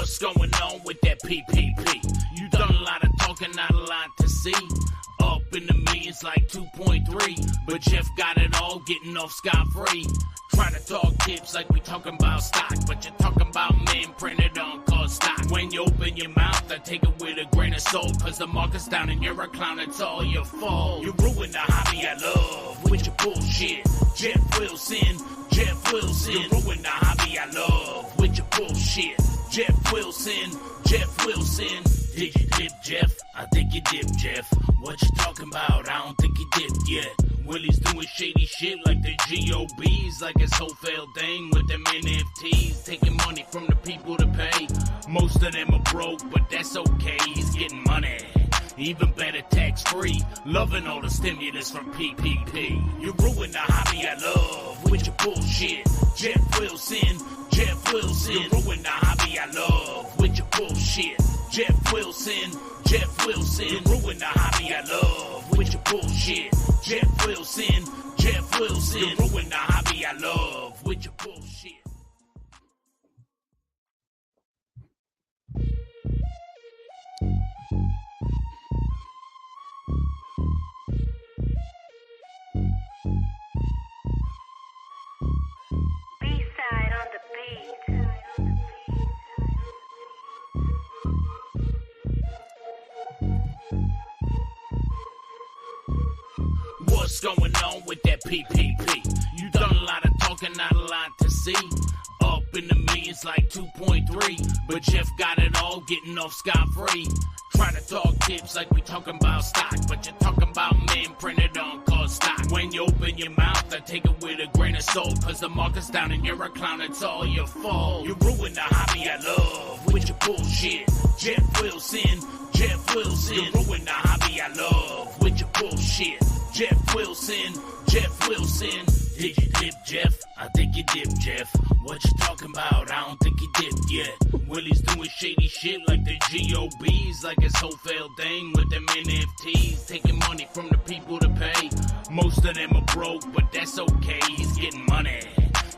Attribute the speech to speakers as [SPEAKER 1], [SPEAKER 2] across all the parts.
[SPEAKER 1] What's going on with that PPP? You done a lot of talking, not a lot to see. Up in the millions like 2.3, but Jeff got it all, getting off scot-free. Try to talk tips like we talking about stock, but you're talking about men printed on called stock. When you open your mouth, I take it with a grain of salt, cause the market's down and you're a clown, it's all your fault. You ruined the hobby I love with your bullshit. Jeff Wilson, Jeff Wilson. You ruined the hobby I love with your bullshit. Jeff Wilson, Jeff Wilson. Did you dip, Jeff? I think you dipped, Jeff. What you talking about? I don't think you dipped yet. Willie's doing shady shit like the GOBs, like his whole failed thing with them NFTs, taking money from the people to pay. Most of them are broke, but that's okay, he's getting money. Even better, tax-free, loving all the stimulus from PPP. You ruined the hobby I love with your bullshit. Jeff Wilson, Jeff Wilson. You ruined the hobby I love with your bullshit. Jeff Wilson, Jeff Wilson. You ruined the hobby I love with your bullshit. Jeff Wilson, Jeff Wilson. You ruined the hobby I love with your bullshit.
[SPEAKER 2] B-side on the beat.
[SPEAKER 1] What's going on with that PPP? You done a lot of talking, not a lot to see. Up in the millions like 2.3, but Jeff got it all, getting off scot-free. Try to talk tips like we talking about stock, but you're talking about men printed on called stock. When you open your mouth, I take it with a grain of salt, cause the market's down and you're a clown, it's all your fault. You ruined the hobby I love with your bullshit. Jeff Wilson, Jeff Wilson. You ruined the hobby I love with your bullshit. Jeff Wilson, Jeff Wilson. Did you dip, Jeff? I think you dipped, Jeff. What you talking about? I don't think you dipped yet. Willie's doing shady shit like the GOBs, like his whole failed thing with them NFTs, taking money from the people to pay. Most of them are broke, but that's okay, he's getting money.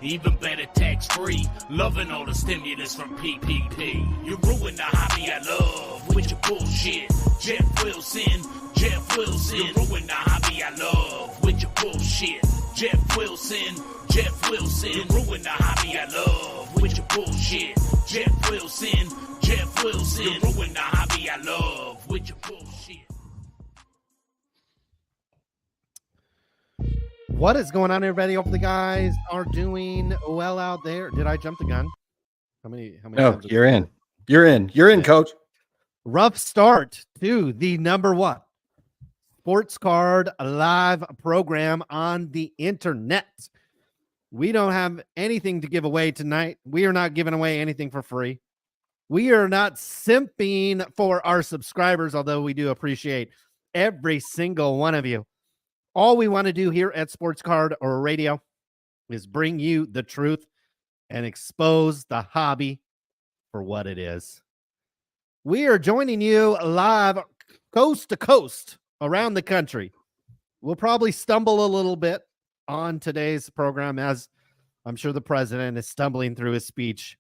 [SPEAKER 1] Even better, tax-free, loving all the stimulus from PPP. You ruined the hobby I love with your bullshit. Jeff Wilson, Jeff Wilson. You ruined the hobby I love with your bullshit. Jeff Wilson, Jeff Wilson. You ruined the hobby I love with your bullshit. Jeff Wilson, Jeff Wilson. You ruined the hobby I love with your bullshit.
[SPEAKER 3] What is going on, everybody? Hope the guys are doing well out there. Did I jump the gun? How many
[SPEAKER 4] No,
[SPEAKER 3] times
[SPEAKER 4] you're in. You're in, coach.
[SPEAKER 3] Rough start to the number one sports card live program on the internet. We don't have anything to give away tonight. We are not giving away anything for free. We are not simping for our subscribers, although we do appreciate every single one of you. All we want to do here at Sports Card or Radio is bring you the truth and expose the hobby for what it is. We are joining you live coast to coast around the country. We'll probably stumble a little bit on today's program, as I'm sure the president is stumbling through his speech.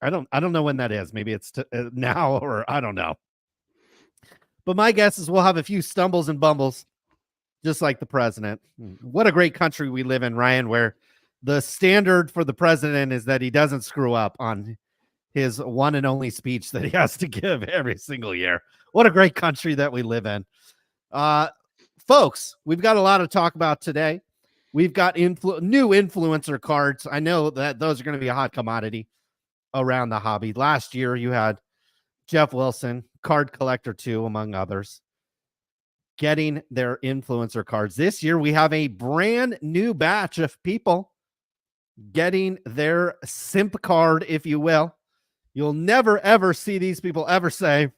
[SPEAKER 3] I don't know when that is. Maybe it's now, or I don't know. But my guess is we'll have a few stumbles and bumbles, just like the president. What a great country we live in, Ryan, where the standard for the president is that he doesn't screw up on his one and only speech that he has to give every single year. What a great country that we live in. Folks, we've got a lot to talk about today. We've got new influencer cards. I know that those are going to be a hot commodity around the hobby. Last year, you had Jeff Wilson, Card Collector 2, among others, getting their influencer cards. This year, we have a brand new batch of people getting their simp card, if you will. You'll never, ever see these people ever say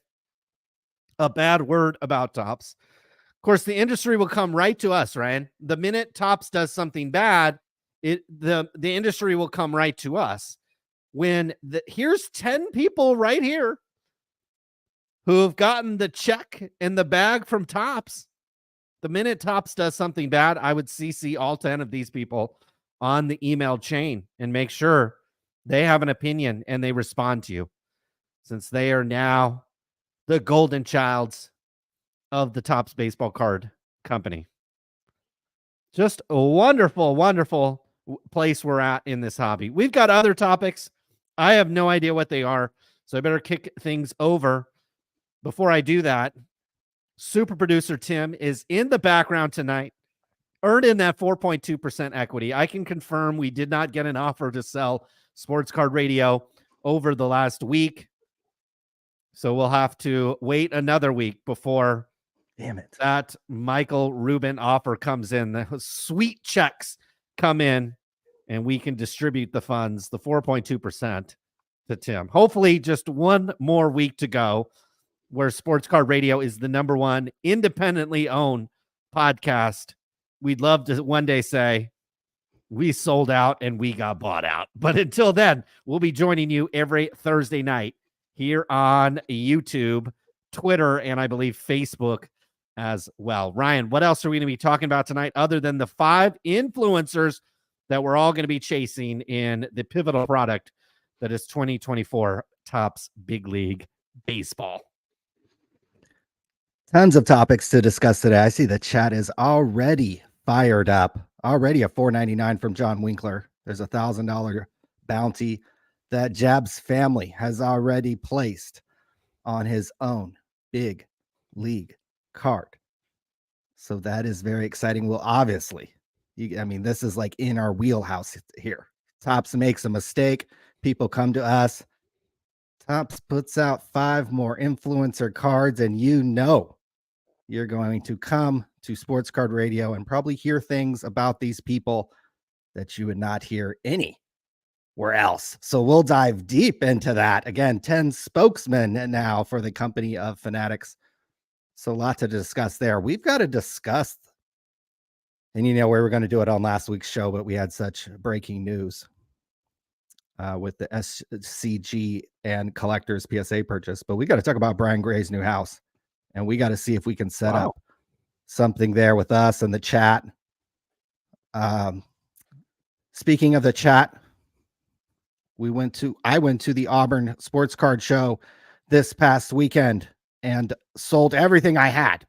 [SPEAKER 3] a bad word about Topps. Of course, the industry will come right to us, Ryan. The minute Topps does something bad, the industry will come right to us. When here's 10 people right here who have gotten the check in the bag from Topps. The minute Topps does something bad, I would CC all 10 of these people on the email chain and make sure they have an opinion and they respond to you. since they are now the golden childs of the Topps Baseball Card Company. Just a wonderful, wonderful place we're at in this hobby. We've got other topics. I have no idea what they are, so I better kick things over. Before I do that, super producer Tim is in the background tonight, earned in that 4.2% equity. I can confirm we did not get an offer to sell Sports Card Radio over the last week, so we'll have to wait another week before that Michael Rubin offer comes in. The sweet checks come in, and we can distribute the funds, the 4.2%, to Tim. Hopefully just one more week to go where Sports Card Radio is the number one independently owned podcast. We'd love to one day say we sold out and we got bought out. But until then, we'll be joining you every Thursday night here on YouTube, Twitter, and I believe Facebook as well. Ryan, what else are we going to be talking about tonight other than the 5 influencers that we're all going to be chasing in the pivotal product that is 2024 Topps Big League Baseball?
[SPEAKER 4] Tons of topics to discuss today. I see the chat is already fired up. Already a $4.99 from John Winkler. There's $1,000 bounty that Jab's family has already placed on his own big league card. So that is very exciting. Well, obviously, this is like in our wheelhouse here. Topps makes a mistake. People come to us. Topps puts out 5 more influencer cards, and you're going to come to Sports Card Radio and probably hear things about these people that you would not hear anywhere else. So we'll dive deep into that. Again, 10 spokesmen now for the company of Fanatics. So a lot to discuss there. We've got to discuss, and we were going to do it on last week's show, but we had such breaking news with the SCG and Collectors PSA purchase. But we got to talk about Brian Gray's new house, and we got to see if we can set up something there with us and the chat. Speaking of the chat, I went to the Auburn Sports Card Show this past weekend and sold everything I had,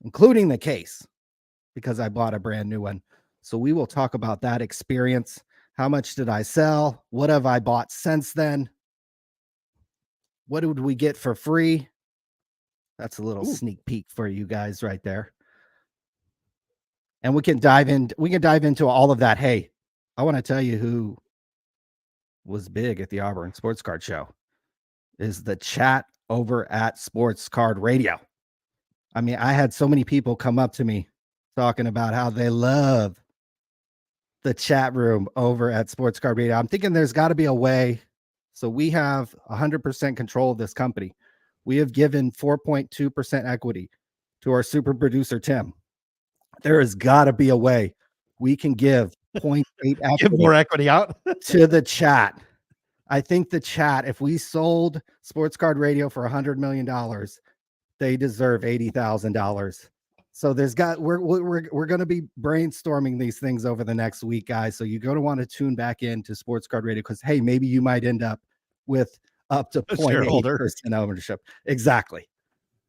[SPEAKER 4] including the case, because I bought a brand new one. So we will talk about that experience. How much did I sell? What have I bought since then? What did we get for free? That's a little sneak peek for you guys right there. And we can dive into all of that. Hey, I want to tell you who was big at the Auburn Sports Card Show is the chat over at Sports Card Radio. I had so many people come up to me talking about how they love the chat room over at Sports Card Radio. I'm thinking there's got to be a way. So we have 100% control of this company. We have given 4.2% equity to our super producer, Tim. There has got to be a way we can give 0.8 equity,
[SPEAKER 3] give more equity out
[SPEAKER 4] to the chat. I think the chat, if we sold Sports Card Radio for $100 million, they deserve $80,000. So we're going to be brainstorming these things over the next week, guys. So you're going to want to tune back into Sports Card Radio because, hey, maybe you might end up with up to 0.8% ownership. Exactly.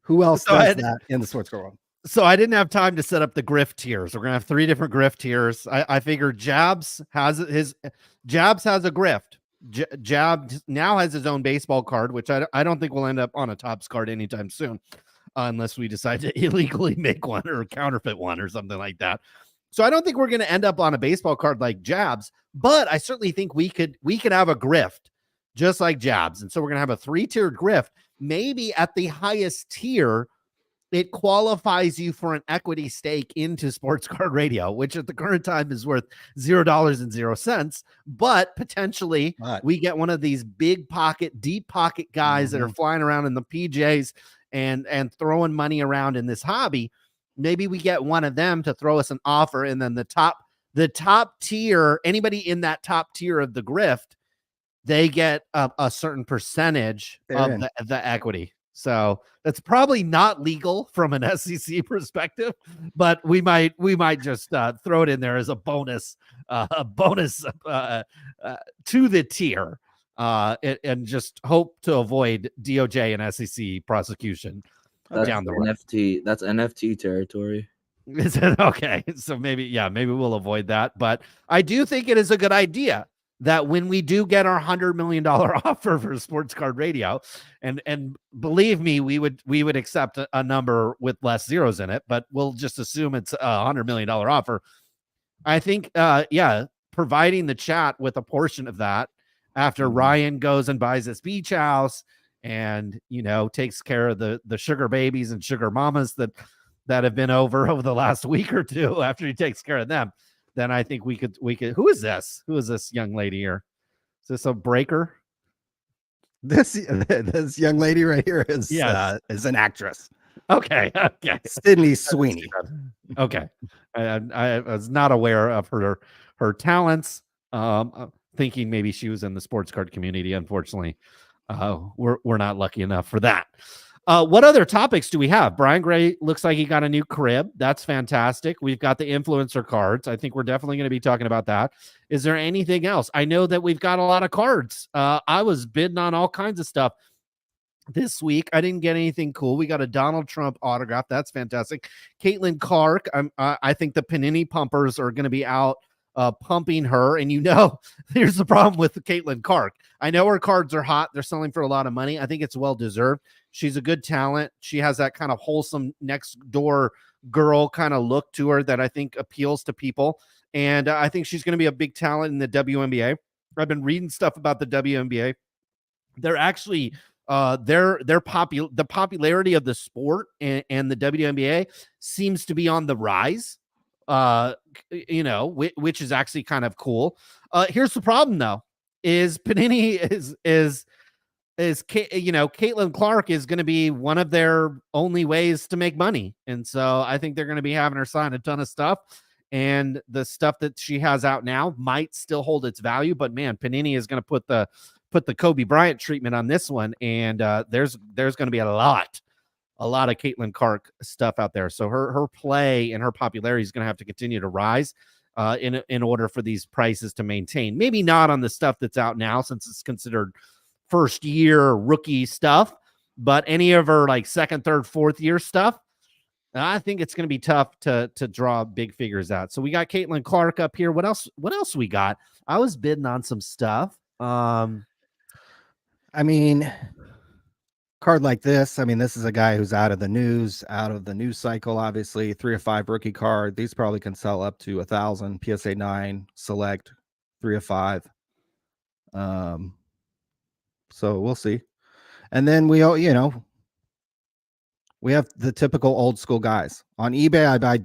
[SPEAKER 4] Who else does that in the sports card world?
[SPEAKER 3] So I didn't have time to set up the grift tiers. We're going to have 3 different grift tiers. I figured Jabs has a grift. Jab now has his own baseball card, which I don't think will end up on a Topps card anytime soon, unless we decide to illegally make one or counterfeit one or something like that. So I don't think we're going to end up on a baseball card like Jabs, but I certainly think we could have a grift just like Jabs. And so we're going to have a 3-tiered grift. Maybe at the highest tier, it qualifies you for an equity stake into Sports Card Radio, which at the current time is worth $0.00. But potentially we get one of these big pocket, deep pocket guys that are flying around in the PJs and throwing money around in this hobby. Maybe we get one of them to throw us an offer. And then the top tier, anybody in that top tier of the grift, they get a certain percentage of the equity. So that's probably not legal from an SEC perspective, but we might just throw it in there as a bonus to the tier. and just hope to avoid DOJ and SEC prosecution
[SPEAKER 5] That's
[SPEAKER 3] down the road.
[SPEAKER 5] NFT. That's NFT territory.
[SPEAKER 3] Is it okay? So maybe we'll avoid that. But I do think it is a good idea that when we do get our $100 million offer for Sports Card Radio, and believe me, we would accept a number with less zeros in it, but we'll just assume it's a $100 million offer. I think, providing the chat with a portion of that after Ryan goes and buys this beach house and, takes care of the sugar babies and sugar mamas that have been over the last week or two after he takes care of them, then I think we could, who is this young lady here? Is this a breaker?
[SPEAKER 4] This young lady right here is an actress.
[SPEAKER 3] Okay.
[SPEAKER 4] Sydney Sweeney.
[SPEAKER 3] Okay. I was not aware of her talents. Thinking maybe she was in the sports card community. Unfortunately, we're not lucky enough for that. What other topics do we have? Brian Gray looks like he got a new crib. That's fantastic. We've got the influencer cards. I think we're definitely going to be talking about that. Is there anything else? I know that we've got a lot of cards. I was bidding on all kinds of stuff this week. I didn't get anything cool. We got a Donald Trump autograph. That's fantastic. Caitlin Clark. I think the Panini pumpers are going to be out pumping her. And here's the problem with Caitlin Clark. I know her cards are hot. They're selling for a lot of money. I think it's well deserved. She's a good talent. She has that kind of wholesome next door girl kind of look to her that I think appeals to people. And I think she's going to be a big talent in the WNBA. I've been reading stuff about the WNBA. They're actually the popularity of the sport and the WNBA seems to be on the rise. Which is actually kind of cool. Here's the problem though, is Panini is Caitlin Clark is going to be one of their only ways to make money. And so I think they're going to be having her sign a ton of stuff, and the stuff that she has out now might still hold its value, but man, Panini is going to put the Kobe Bryant treatment on this one. And there's going to be a lot of Caitlin Clark stuff out there. So her play and her popularity is going to have to continue to rise in order for these prices to maintain. Maybe not on the stuff that's out now, since it's considered first year rookie stuff, but any of her like second, third, fourth year stuff, I think it's going to be tough to draw big figures out. So we got Caitlin Clark up here. What else we got? I was bidding on some stuff.
[SPEAKER 4] Card like this, this is a guy who's out of the news cycle, obviously. 3 of 5 rookie card. These probably can sell up to 1,000. PSA 9 select 3 of 5. So we'll see. And then we have the typical old school guys. On eBay, I buy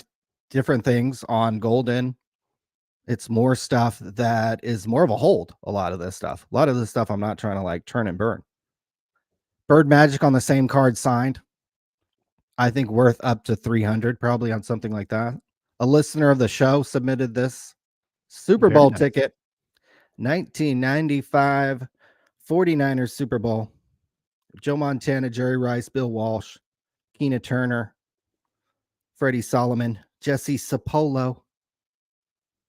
[SPEAKER 4] different things. On Golden, it's more stuff that is more of a hold. A lot of this stuff I'm not trying to like turn and burn. Bird Magic on the same card signed, I think worth up to 300 probably on something like that. A listener of the show submitted this Super Bowl ticket, 1995 49ers Super Bowl. Joe Montana, Jerry Rice, Bill Walsh, Keena Turner, Freddie Solomon, Jesse Sapolo,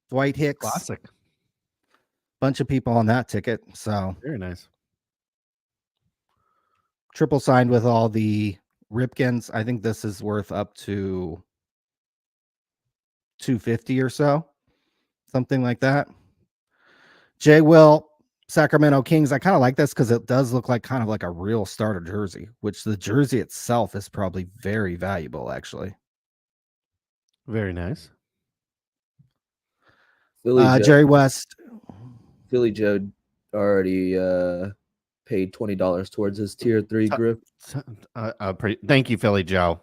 [SPEAKER 4] Dwight Hicks.
[SPEAKER 3] Classic.
[SPEAKER 4] Bunch of people on that ticket. So
[SPEAKER 3] very nice.
[SPEAKER 4] Triple signed with all the Ripkins. I think this is worth up to 250 or so. Something like that. J. Will, Sacramento Kings. I kind of like this because it does look like kind of like a real starter jersey, which the jersey itself is probably very valuable, actually.
[SPEAKER 3] Very nice.
[SPEAKER 4] Jerry West.
[SPEAKER 5] Philly Joe already paid $20 towards his tier 3 grip.
[SPEAKER 3] Thank you, Philly Joe.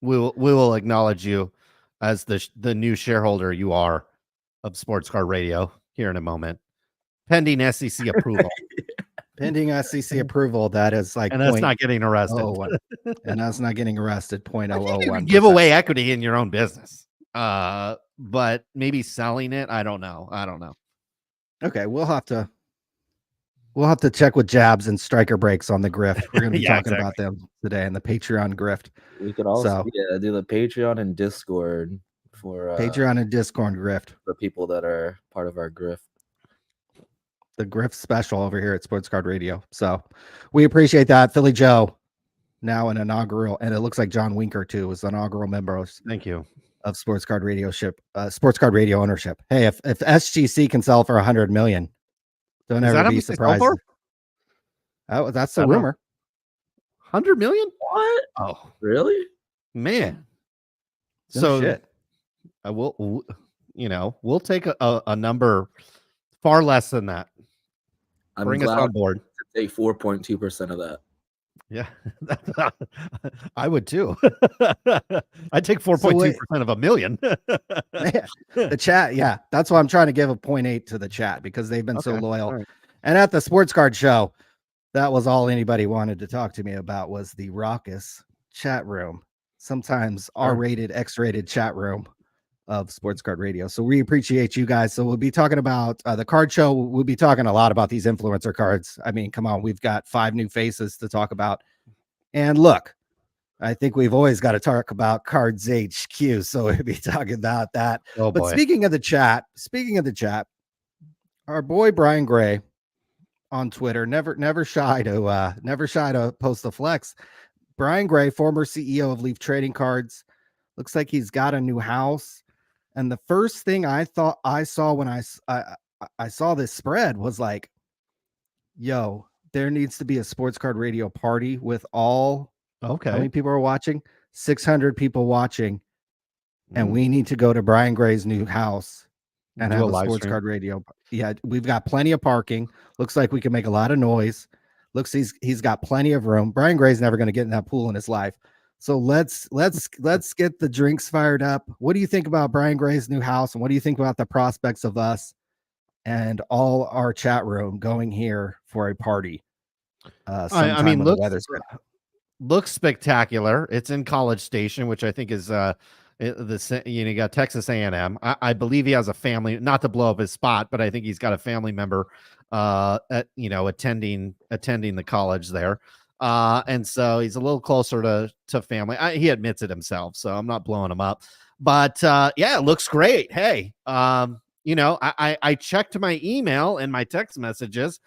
[SPEAKER 3] We will acknowledge you as the new shareholder you are of Sports Card Radio here in a moment, pending SEC approval.
[SPEAKER 4] Pending SEC approval, that is like,
[SPEAKER 3] and that's not getting arrested.
[SPEAKER 4] And that's not getting arrested. 0.001.
[SPEAKER 3] Give away equity in your own business, but maybe selling it. I don't know.
[SPEAKER 4] Okay, we'll have to check with Jabs and Striker Breaks on the grift. We're going to be talking about them today in the Patreon grift.
[SPEAKER 5] We could also do the Patreon and Discord for
[SPEAKER 4] Patreon and Discord grift
[SPEAKER 5] for people that are part of our grift.
[SPEAKER 4] the Griff special over here at Sports Card Radio. So we appreciate that. Philly Joe, now an inaugural, and it looks like John Winker too was an inaugural member
[SPEAKER 3] Thank you.
[SPEAKER 4] of Sports Card Radio Sports Card Radio ownership. Hey, if SGC can sell for 100 million, don't
[SPEAKER 3] Is
[SPEAKER 4] ever
[SPEAKER 3] that how
[SPEAKER 4] be
[SPEAKER 3] much they sell
[SPEAKER 4] surprised.
[SPEAKER 3] for?
[SPEAKER 4] That's
[SPEAKER 3] I
[SPEAKER 4] the
[SPEAKER 3] don't know.
[SPEAKER 4] rumor.
[SPEAKER 3] 100 million?
[SPEAKER 5] What?
[SPEAKER 3] Oh
[SPEAKER 5] Really?
[SPEAKER 3] man.
[SPEAKER 4] No
[SPEAKER 3] So
[SPEAKER 4] shit.
[SPEAKER 3] we'll take a number far less than that.
[SPEAKER 5] I'm
[SPEAKER 3] Bring us
[SPEAKER 5] glad
[SPEAKER 3] on board.
[SPEAKER 5] to take 4.2% of that.
[SPEAKER 3] Yeah, I would too. I'd take 4.2% of $1 million.
[SPEAKER 4] Man, the chat, yeah, that's why I'm trying to give a 0.8 to the chat because they've been so
[SPEAKER 3] Okay,
[SPEAKER 4] loyal.
[SPEAKER 3] all right.
[SPEAKER 4] And at the Sports Card Show, that was all anybody wanted to talk to me about was the raucous chat room, sometimes R-rated, X-rated chat room of Sports Card Radio. So we appreciate you guys. So we'll be talking about the card show. We'll be talking a lot about these influencer cards. I mean, come on, we've got 5 new faces to talk about. And look, I think we've always got to talk about CardsHQ. So we'll be talking about that.
[SPEAKER 3] Oh
[SPEAKER 4] But
[SPEAKER 3] boy.
[SPEAKER 4] speaking of the chat, our boy Brian Gray on Twitter, never shy to post a flex. Brian Gray, former CEO of Leaf Trading Cards, looks like he's got a new house. And the first thing I thought I saw when I saw this spread was like, yo, there needs to be a Sports Card Radio party with all, how many
[SPEAKER 3] Okay.
[SPEAKER 4] people are watching? 600 people watching. And
[SPEAKER 3] Mm.
[SPEAKER 4] we need to go to Brian Gray's new house and
[SPEAKER 3] Do
[SPEAKER 4] have
[SPEAKER 3] a
[SPEAKER 4] a
[SPEAKER 3] live
[SPEAKER 4] Sports
[SPEAKER 3] stream.
[SPEAKER 4] Card Radio. Yeah, we've got plenty of parking. Looks like we can make a lot of noise. Looks he's got plenty of room. Brian Gray's never going to get in that pool in his life. So let's get the drinks fired up. What do you think about Brian Gray's new house, and what do you think about the prospects of us and all our chat room going here for a party?
[SPEAKER 3] I mean,
[SPEAKER 4] when the weather's good.
[SPEAKER 3] looks spectacular. It's in College Station, which I think is you got Texas A&M. I believe he has a family, not to blow up his spot, but I think he's got a family member attending the college there. And so he's a little closer to family. He admits it himself, so I'm not blowing him up. But yeah, it looks great. Hey, I checked my email and my text messages.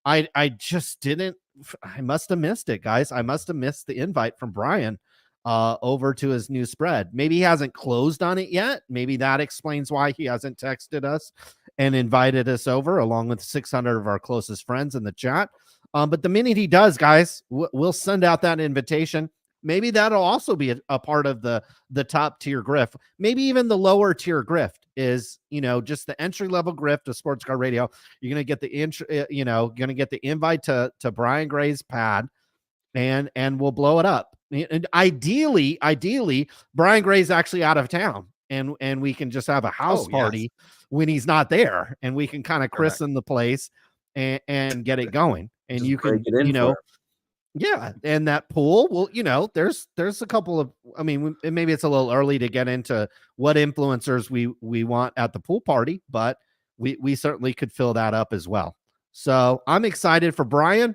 [SPEAKER 3] I just didn't. I must have missed it, guys. I must have missed the invite from Brian over to his new spread. Maybe he hasn't closed on it yet. Maybe that explains why he hasn't texted us and invited us over, along with 600 of our closest friends in the chat. But the minute he does, guys, we'll send out that invitation. Maybe that'll also be a part of the top tier grift. Maybe even the lower tier grift is, just the entry level grift of Sports Card Radio. You're gonna get the invite to Brian Gray's pad, and we'll blow it up. And ideally, Brian Gray's actually out of town, and we can just have a house party when he's not there, and we can kind of christen the place and get it going. And
[SPEAKER 5] Just
[SPEAKER 3] you can,
[SPEAKER 5] break it in for him.
[SPEAKER 3] yeah, and that pool, well, there's a couple of, I mean, maybe it's a little early to get into what influencers we want at the pool party, but we certainly could fill that up as well. So I'm excited for Brian.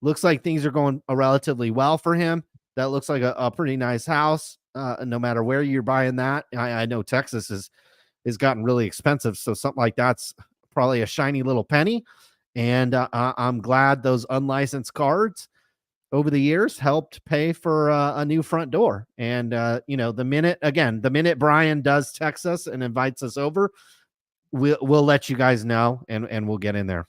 [SPEAKER 3] Looks like things are going relatively well for him. That looks like a pretty nice house. No matter where you're buying that, I know Texas is gotten really expensive, so something like that's probably a shiny little penny. And I'm glad those unlicensed cards over the years helped pay for a new front door. And the minute Brian does text us and invites us over, we'll let you guys know, and we'll get in there.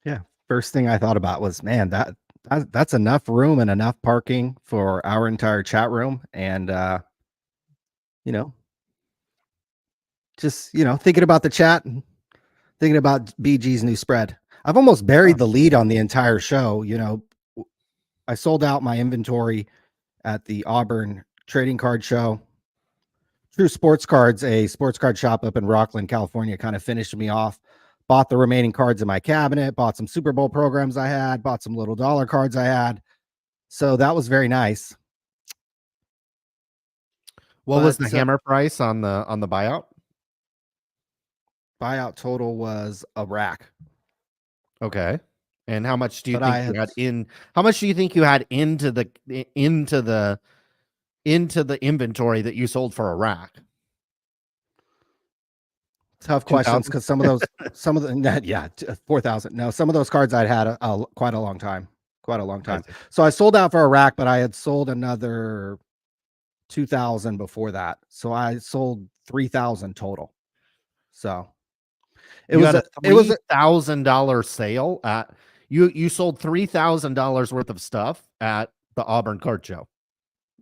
[SPEAKER 4] Yeah. First thing I thought about was, man, that's enough room and enough parking for our entire chat room. And just thinking about the chat and thinking about BG's new spread. I've almost buried the lead on the entire show. I sold out my inventory at the Auburn Trading Card Show. True Sports Cards, a sports card shop up in Rockland, California, kind of finished me off. Bought the remaining cards in my cabinet, bought some Super Bowl programs I had, bought some little dollar cards I had. So that was very nice.
[SPEAKER 3] What was the hammer price on the buyout?
[SPEAKER 4] Buyout total was a rack.
[SPEAKER 3] Okay. And how much do you
[SPEAKER 4] But
[SPEAKER 3] think you had in? How much do you think you had into the inventory that you sold for a rack?
[SPEAKER 4] tough questions
[SPEAKER 3] 2,000?
[SPEAKER 4] because some of the yeah, 4,000. No, some of those cards I'd had quite a long time, quite a long
[SPEAKER 3] I
[SPEAKER 4] time.
[SPEAKER 3] see.
[SPEAKER 4] So I sold out for a rack, but I had sold another 2,000 before that. So I sold 3,000 total. So it
[SPEAKER 3] You
[SPEAKER 4] was
[SPEAKER 3] had a
[SPEAKER 4] it was
[SPEAKER 3] $3,000 sale at you sold $3,000 worth of stuff at the Auburn Card Show.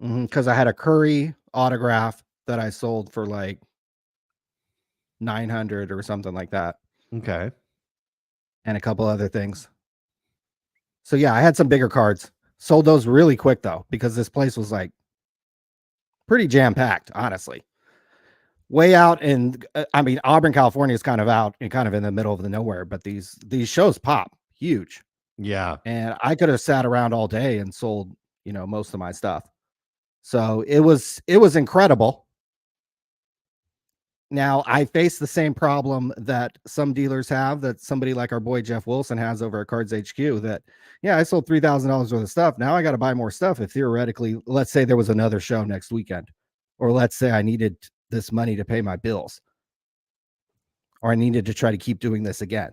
[SPEAKER 4] because I had a Curry autograph that I sold for like 900 or something like that,
[SPEAKER 3] Okay.
[SPEAKER 4] and a couple other things. So yeah, I had some bigger cards. Sold those really quick though, because this place was like pretty jam packed, honestly. Way out in, I mean, Auburn, California is kind of out and kind of in the middle of the nowhere, but these shows pop huge,
[SPEAKER 3] Yeah.
[SPEAKER 4] and I could have sat around all day and sold, most of my stuff. So it was incredible. Now I face the same problem that some dealers have, that somebody like our boy Jeff Wilson has over at Cards HQ, that yeah, I sold $3,000 worth of stuff. Now I got to buy more stuff. If theoretically, let's say there was another show next weekend, or let's say I needed this money to pay my bills, or I needed to try to keep doing this again.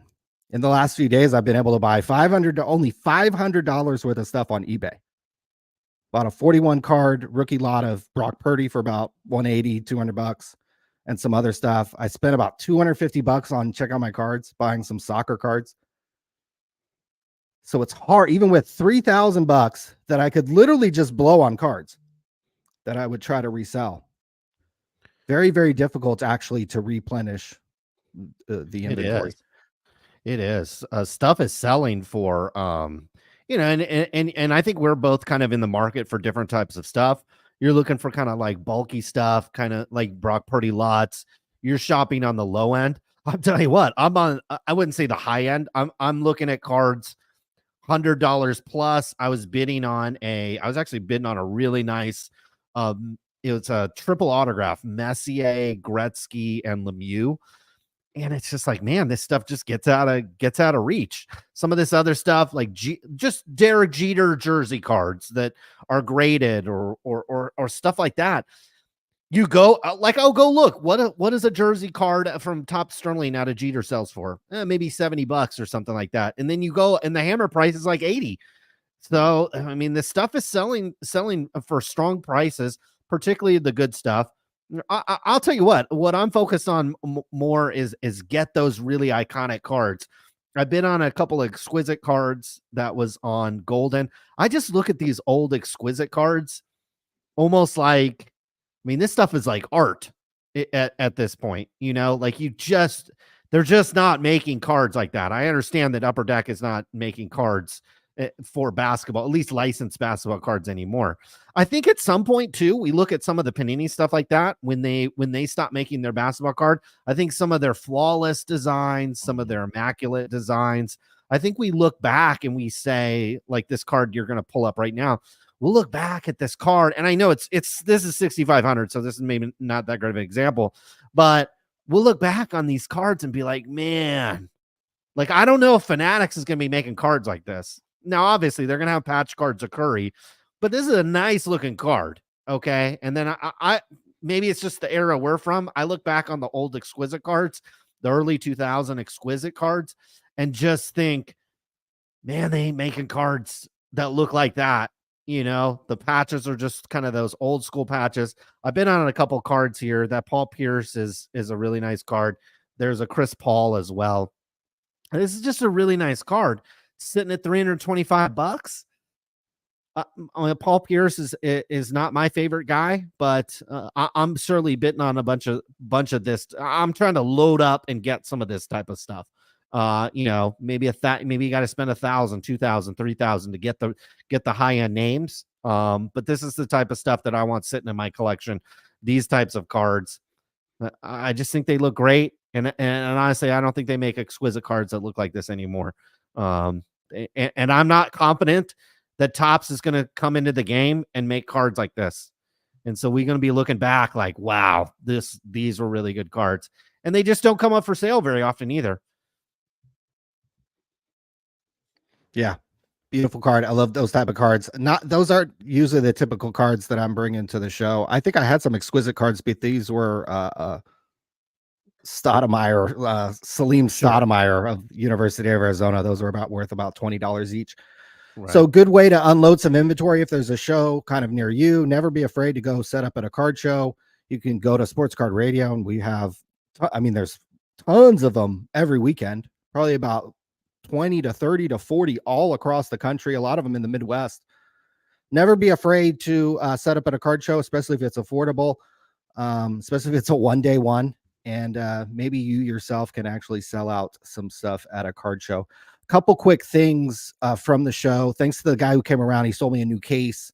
[SPEAKER 4] In the last few days, I've been able to buy only $500 worth of stuff on eBay. Bought a 41 card rookie lot of Brock Purdy for about 180, $200, and some other stuff. I spent about $250 on check out my cards, buying some soccer cards. So it's hard, even with $3,000 that I could literally just blow on cards that I would try to resell. Very, very difficult actually to replenish the inventory.
[SPEAKER 3] It is. Stuff is selling for and I think we're both kind of in the market for different types of stuff. You're looking for kind of like bulky stuff, kind of like Brock Purdy lots. You're shopping on the low end. I'll tell you what, I wouldn't say the high end. I'm looking at cards $100 plus. I was actually bidding on a really nice it was a triple autograph, Messier, Gretzky, and Lemieux. And it's just like, man, this stuff just gets out of reach. Some of this other stuff, like just Derek Jeter jersey cards that are graded or stuff like that. You go I'll go look. What is a jersey card from Top Sterling out of Jeter sells for? Maybe $70 or something like that. And then you go and the hammer price is like 80. So I mean, this stuff is selling for strong prices, particularly the good stuff. I'll tell you what I'm focused on more is get those really iconic cards. I've been on a couple of exquisite cards that was on Golden. I just look at these old exquisite cards almost like, I mean, this stuff is like art at this point, like they're just not making cards like that. I understand that Upper Deck is not making cards for basketball, at least licensed basketball cards anymore. I think at some point too, we look at some of the Panini stuff like that when they stop making their basketball card. I think some of their flawless designs, some of their immaculate designs, I think we look back and we say, like this card you're going to pull up right now, we'll look back at this card, and I know this is 6,500, so this is maybe not that great of an example, but we'll look back on these cards and be like, man, like I don't know if Fanatics is going to be making cards like this. Now, obviously, they're going to have patch cards of Curry, but this is a nice looking card. Okay. And then I maybe it's just the era we're from. I look back on the old exquisite cards, the early 2000 exquisite cards, and just think, man, they ain't making cards that look like that. The patches are just kind of those old school patches. I've been on a couple cards here. That Paul Pierce is a really nice card. There's a Chris Paul as well. And this is just a really nice card. Sitting at $325. Paul Pierce is not my favorite guy, but I'm surely bidding on a bunch of this. I'm trying to load up and get some of this type of stuff. Maybe maybe you got to spend $1,000, $2,000, $3,000 to get the high end names. But this is the type of stuff that I want sitting in my collection. These types of cards, I just think they look great, and honestly, I don't think they make exquisite cards that look like this anymore. And I'm not confident that Topps is going to come into the game and make cards like this. And so we're going to be looking back like, wow, these were really good cards. And they just don't come up for sale very often either.
[SPEAKER 4] Yeah. Beautiful card. I love those type of cards. Those aren't usually the typical cards that I'm bringing to the show. I think I had some exquisite cards, but these were Stoudemire, Salim
[SPEAKER 3] Sure.
[SPEAKER 4] Stoudemire of University of Arizona. Those are worth about $20 each.
[SPEAKER 3] Right.
[SPEAKER 4] So good way to unload some inventory if there's a show kind of near you. Never be afraid to go set up at a card show. You can go to Sports Card Radio, and we have, there's tons of them every weekend, probably about 20 to 30 to 40 all across the country, a lot of them in the Midwest. Never be afraid to set up at a card show, especially if it's affordable, especially if it's a one-day one. And maybe you yourself can actually sell out some stuff at a card show. Couple quick things from the show. Thanks to the guy who came around. He sold me a new case.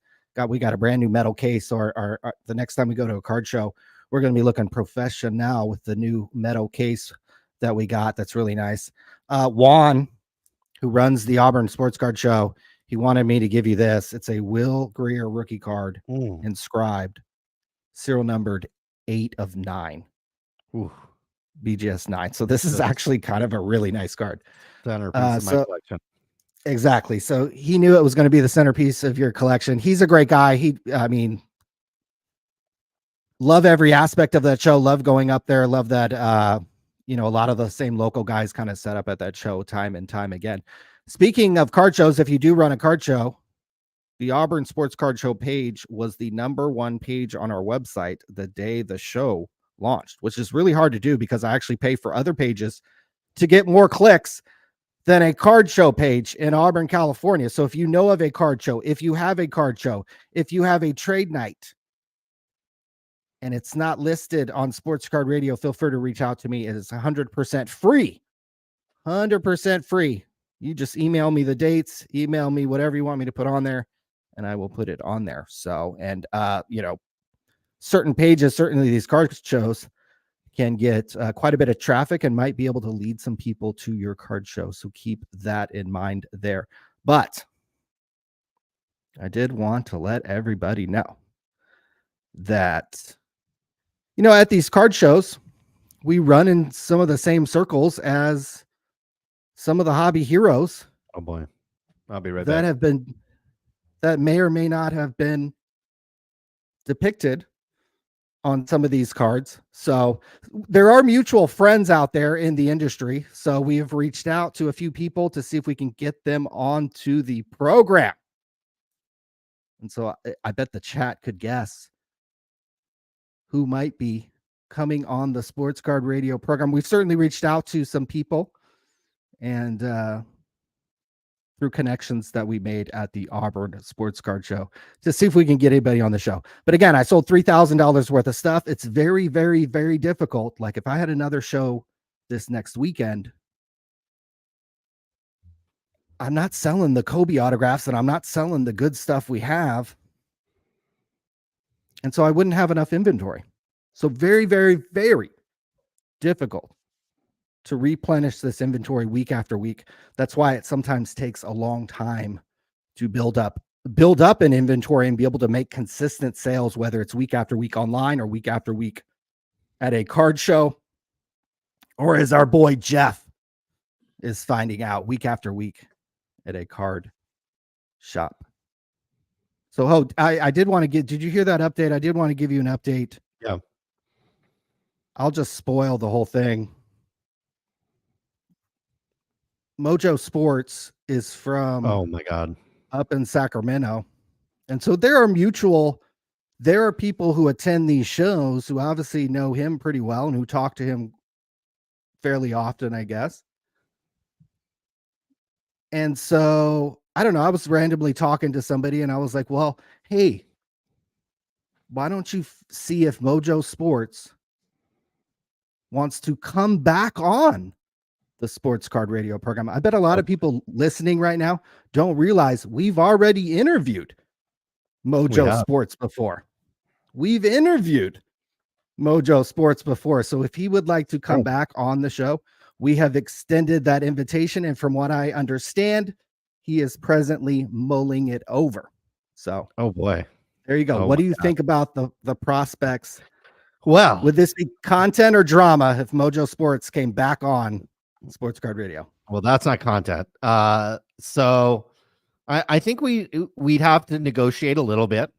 [SPEAKER 4] We got a brand new metal case. Or the next time we go to a card show, we're going to be looking professional with the new metal case that we got. That's really nice. Juan, who runs the Auburn Sports Card Show, he wanted me to give you this. It's a Will Greer rookie card, inscribed, serial numbered 8 of 9.
[SPEAKER 3] Ooh.
[SPEAKER 4] BGS 9. So this is actually kind of a really nice card.
[SPEAKER 3] Centerpiece of my collection.
[SPEAKER 4] Exactly. So he knew it was going to be the centerpiece of your collection. He's a great guy. Love every aspect of that show. Love going up there. Love that, a lot of the same local guys kind of set up at that show time and time again. Speaking of card shows, if you do run a card show, the Auburn Sports Card Show page was the #1 page on our website the day the show launched, which is really hard to do because I actually pay for other pages to get more clicks than a card show page in Auburn, California. So if you know of a card show, if you have a card show, if you have a trade night, and it's not listed on Sports Card Radio, feel free to reach out to me. It is 100% free. 100% free. You just email me the dates, email me whatever you want me to put on there, and I will put it on there. So, and, certain pages, certainly these card shows can get quite a bit of traffic and might be able to lead some people to your card show. So keep that in mind there. But I did want to let everybody know that, at these card shows, we run in some of the same circles as some of the hobby heroes.
[SPEAKER 3] Oh boy. I'll be right
[SPEAKER 4] that
[SPEAKER 3] back.
[SPEAKER 4] That may or may not have been depicted on some of these cards. So there are mutual friends out there in the industry. So we have reached out to a few people to see if we can get them onto the program. And so I bet the chat could guess who might be coming on the Sports Card Radio program. We've certainly reached out to some people and through connections that we made at the Auburn Sports Card Show to see if we can get anybody on the show. But again, I sold $3,000 worth of stuff. It's very, very, very difficult. Like if I had another show this next weekend, I'm not selling the Kobe autographs and I'm not selling the good stuff we have. And so I wouldn't have enough inventory. So very, very, very difficult to replenish this inventory week after week. That's why it sometimes takes a long time to build up an inventory and be able to make consistent sales, whether it's week after week online or week after week at a card show, or as our boy Jeff is finding out, week after week at a card shop. So I did want to did you hear that update? I did want to give you an update.
[SPEAKER 3] Yeah.
[SPEAKER 4] I'll just spoil the whole thing. Mojo Sports is from,
[SPEAKER 3] oh my God,
[SPEAKER 4] up in Sacramento. And so there are people who attend these shows who obviously know him pretty well and who talk to him fairly often, I guess. And so, I don't know, I was randomly talking to somebody and I was like, well, hey, why don't you see if Mojo Sports wants to come back on the Sports Card Radio program? I bet a lot of people listening right now don't realize we've already interviewed Mojo Sports before. We've interviewed Mojo Sports before. So if he would like to come back on the show, we have extended that invitation. And from what I understand, he is presently mulling it over. So,
[SPEAKER 3] oh boy,
[SPEAKER 4] there you go. What do you think about the prospects?
[SPEAKER 3] Well,
[SPEAKER 4] would this be content or drama if Mojo Sports came back on Sports Card Radio?
[SPEAKER 3] Well, that's not content. So I think we'd have to negotiate a little bit.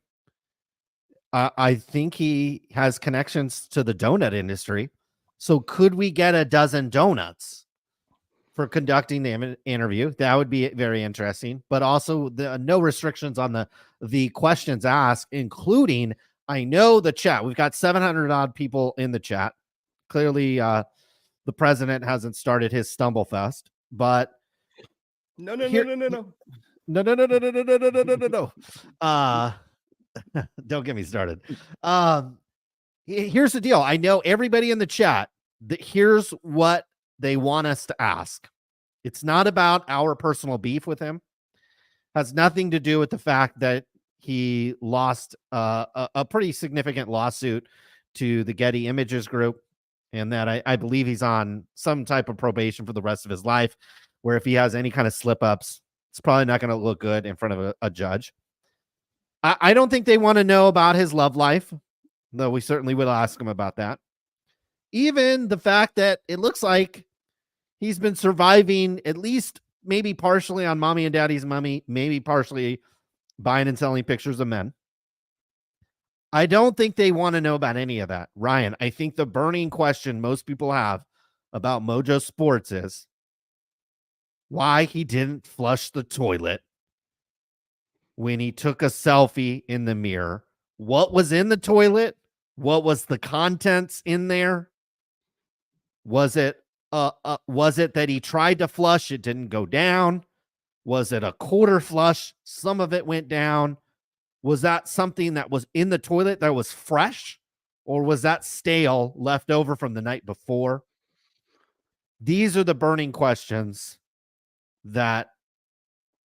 [SPEAKER 3] I think he has connections to the donut industry. So could we get a dozen donuts for conducting the interview? That would be very interesting. But also the no restrictions on the questions asked, including, I know the chat. We've got 700 odd people in the chat. Clearly, the president hasn't started his Stumblefest, but
[SPEAKER 4] No.
[SPEAKER 3] Don't get me started. Here's the deal. I know everybody in the chat. Here's what they want us to ask. It's not about our personal beef with him. Has nothing to do with the fact that he lost a pretty significant lawsuit to the Getty Images Group, and that I believe he's on some type of probation for the rest of his life, where if he has any kind of slip-ups, it's probably not going to look good in front of a judge. I don't think they want to know about his love life, though we certainly will ask him about that. Even the fact that it looks like he's been surviving, at least maybe partially on Mommy and Daddy's Money, maybe partially buying and selling pictures of men. I don't think they want to know about any of that. Ryan, I think the burning question most people have about Mojo Sports is why he didn't flush the toilet when he took a selfie in the mirror. What was in the toilet? What was the contents in there? Was it that he tried to flush, it didn't go down? Was it a quarter flush? Some of it went down. Was that something that was in the toilet that was fresh? Or was that stale, left over from the night before? These are the burning questions that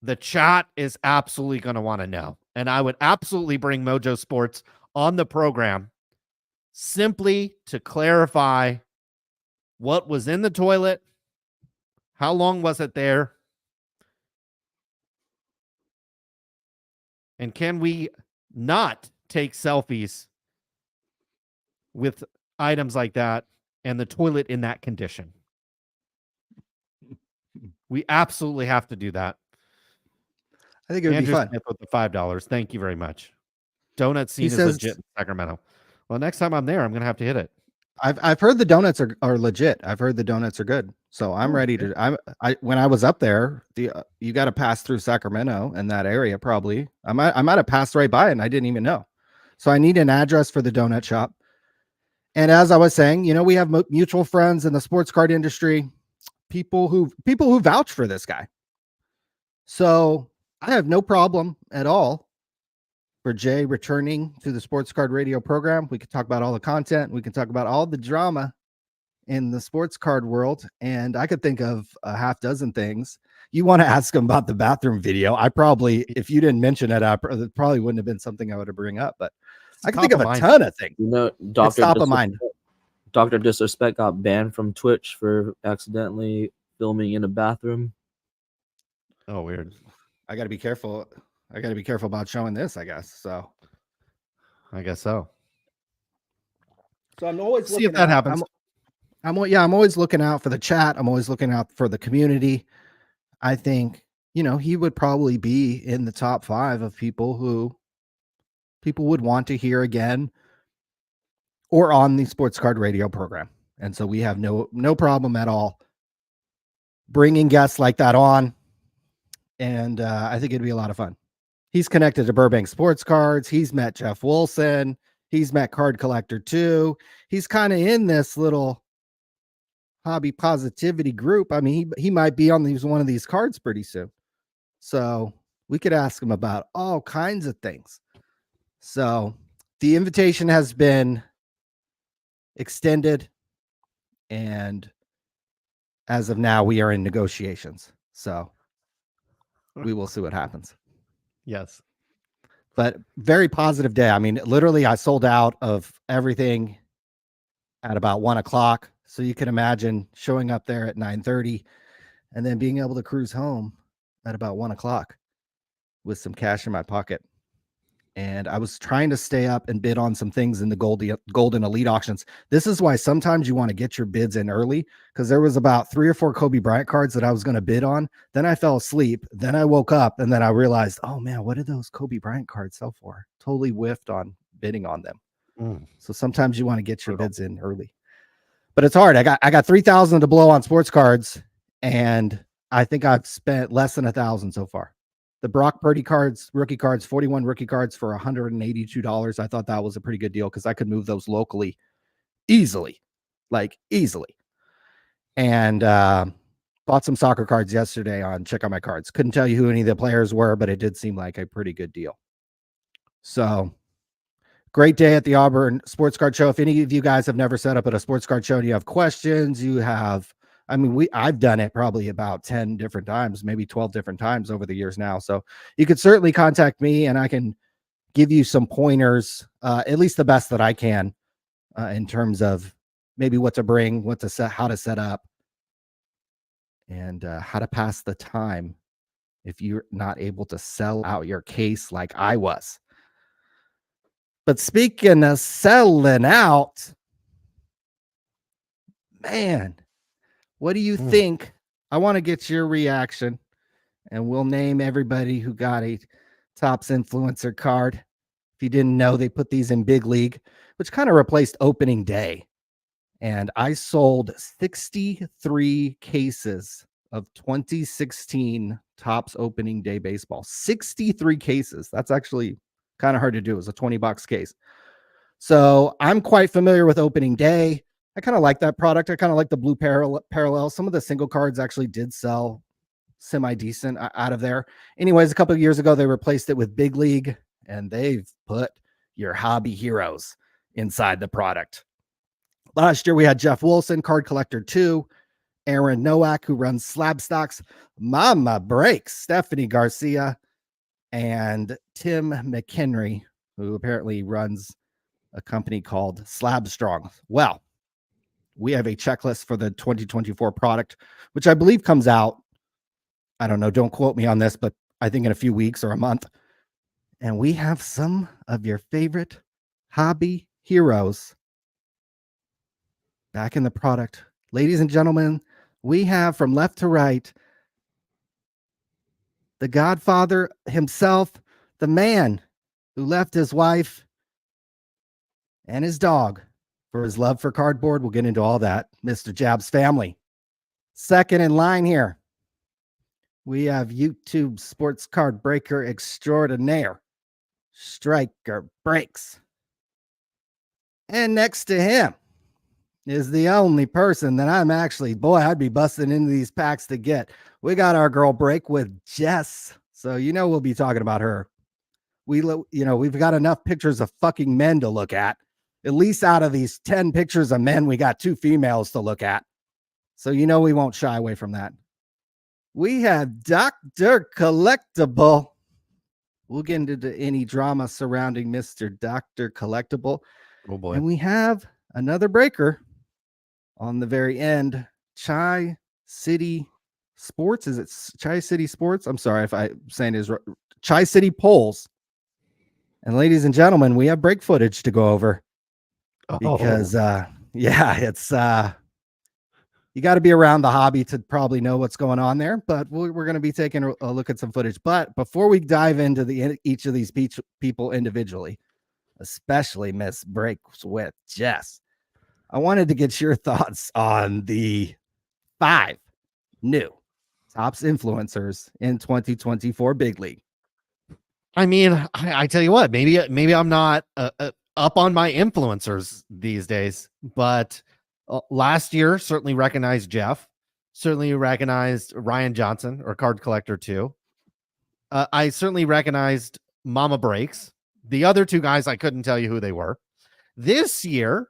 [SPEAKER 3] the chat is absolutely going to want to know. And I would absolutely bring Mojo Sports on the program simply to clarify what was in the toilet, how long was it there, and can we not take selfies with items like that and the toilet in that condition? We absolutely have to do that.
[SPEAKER 4] I think it would
[SPEAKER 3] Andrew
[SPEAKER 4] be fun.
[SPEAKER 3] Smith with the $5. Thank you very much. Donut scene is
[SPEAKER 4] says-
[SPEAKER 3] legit in Sacramento. Well, next time I'm there, I'm going to have to hit it.
[SPEAKER 4] I've heard the donuts are legit. I've heard the donuts are good. So I'm ready to. When I was up there, you got to pass through Sacramento and that area probably. I might have passed right by it and I didn't even know. So I need an address for the donut shop. And as I was saying, we have mutual friends in the sports card industry, people who vouch for this guy. So I have no problem at all for Jay returning to the Sports Card Radio program. We could talk about all the content. We can talk about all the drama in the sports card world. And I could think of a half dozen things. You want to ask him about the bathroom video. I probably, if you didn't mention it, it probably wouldn't have been something I would have bring up, but I can think of a ton of things.
[SPEAKER 5] Dr.
[SPEAKER 4] Top of mind.
[SPEAKER 5] Dr. Disrespect got banned from Twitch for accidentally filming in a bathroom.
[SPEAKER 3] Oh, weird.
[SPEAKER 4] I got to be careful. I got to be careful about showing this, I guess. So
[SPEAKER 3] I guess so.
[SPEAKER 4] So I'm always
[SPEAKER 3] see if that happens.
[SPEAKER 4] I'm always looking out for the chat. I'm always looking out for the community. I think, he would probably be in the top 5 of people who people would want to hear again or on the Sports Card Radio program. And so we have no problem at all bringing guests like that on. And I think it'd be a lot of fun. He's connected to Burbank Sports Cards. He's met Jeff Wilson. He's met Card Collector 2. He's kind of in this little hobby positivity group. I mean, he might be on one of these cards pretty soon. So we could ask him about all kinds of things. So the invitation has been extended. And as of now, we are in negotiations. So we will see what happens.
[SPEAKER 3] Yes.
[SPEAKER 4] But very positive day. I mean, literally, I sold out of everything at about 1:00. So you can imagine showing up there at 9:30 and then being able to cruise home at about 1:00 with some cash in my pocket. And I was trying to stay up and bid on some things in the Golden Elite auctions. This is why sometimes you want to get your bids in early, because there was about 3 or 4 Kobe Bryant cards that I was going to bid on. Then I fell asleep. Then I woke up and then I realized, oh man, what did those Kobe Bryant cards sell for? Totally whiffed on bidding on them. So sometimes you want to get your bids in early. But it's hard. I got 3,000 to blow on sports cards, and I think I've spent less than 1,000 so far. The Brock Purdy cards, rookie cards, 41 rookie cards for $182. I thought that was a pretty good deal because I could move those locally easily, like easily. And bought some soccer cards yesterday on Check Out My Cards. Couldn't tell you who any of the players were, but it did seem like a pretty good deal. So great day at the Auburn Sports Card Show. If any of you guys have never set up at a sports card show and you have questions, I've done it probably about 10 different times, maybe 12 different times over the years now. So you could certainly contact me and I can give you some pointers, at least the best that I can, in terms of maybe what to bring, what to set, how to set up, and how to pass the time if you're not able to sell out your case like I was. But speaking of selling out, man, what do you think? I want to get your reaction, and we'll name everybody who got a Topps influencer card. If you didn't know, they put these in Big League, which kind of replaced opening day. And I sold 63 cases of 2016 Topps opening day baseball. 63 cases. That's actually kind of hard to do. It was a $20 case. So I'm quite familiar with opening day. I kind of like that product. I kind of like the blue parallel. Some of the single cards actually did sell semi-decent out of there. Anyways, a couple of years ago, they replaced it with Big League, and they've put your hobby heroes inside the product. Last year, we had Jeff Wilson, Card Collector 2, Aaron Nowak, who runs Slab Stocks, Mama Breaks, Stephanie Garcia, and Tim McHenry, who apparently runs a company called Slab Strong. Well, we have a checklist for the 2024 product, which I believe comes out, I don't know, don't quote me on this, but I think in a few weeks or a month. And we have some of your favorite hobby heroes back in the product. Ladies and gentlemen, we have from left to right the Godfather himself, the man who left his wife and his dog for his love for cardboard. We'll get into all that. Mr. Jab's family. Second in line here, we have YouTube sports card breaker extraordinaire, Striker Breaks. And next to him is the only person that I'm actually, boy, I'd be busting into these packs to get. We got our girl Break with Jess. So, we'll be talking about her. We've got enough pictures of fucking men to look at. At least out of these 10 pictures of men, we got 2 females to look at. So, we won't shy away from that. We have Dr. Collectible. We'll get into any drama surrounding Mr. Dr. Collectible.
[SPEAKER 3] Oh boy.
[SPEAKER 4] And we have another breaker on the very end. Chi City Sports. Is it Chi City Sports? I'm sorry if I'm saying is Chi City Polls. And ladies and gentlemen, we have break footage to go over. Because it's you got to be around the hobby to probably know what's going on there, but we're going to be taking a look at some footage. But before we dive into each of these people individually, especially Miss Breaks with Jess, I wanted to get your thoughts on the 5 new Topps influencers in 2024 Big League.
[SPEAKER 3] I mean, I tell you what, maybe I'm not up on my influencers these days, but last year certainly recognized Jeff, certainly recognized Ryan Johnson or Card Collector 2. I certainly recognized Mama Breaks. The other 2 guys, I couldn't tell you who they were. This year,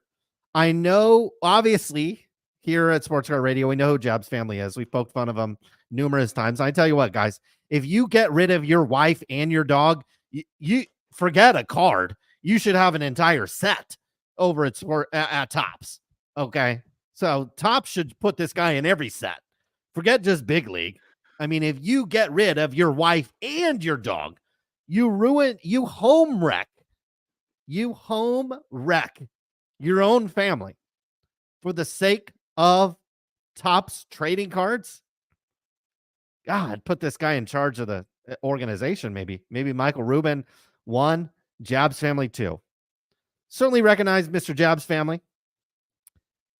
[SPEAKER 3] I know, obviously, here at Sports Card Radio, we know who Jab's family is. We've poked fun of them numerous times. I tell you what, guys, if you get rid of your wife and your dog, you forget a card. You should have an entire set over at Topps. Okay. So Topps should put this guy in every set. Forget just Big League. I mean, if you get rid of your wife and your dog, you home wreck your own family for the sake of Topps trading cards. God, put this guy in charge of the organization. Maybe Michael Rubin 1, Jab's family 2. Certainly recognize Mr. Jab's family.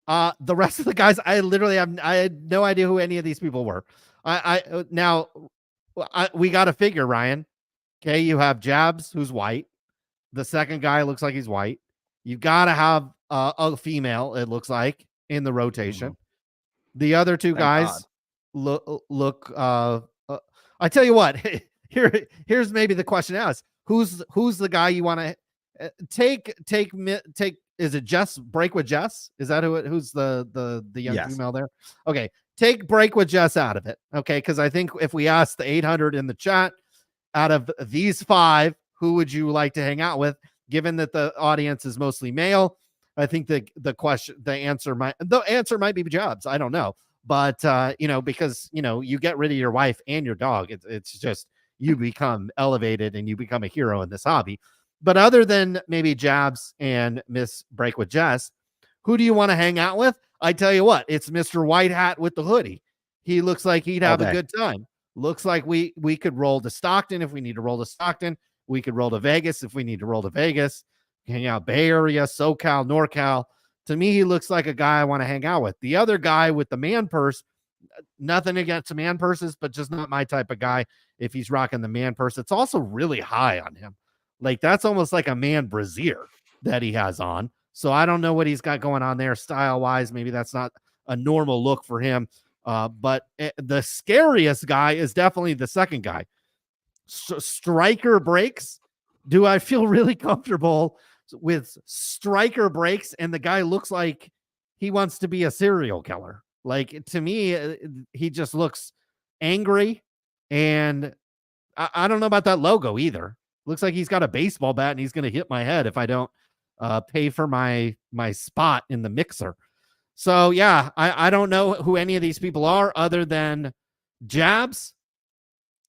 [SPEAKER 3] The rest of the guys, I had no idea who any of these people were. Now we got to figure, Ryan. Okay, you have Jabs, who's white. The second guy looks like he's white. You got to have a female. It looks like in the rotation.
[SPEAKER 4] Mhm.
[SPEAKER 3] The other two
[SPEAKER 4] Thank
[SPEAKER 3] guys look. I tell you what. Here's maybe the question to ask: Who's the guy you want to take? Is it Jess? Break with Jess? Is that who's the young
[SPEAKER 4] Yes.
[SPEAKER 3] female there? Okay, take Break with Jess out of it. Okay, because I think if we ask the 800 in the chat, out of these 5, who would you like to hang out with? Given that the audience is mostly male, I think the answer might be Jobs. I don't know, but because you get rid of your wife and your dog, it's just you become elevated and you become a hero in this hobby. But other than maybe Jabs and Miss Break with Jess, who do you want to hang out with? I tell you what, it's Mr. White Hat with the hoodie. He looks like he'd
[SPEAKER 4] All
[SPEAKER 3] have a
[SPEAKER 4] day.
[SPEAKER 3] good time. Looks like we could roll to Stockton if we need to roll to Stockton. We could roll to Vegas if we need to roll to Vegas. Hang out Bay Area, SoCal, NorCal. To me, he looks like a guy I want to hang out with. The other guy with the man purse, nothing against man purses, but just not my type of guy. If he's rocking the man purse, it's also really high on him. Like that's almost like a man brassiere that he has on. So I don't know what he's got going on there style wise. Maybe that's not a normal look for him. But the scariest guy is definitely the second guy. Striker breaks. Do I feel really comfortable with striker breaks? And the guy looks like he wants to be a serial killer. Like to me, he just looks angry. And I don't know about that logo either. Looks like he's got a baseball bat and he's going to hit my head if I don't pay for my spot in the mixer. So yeah, I don't know who any of these people are other than Jabs.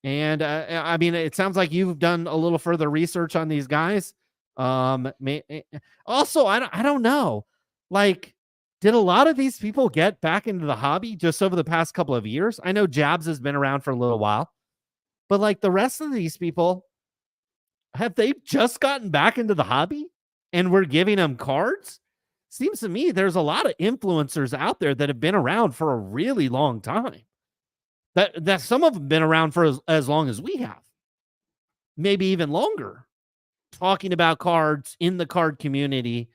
[SPEAKER 3] And I mean, it sounds like you've done a little further research on these guys. Also, I don't know. Like, did a lot of these people get back into the hobby just over the past couple of years? I know Jabs has been around for a little while, but like the rest of these people, have they just gotten back into the hobby and we're giving them cards? Seems to me there's a lot of influencers out there that have been around for a really long time. That some of them been around for as long as we have, maybe even longer, talking about cards in the card community.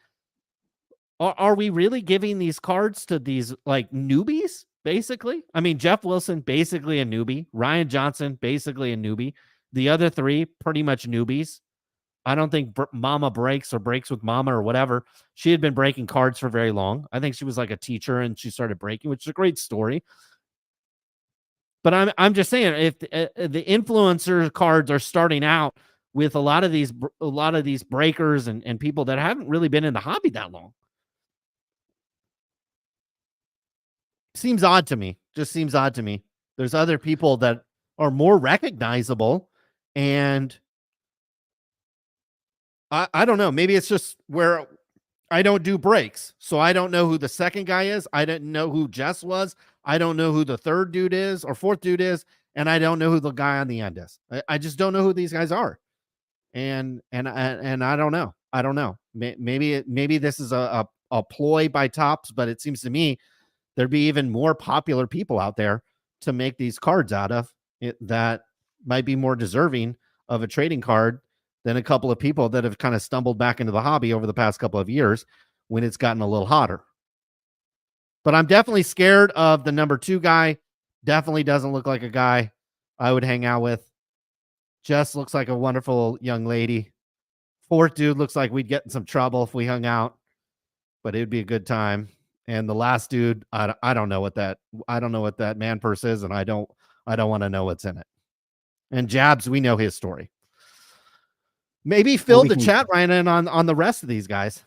[SPEAKER 3] Are we really giving these cards to these like newbies? Basically, I mean, Jeff Wilson, basically a newbie. Ryan Johnson, basically a newbie. The other 3, pretty much newbies. I don't think Mama Breaks or Breaks with Mama or whatever. She had been breaking cards for very long. I think she was like a teacher and she started breaking, which is a great story. But I'm just saying, if the influencer cards are starting out with a lot of these breakers and people that haven't really been in the hobby that long, seems odd to me. Just seems odd to me. There's other people that are more recognizable, and I don't know. Maybe it's just where I don't do breaks, so I don't know who the second guy is. I didn't know who Jess was. I don't know who the third dude is or fourth dude is, and I don't know who the guy on the end is. I just don't know who these guys are, and I don't know. I don't know. Maybe this is a ploy by Topps, but it seems to me there'd be even more popular people out there to make these cards out of that might be more deserving of a trading card than a couple of people that have kind of stumbled back into the hobby over the past couple of years when it's gotten a little hotter. But I'm definitely scared of the number 2 guy. Definitely doesn't look like a guy I would hang out with. Jess looks like a wonderful young lady. Fourth dude looks like we'd get in some trouble if we hung out, but it would be a good time. And the last dude, I don't know what that man purse is, and I don't want to know what's in it. And Jabs, we know his story. Maybe fill the chat, Ryan, in on the rest of these guys.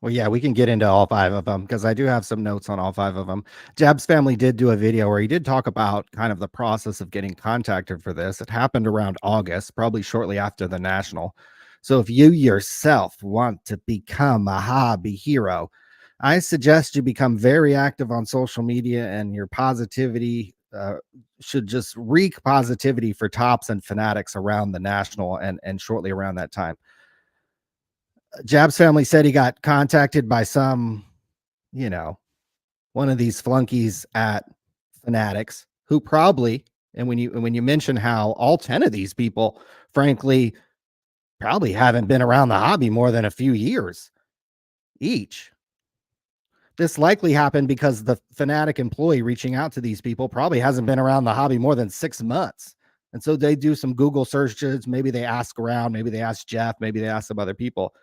[SPEAKER 4] Well, yeah, we can get into all 5 of them because I do have some notes on all 5 of them. Jab's family did do a video where he did talk about kind of the process of getting contacted for this. It happened around August, probably shortly after the National. So if you yourself want to become a hobby hero, I suggest you become very active on social media, and your positivity should just wreak positivity for Topps and fanatics around the National and shortly around that time. Jab's family said he got contacted by some one of these flunkies at Fanatics who probably, and when you mention how all 10 of these people, frankly, probably haven't been around the hobby more than a few years each. This likely happened because the Fanatic employee reaching out to these people probably hasn't been around the hobby more than 6 months. And so they do some Google searches. Maybe they ask around. Maybe they ask Jeff. Maybe they ask some other people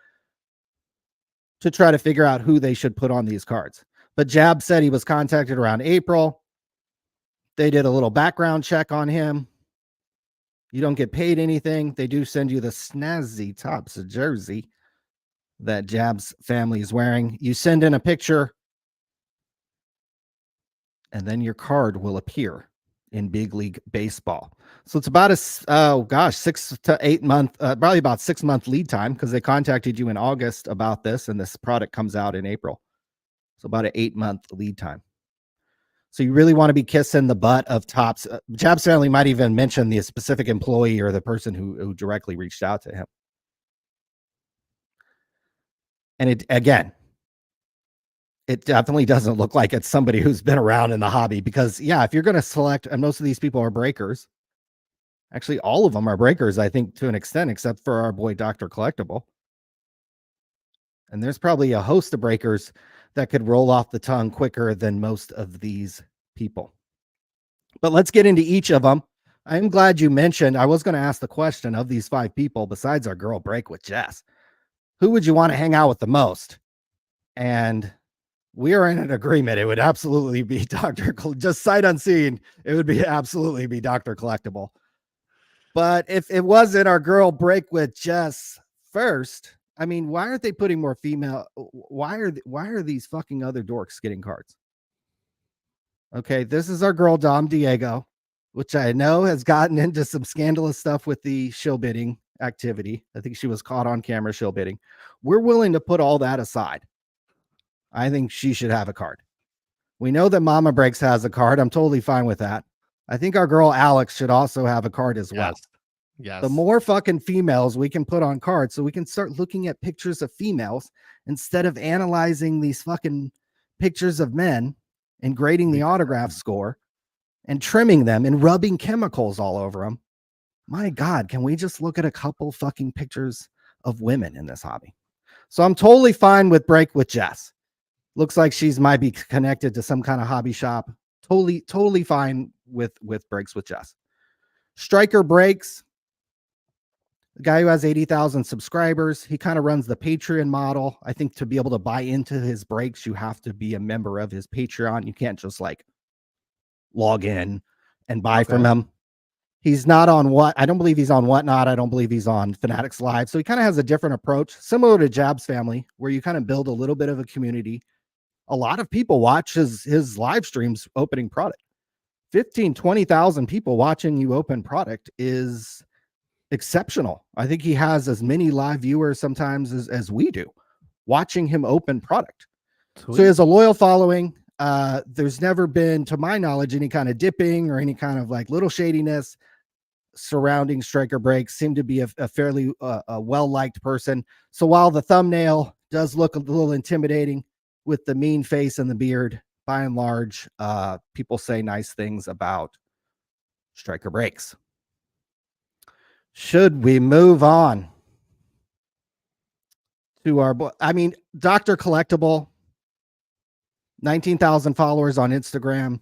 [SPEAKER 4] to try to figure out who they should put on these cards. But Jab said he was contacted around April. They did a little background check on him. You don't get paid anything. They do send you the snazzy Tops of jersey that Jab's family is wearing. You send in a picture, and then your card will appear in Big League Baseball. So it's about 6 to 8 month, probably about 6 month lead time, because they contacted you in August about this, and this product comes out in April. So about an 8-month lead time. So you really want to be kissing the butt of Tops. Jab's family might even mention the specific employee or the person who directly reached out to him. And it definitely doesn't look like it's somebody who's been around in the hobby, because if you're going to select, and most of these people are breakers. Actually, all of them are breakers, I think, to an extent, except for our boy, Dr. Collectible. And there's probably a host of breakers that could roll off the tongue quicker than most of these people. But let's get into each of them. I'm glad you mentioned, I was going to ask the question of these 5 people, besides our girl Break with Jess, who would you want to hang out with the most? And we are in an agreement. It would absolutely be just sight unseen. It would be absolutely be Dr. Collectible. But if it wasn't our girl Break with Jess first, I mean, why aren't they putting more female? Why are these fucking other dorks getting cards? Okay, this is our girl Dom Diego, which I know has gotten into some scandalous stuff with the shill bidding activity. I think she was caught on camera shill bidding. We're willing to put all that aside. I think she should have a card. We know that Mama Breaks has a card. I'm totally fine with that. I think our girl Alex should also have a card as well.
[SPEAKER 3] Yes.
[SPEAKER 4] The more fucking females we can put on cards, so we can start looking at pictures of females instead of analyzing these fucking pictures of men and grading the autograph score and trimming them and rubbing chemicals all over them. My God, can we just look at a couple fucking pictures of women in this hobby? So I'm totally fine with Break with Jess. Looks like she's might be connected to some kind of hobby shop. Totally fine with Breaks with Jess. Striker Breaks, the guy who has 80,000 subscribers. He kind of runs the Patreon model. I think to be able to buy into his breaks, you have to be a member of his Patreon. You can't just like log in and buy from him. He's not on I don't believe he's on Whatnot. I don't believe he's on Fanatics Live. So he kind of has a different approach, similar to Jab's family, where you kind of build a little bit of a community. A lot of people watch his live streams opening product. 20,000 people watching you open product is exceptional. I think he has as many live viewers sometimes as we do watching him open product. Sweet. So he has a loyal following. There's never been, to my knowledge, any kind of dipping or any kind of like little shadiness surrounding Striker Breaks. Seem to be a fairly well-liked person. So while the thumbnail does look a little intimidating with the mean face and the beard, by and large, people say nice things about Striker Breaks. Should we move on to our boy? I mean, Dr. Collectible, 19,000 followers on Instagram.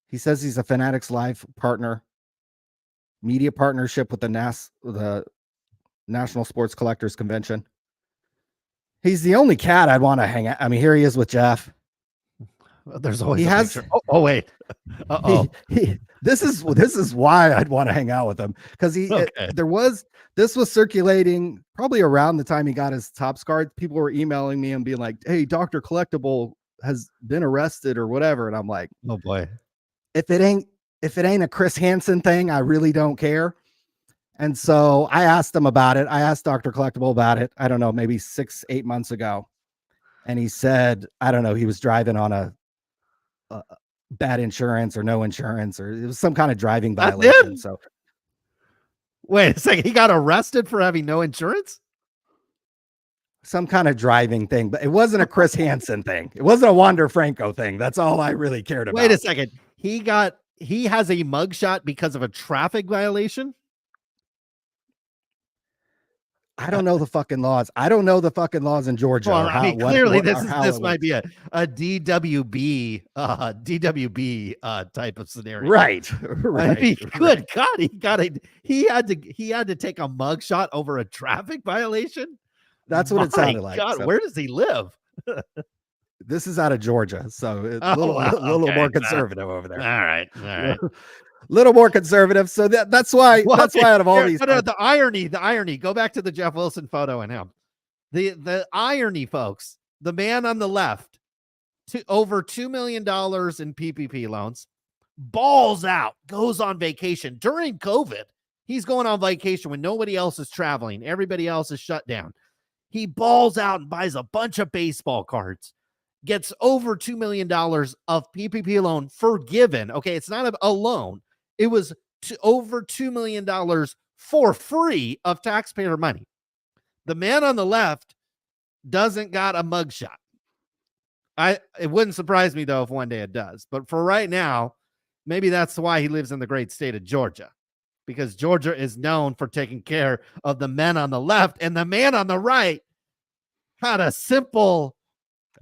[SPEAKER 4] He says he's a Fanatics Live partner, media partnership with the National Sports Collectors Convention. He's the only cat I'd want to hang out. I mean, here he is with Jeff.
[SPEAKER 3] There's always picture. Oh wait. This is why I'd want to hang out with him, because this was circulating probably around the time he got his Topps card. People were emailing me and being like, "Hey, Dr. Collectible has been arrested or whatever," and I'm like,
[SPEAKER 4] "Oh boy, if it ain't a Chris Hansen thing, I really don't care." And so I asked him about it. I asked Dr. Collectible about it. I don't know, maybe 6-8 months ago, and he said, I don't know, he was driving on a bad insurance or no insurance, or it was some kind of driving violation. So
[SPEAKER 3] wait a second, he got arrested for having no insurance?
[SPEAKER 4] some kind of driving thing, but it wasn't a Chris Hansen thing. It wasn't a Wander Franco thing. That's all I really cared about.
[SPEAKER 3] Wait a second. He has a mugshot because of a traffic violation?
[SPEAKER 4] I don't know the fucking laws. I don't know the fucking laws in Georgia.
[SPEAKER 3] Well,
[SPEAKER 4] or
[SPEAKER 3] I mean,
[SPEAKER 4] what-
[SPEAKER 3] clearly
[SPEAKER 4] what- or how
[SPEAKER 3] this
[SPEAKER 4] it
[SPEAKER 3] might
[SPEAKER 4] works.
[SPEAKER 3] be a DWB type of scenario.
[SPEAKER 4] Right.
[SPEAKER 3] I
[SPEAKER 4] Right.
[SPEAKER 3] mean,
[SPEAKER 4] right.
[SPEAKER 3] good God, he had to take a mugshot over a traffic violation.
[SPEAKER 4] That's what it
[SPEAKER 3] My
[SPEAKER 4] sounded like.
[SPEAKER 3] God,
[SPEAKER 4] So
[SPEAKER 3] where does he live?
[SPEAKER 4] this is out of Georgia, so it's
[SPEAKER 3] Oh,
[SPEAKER 4] a little,
[SPEAKER 3] wow,
[SPEAKER 4] little
[SPEAKER 3] okay.
[SPEAKER 4] more conservative over there.
[SPEAKER 3] All right.
[SPEAKER 4] Little more conservative. So that's why
[SPEAKER 3] Well,
[SPEAKER 4] out of all
[SPEAKER 3] here,
[SPEAKER 4] these,
[SPEAKER 3] no, the irony. Go back to the Jeff Wilson photo and him. The irony, folks. The man on the left, to over $2 million in PPP loans, balls out, goes on vacation during COVID. He's going on vacation when nobody else is traveling. Everybody else is shut down. He balls out and buys a bunch of baseball cards, gets over $2 million of PPP loan forgiven. Okay, it's not a loan. It was over $2 million for free of taxpayer money. The man on the left doesn't got a mugshot. It wouldn't surprise me, though, if one day it does. But for right now, maybe that's why he lives in the great state of Georgia, because Georgia is known for taking care of the men on the left, and the man on the right had a simple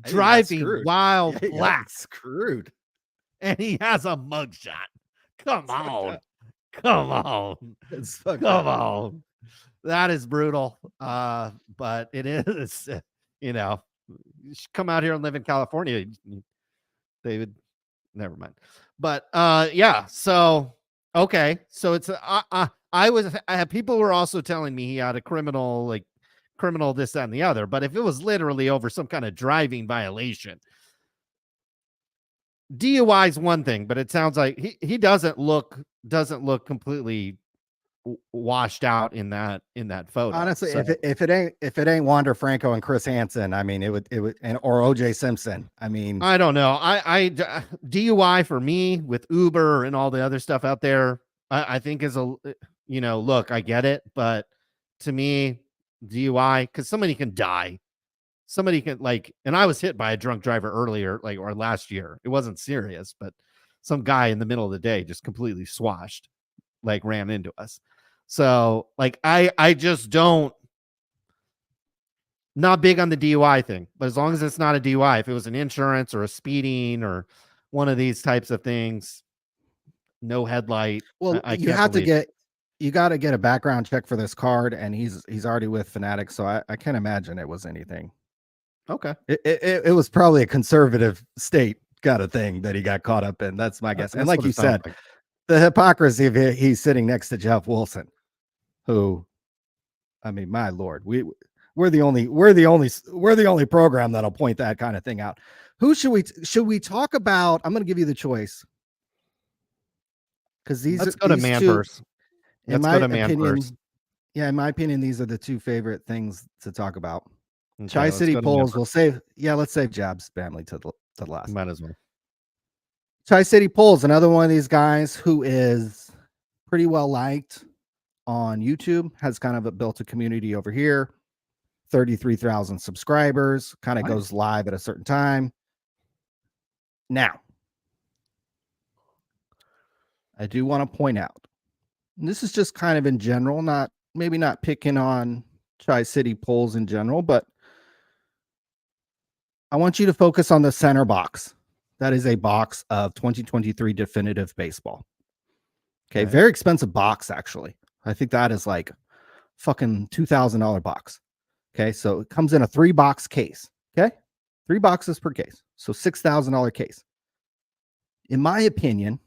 [SPEAKER 3] driving while black,
[SPEAKER 4] screwed,
[SPEAKER 3] and he has a mugshot. Come on. Come on. That is brutal. But it is, you should come out here and live in California. They would, never mind. But yeah, so okay. So it's I had people were also telling me he had a criminal this, that, and the other. But if it was literally over some kind of driving violation, DUI is one thing, but it sounds like he doesn't look completely washed out in that photo.
[SPEAKER 4] Honestly,
[SPEAKER 3] so.
[SPEAKER 4] if it ain't Wander Franco and Chris Hansen, I mean, it would or OJ Simpson. I mean,
[SPEAKER 3] I don't know. I DUI for me with Uber and all the other stuff out there, I think is look, I get it, but to me, DUI, because somebody can die. Somebody can and I was hit by a drunk driver earlier, or last year. It wasn't serious, but some guy in the middle of the day just completely swashed, ran into us. So I just don't, not big on the DUI thing, but as long as it's not a DUI, if it was an insurance or a speeding or one of these types of things, no headlight.
[SPEAKER 4] well, you got to get a background check for this card, and he's already with Fanatics, so I can't imagine it was anything.
[SPEAKER 3] Okay.
[SPEAKER 4] It was probably a conservative state kind of thing that he got caught up in. That's my guess. And like you said, the hypocrisy of it, he's sitting next to Jeff Wilson, who, I mean, my Lord, we're the only program that'll point that kind of thing out. Who should we talk about? I'm going to give you the choice, because
[SPEAKER 3] let's go to Manpurse.
[SPEAKER 4] In my opinion, in my opinion, these are the two favorite things to talk about. Okay, Tri-City Polls. Let's save Jab's family to the last.
[SPEAKER 3] Might as well.
[SPEAKER 4] Tri-City Polls, another one of these guys who is pretty well liked on YouTube, has kind of built a community over here. 33,000 subscribers, kind of goes live at a certain time. Now, I do want to point out, and this is just kind of in general, maybe not picking on Tri-City Polls in general, but I want you to focus on the center box. That is a box of 2023 definitive baseball. Okay. Very expensive box, actually. I think that is like fucking $2,000 box. Okay. So it comes in a 3-box case. Okay. 3 boxes per case. So $6,000 case. In my opinion,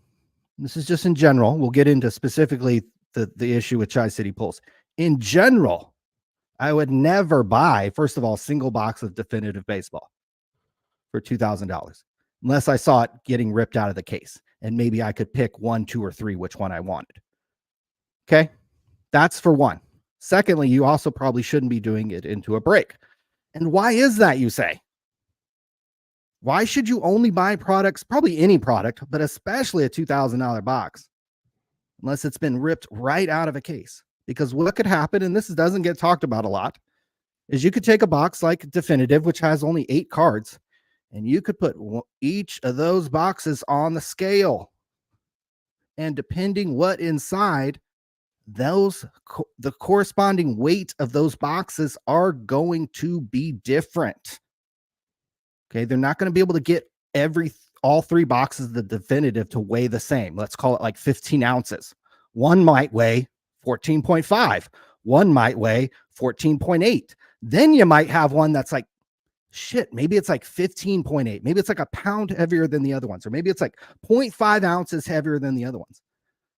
[SPEAKER 4] this is just in general. We'll get into specifically the issue with Tri-City Polls. In general, I would never buy, first of all, a single box of definitive baseball for $2,000 unless I saw it getting ripped out of the case, and maybe I could pick 1, 2, or 3 which one I wanted. Okay, that's for one. Secondly, you also probably shouldn't be doing it into a break. And why is that, you say? Why should you only buy products, probably any product, but especially a $2,000 box, unless it's been ripped right out of a case? Because what could happen, and this doesn't get talked about a lot, is you could take a box like Definitive, which has only 8 cards, and you could put each of those boxes on the scale. And depending what inside, the corresponding weight of those boxes are going to be different. Okay, they're not going to be able to get all 3 boxes of the Definitive to weigh the same. Let's call it like 15 ounces. One might weigh 14.5. One might weigh 14.8. Then you might have one that's like, shit, maybe it's like 15.8. Maybe it's like a pound heavier than the other ones, or maybe it's like 0.5 ounces heavier than the other ones.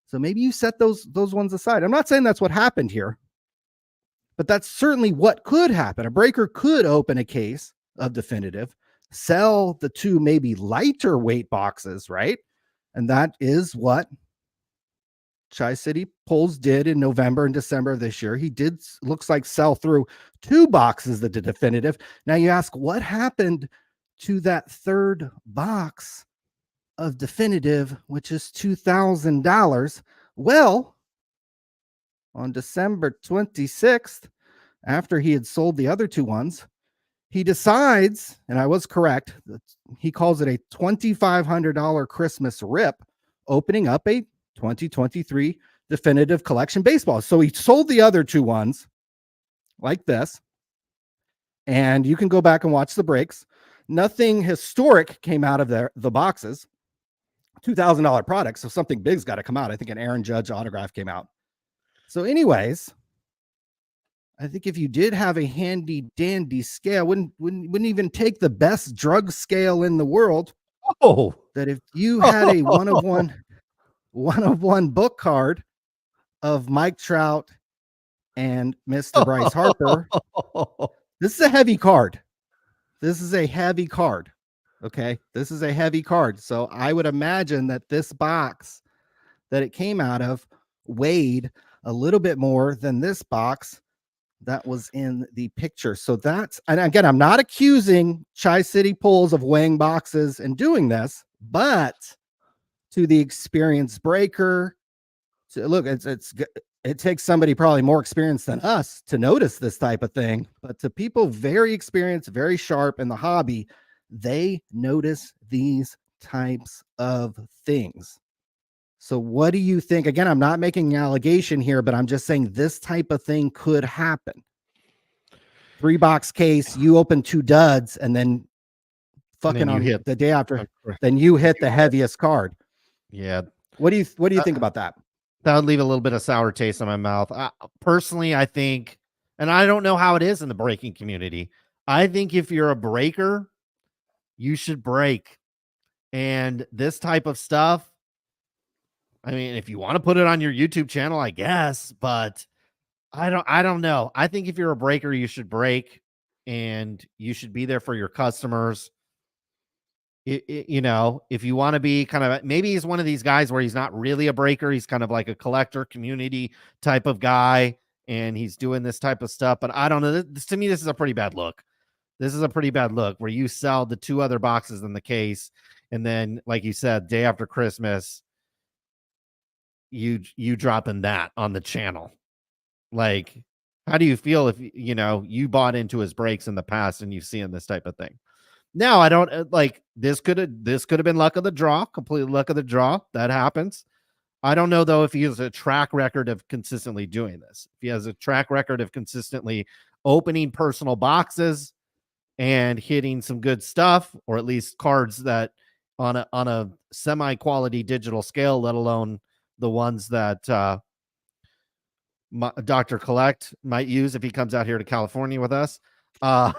[SPEAKER 4] So maybe you set those ones aside. I'm not saying that's what happened here, but that's certainly what could happen. A breaker could open a case of Definitive, sell the 2 maybe lighter weight boxes, right? And that is what Tri-City Pulls did in November and December of this year. He did, looks like, sell through 2 boxes of the Definitive. Now you ask, what happened to that 3rd box of Definitive, which is $2,000? Well, on December 26th, after he had sold the other 2 ones, he decides, and I was correct, he calls it a $2,500 Christmas rip, opening up a 2023 Definitive Collection baseball. So he sold the other 2 ones like this, and you can go back and watch the breaks. Nothing historic came out of the boxes. $2,000 products, so something big's got to come out. I think an Aaron Judge autograph came out. So anyways, I think if you did have a handy dandy scale, wouldn't even take the best drug scale in the world.
[SPEAKER 3] Oh,
[SPEAKER 4] that if you had a one of one book card of Mike Trout and Mr. Bryce Harper, this is a heavy card. This is a heavy card. Okay. This is a heavy card. So I would imagine that this box that it came out of weighed a little bit more than this box that was in the picture. So that's, and again, I'm not accusing Tri-City Pulls of weighing boxes and doing this, but to the experienced breaker, look, it takes somebody probably more experienced than us to notice this type of thing, but to people very experienced, very sharp in the hobby, they notice these types of things. So what do you think? Again, I'm not making an allegation here, but I'm just saying this type of thing could happen. 3-box case, you open 2 duds, and then fucking on the day after, then you hit the heaviest card.
[SPEAKER 3] Yeah.
[SPEAKER 4] What do you think about that?
[SPEAKER 3] That would leave a little bit of sour taste in my mouth. Personally, I think, and I don't know how it is in the breaking community, I think if you're a breaker, you should break. And this type of stuff, I mean, if you want to put it on your YouTube channel, I guess, but I don't know. I think if you're a breaker, you should break, and you should be there for your customers. You know, if you want to be kind of, maybe he's one of these guys where he's not really a breaker. He's kind of like a collector community type of guy, and he's doing this type of stuff. But I don't know. To me, this is a pretty bad look. This is a pretty bad look where you sell the 2 other boxes in the case, and then, like you said, day after Christmas, you dropping that on the channel. Like, how do you feel if you bought into his breaks in the past and you've seen this type of thing? Now, I don't like this could have been luck of the draw, complete luck of the draw. That happens. I don't know though if he has a track record of consistently doing this. If he has a track record of consistently opening personal boxes and hitting some good stuff, or at least cards that on a semi-quality digital scale, let alone the ones that Dr. Collect might use if he comes out here to California with us. Like,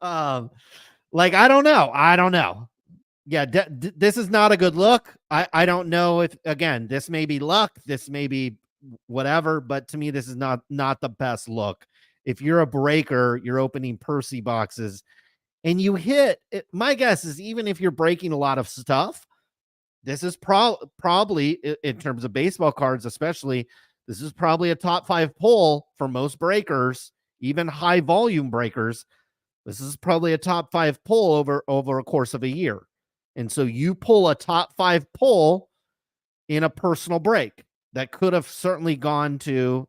[SPEAKER 3] I don't know. Yeah, this is not a good look. I don't know if, again, this may be luck, this may be whatever, but to me, this is not the best look. If you're a breaker, you're opening Percy boxes and you hit it, my guess is even if you're breaking a lot of stuff, this is probably, in terms of baseball cards especially, this is probably a top 5 pull for most breakers, even high volume breakers. This is probably a top 5 pull over a course of a year. And so you pull a top 5 pull in a personal break that could have certainly gone to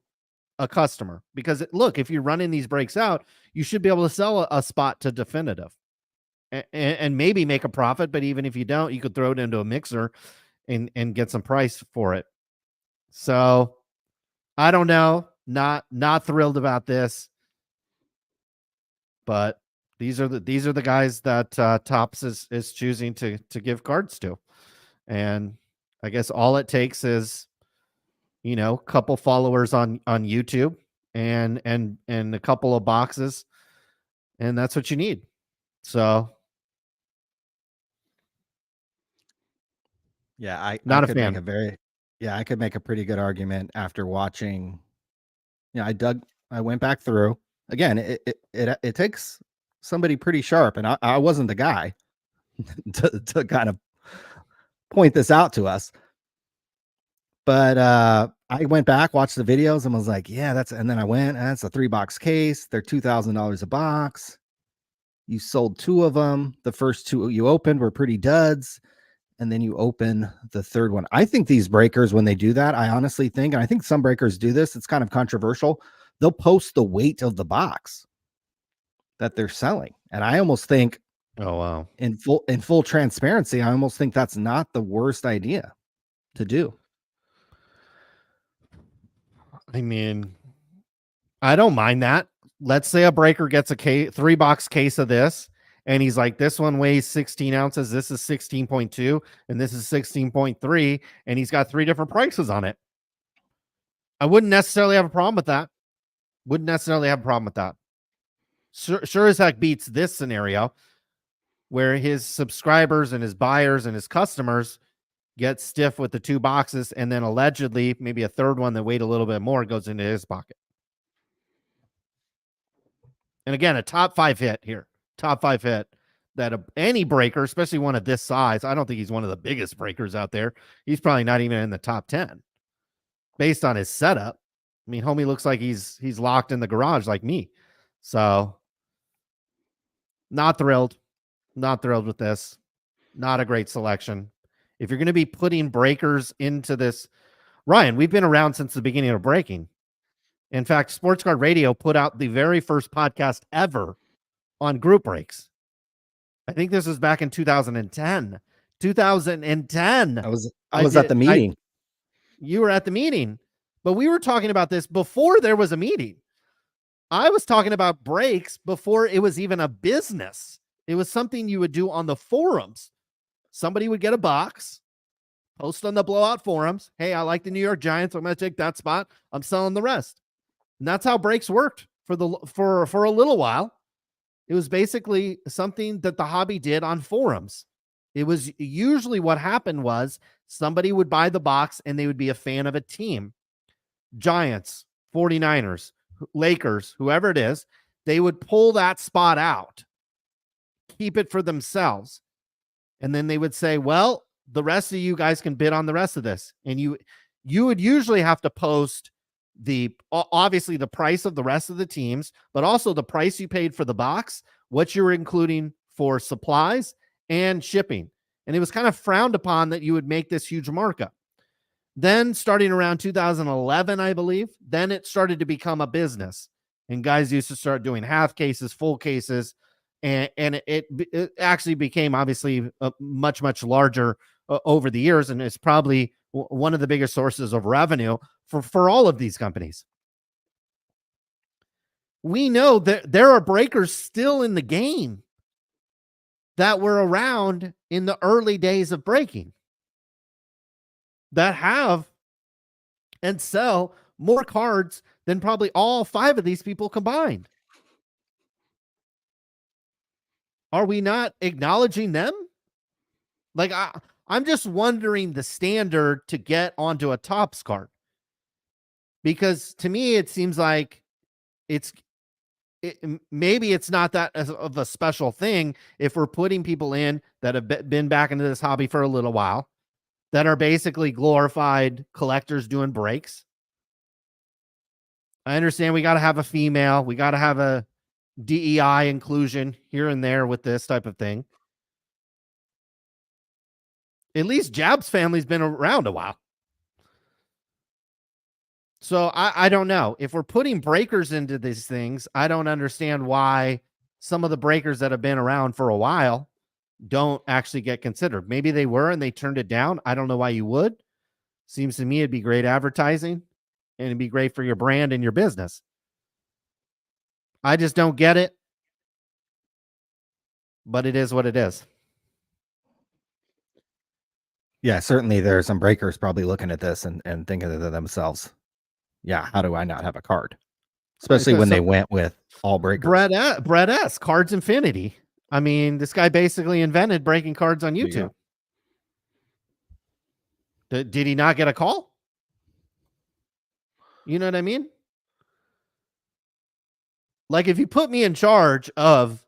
[SPEAKER 3] a customer, because look, if you're running these breaks out, you should be able to sell a spot to definitive and maybe make a profit. But even if you don't, you could throw it into a mixer and get some price for it. So I don't know. Not thrilled about this, but these are the guys that Topps is choosing to give cards to. And I guess all it takes is, a couple followers on YouTube and a couple of boxes, and that's what you need. So
[SPEAKER 4] Yeah, I
[SPEAKER 3] not a
[SPEAKER 4] could
[SPEAKER 3] fan.
[SPEAKER 4] make a very I could make a pretty good argument after watching. I went back through again. It takes somebody pretty sharp, and I wasn't the guy to kind of point this out to us. But I went back, watched the videos, and was like, yeah, and then I went, that's a 3-box case. They're $2,000 a box. You sold 2 of them. The first 2 you opened were pretty duds. And then you open the third one. I think these breakers, when they do that, I honestly think, and I think some breakers do this, it's kind of controversial. They'll post the weight of the box that they're selling. And I almost think,
[SPEAKER 3] oh wow,
[SPEAKER 4] in full transparency, I almost think that's not the worst idea to do.
[SPEAKER 3] I mean, I don't mind that. Let's say a breaker gets a 3-box case of this, and he's like, this one weighs 16 ounces, this is 16.2, and this is 16.3, and he's got 3 different prices on it. I wouldn't necessarily have a problem with that. Sure as heck beats this scenario where his subscribers and his buyers and his customers get stiff with the 2 boxes, and then allegedly maybe a third one that weighed a little bit more goes into his pocket. And again, a top 5 hit here. Top 5 hit that any breaker, especially one of this size, I don't think he's one of the biggest breakers out there. He's probably not even in the top 10 based on his setup. I mean, homie looks like he's locked in the garage like me. So not thrilled with this. Not a great selection. If you're going to be putting breakers into this, Ryan, we've been around since the beginning of breaking. In fact, Sports Card Radio put out the very first podcast ever on group breaks. I think this was back in 2010. 2010.
[SPEAKER 4] I was at the meeting.
[SPEAKER 3] You were at the meeting, but we were talking about this before there was a meeting. I was talking about breaks before it was even a business. It was something you would do on the forums. Somebody would get a box, post on the blowout forums. Hey, I like the New York Giants. I'm going to take that spot. I'm selling the rest. And that's how breaks worked for a little while. It was basically something that the hobby did on forums. It was usually what happened was somebody would buy the box and they would be a fan of a team. Giants, 49ers, Lakers, whoever it is, they would pull that spot out, keep it for themselves. And then they would say, well, the rest of you guys can bid on the rest of this. And you would usually have to post obviously the price of the rest of the teams, but also the price you paid for the box, what you were including for supplies and shipping. And it was kind of frowned upon that you would make this huge markup. Then starting around 2011, I believe, then it started to become a business, and guys used to start doing half cases, full cases. And it actually became obviously much, much larger over the years. And it's probably one of the biggest sources of revenue for all of these companies. We know that there are breakers still in the game that were around in the early days of breaking that have and sell more cards than probably all 5 of these people combined. Are we not acknowledging them? Like, I'm just wondering the standard to get onto a Topps card. Because to me, it seems like maybe it's not that of a special thing if we're putting people in that have been back into this hobby for a little while, that are basically glorified collectors doing breaks. I understand we got to have a female. We got to have a DEI inclusion here and there with this type of thing. At least Jab's family's been around a while. So I don't know. If we're putting breakers into these things, I don't understand why some of the breakers that have been around for a while don't actually get considered. Maybe they were and they turned it down. I don't know why you would. Seems to me it'd be great advertising and it'd be great for your brand and your business. I just don't get it. But it is what it is.
[SPEAKER 4] Yeah, certainly there are some breakers probably looking at this and thinking to themselves, yeah, how do I not have a card? Especially when they went with all breakers.
[SPEAKER 3] Brett S. Cards Infinity. I mean, this guy basically invented breaking cards on YouTube. Did he not get a call? You know what I mean? Like if you put me in charge of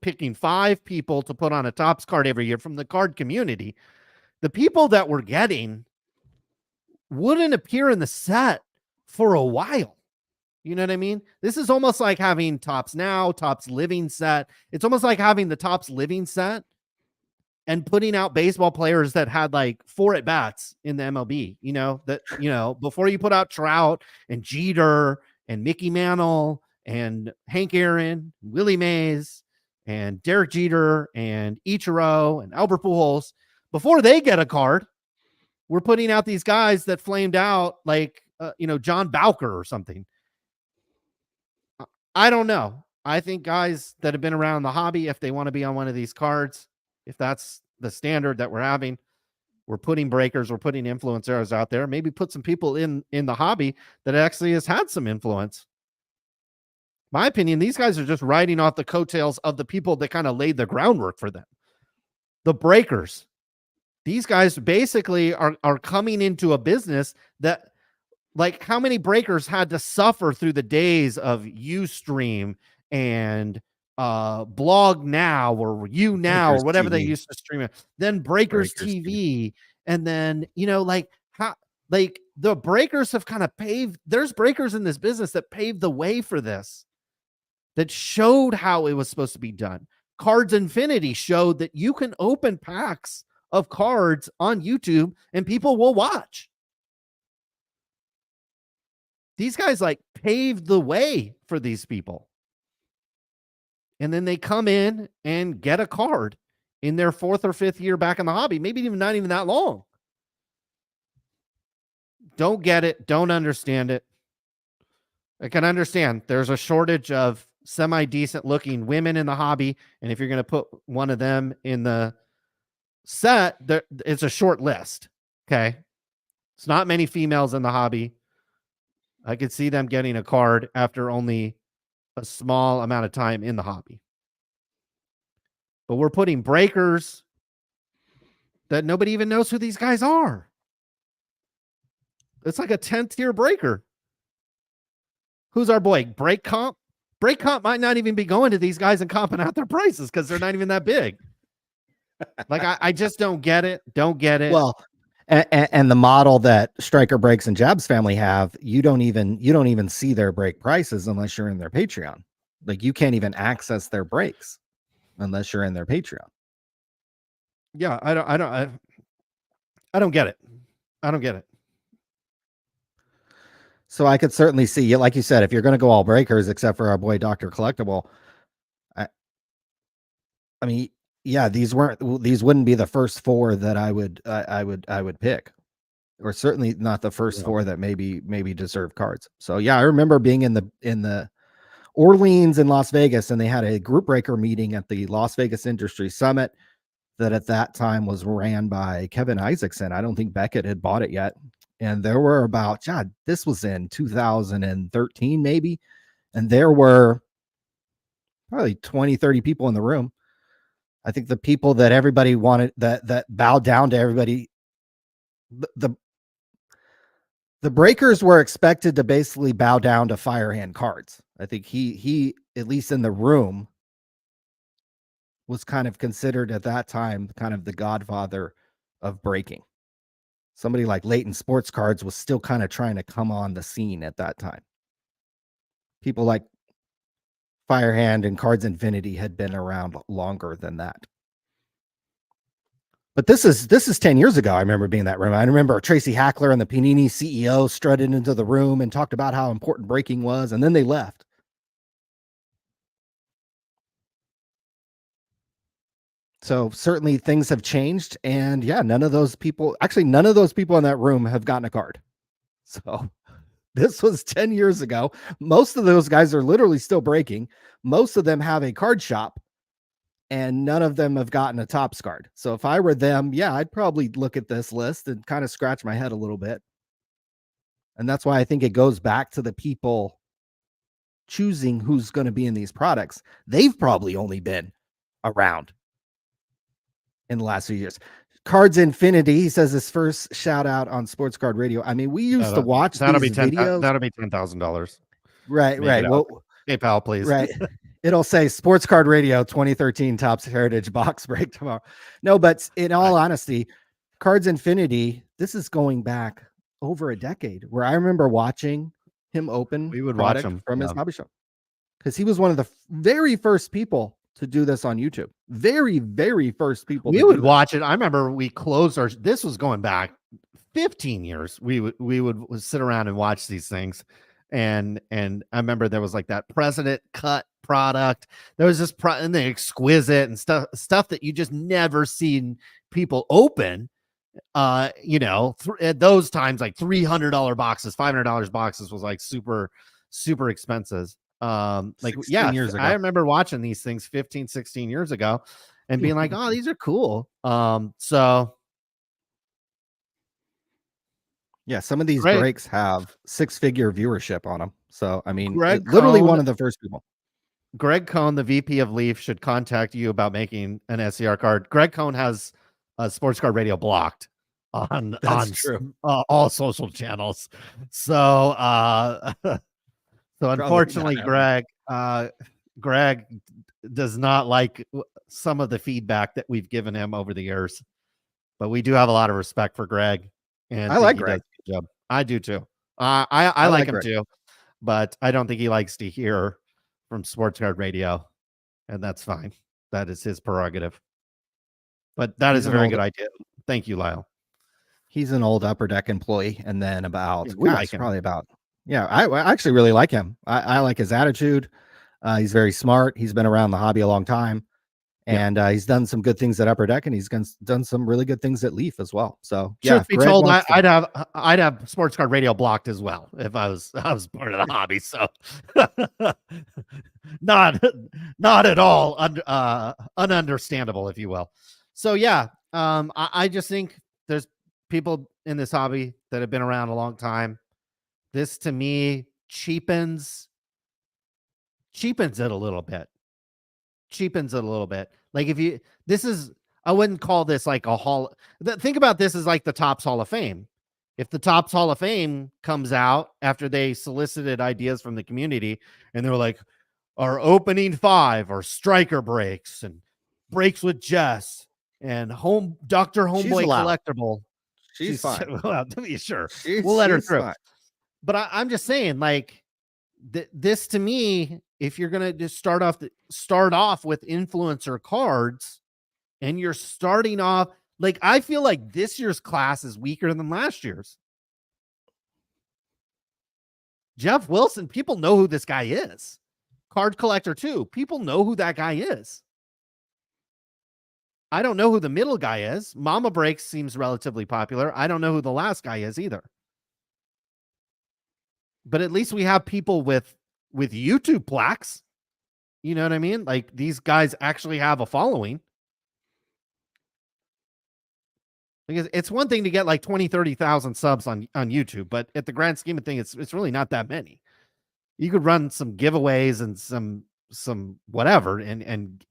[SPEAKER 3] picking 5 people to put on a Topps card every year from the card community, the people that we're getting wouldn't appear in the set for a while. You know what I mean? This is almost like having Topps Now, Topps Living set. It's almost like having the Topps Living set and putting out baseball players that had like 4 at bats in the MLB, before you put out Trout and Jeter and Mickey Mantle and Hank Aaron, Willie Mays and Derek Jeter and Ichiro and Albert Pujols, before they get a card, we're putting out these guys that flamed out like, John Bowker or something. I don't know. I think guys that have been around the hobby, if they want to be on one of these cards, if that's the standard that we're having, we're putting breakers, we're putting influencers out there, maybe put some people in the hobby that actually has had some influence. My opinion, these guys are just riding off the coattails of the people that kind of laid the groundwork for them. The breakers. These guys basically are coming into a business that, like, how many breakers had to suffer through the days of Ustream and Blog Now or You Now
[SPEAKER 4] Breakers
[SPEAKER 3] or whatever
[SPEAKER 4] TV.
[SPEAKER 3] they used to stream it. Then Breakers TV. And then, the breakers have kind of paved. There's breakers in this business that paved the way for this, that showed how it was supposed to be done. Cards Infinity showed that you can open packs of cards on YouTube and people will watch. These guys like paved the way for these people. And then they come in and get a card in their 4th or 5th year back in the hobby, maybe even not even that long. Don't get it. Don't understand it. I can understand there's a shortage of semi-decent looking women in the hobby. And if you're going to put one of them in the set, it's a short list. Okay. It's not many females in the hobby. I could see them getting a card after only a small amount of time in the hobby. But we're putting breakers that nobody even knows who these guys are. It's like a 10th tier breaker. Who's our boy? Break Comp? Break Comp might not even be going to these guys and comping out their prices because they're not even that big. Like, I just don't get it. Don't get it.
[SPEAKER 4] Well, and the model that Striker Breaks and Jabs family have, you don't even see their break prices unless you're in their Patreon. Like, you can't even access their breaks unless you're in their Patreon.
[SPEAKER 3] Yeah, I don't get it. I don't get it.
[SPEAKER 4] So I could certainly see, like you said, if you're going to go all breakers, except for our boy Dr. Collectible, I mean, yeah, these wouldn't be the first 4 that I would pick, or certainly not the first 4 that maybe deserve cards. So yeah, I remember being in the Orleans in Las Vegas, and they had a group breaker meeting at the Las Vegas Industry Summit that at that time was ran by Kevin Isaacson. I don't think Beckett had bought it yet. And there were about, this was in 2013 maybe, and there were probably 20, 30 people in the room. I think the people that everybody wanted, that bowed down to everybody, the breakers were expected to basically bow down to Firehand Cards. I think he at least in the room was kind of considered at that time kind of the godfather of breaking. Somebody like Leighton Sports Cards was still kind of trying to come on the scene at that time. People like Firehand and Cards Infinity had been around longer than that. But this is 10 years ago. I remember being in that room. I remember Tracy Hackler and the Panini CEO strutted into the room and talked about how important breaking was, and then they left. So certainly things have changed, and yeah, none of those people in that room have gotten a card. So this was 10 years ago. Most of those guys are literally still breaking. Most of them have a card shop, and none of them have gotten a Topps card. So if I were them, yeah, I'd probably look at this list and kind of scratch my head a little bit. And that's why I think it goes back to the people choosing who's going to be in these products. They've probably only been around in the last few years. Cards Infinity, he says his first shout out on Sports Card Radio. I mean, we used to watch these videos.
[SPEAKER 3] That'll be $10,000.
[SPEAKER 4] Right. Well,
[SPEAKER 3] PayPal, please.
[SPEAKER 4] Right. It'll say Sports Card Radio 2013 Topps Heritage box break tomorrow. No, but in all honesty, Cards Infinity, this is going back over a decade, where I remember watching him open.
[SPEAKER 3] We would watch him
[SPEAKER 4] from his hobby shop, because he was one of the very first people to do this on YouTube. Very, very first people.
[SPEAKER 3] We would watch it. I remember we closed our. This was going back 15 years. We would sit around and watch these things, and I remember there was like that President cut product. There was this and the exquisite and stuff that you just never seen people open. At those times, like $300 boxes, $500 boxes was like super expensive. Like, yeah, years ago. I remember watching these things 15, 16 years ago and being like, oh, these are cool. So yeah, some of these breaks have 6-figure viewership on them. So, I mean, literally one of the first people. Greg Cohn, the VP of Leaf, should contact you about making an SCR card. Greg Cohn has Sports Card Radio blocked on all social channels. So, so unfortunately, Greg does not like some of the feedback that we've given him over the years, but we do have a lot of respect for Greg, and
[SPEAKER 4] I like Greg.
[SPEAKER 3] Job. I do too. I like him too, but I don't think he likes to hear from Sports Card Radio, and that's fine. That is his prerogative. But that is a very good idea. Thank you, Lyle.
[SPEAKER 4] He's an old Upper Deck employee, and then I actually really like him. I like his attitude. He's very smart. He's been around the hobby a long time, and he's done some good things at Upper Deck, and he's done some really good things at Leaf as well. So,
[SPEAKER 3] truth be told, I'd have Sports Card Radio blocked as well if I was part of the hobby. So, not at all ununderstandable, if you will. So, yeah, I just think there's people in this hobby that have been around a long time. This, to me, cheapens it a little bit. Like, I wouldn't call this like a hall. Think about this as like the Topps Hall of Fame. If the Topps Hall of Fame comes out after they solicited ideas from the community, and they're like, our opening 5 are striker breaks and breaks with Jess and Dr. Homeboy collectible.
[SPEAKER 4] She's fine.
[SPEAKER 3] Well, to be sure, we'll let her through. Fine. But I'm just saying, like, this to me, if you're gonna just start off with influencer cards, and you're starting off, like, I feel like this year's class is weaker than last year's. Jeff Wilson, people know who this guy is. Card Collector 2, people know who that guy is. I don't know who the middle guy is. Mama Breaks seems relatively popular. I don't know who the last guy is either. But at least we have people with YouTube plaques. You know what I mean? Like, these guys actually have a following. Because it's one thing to get like 20, 30,000 subs on YouTube, but at the grand scheme of things, it's really not that many. You could run some giveaways and some whatever and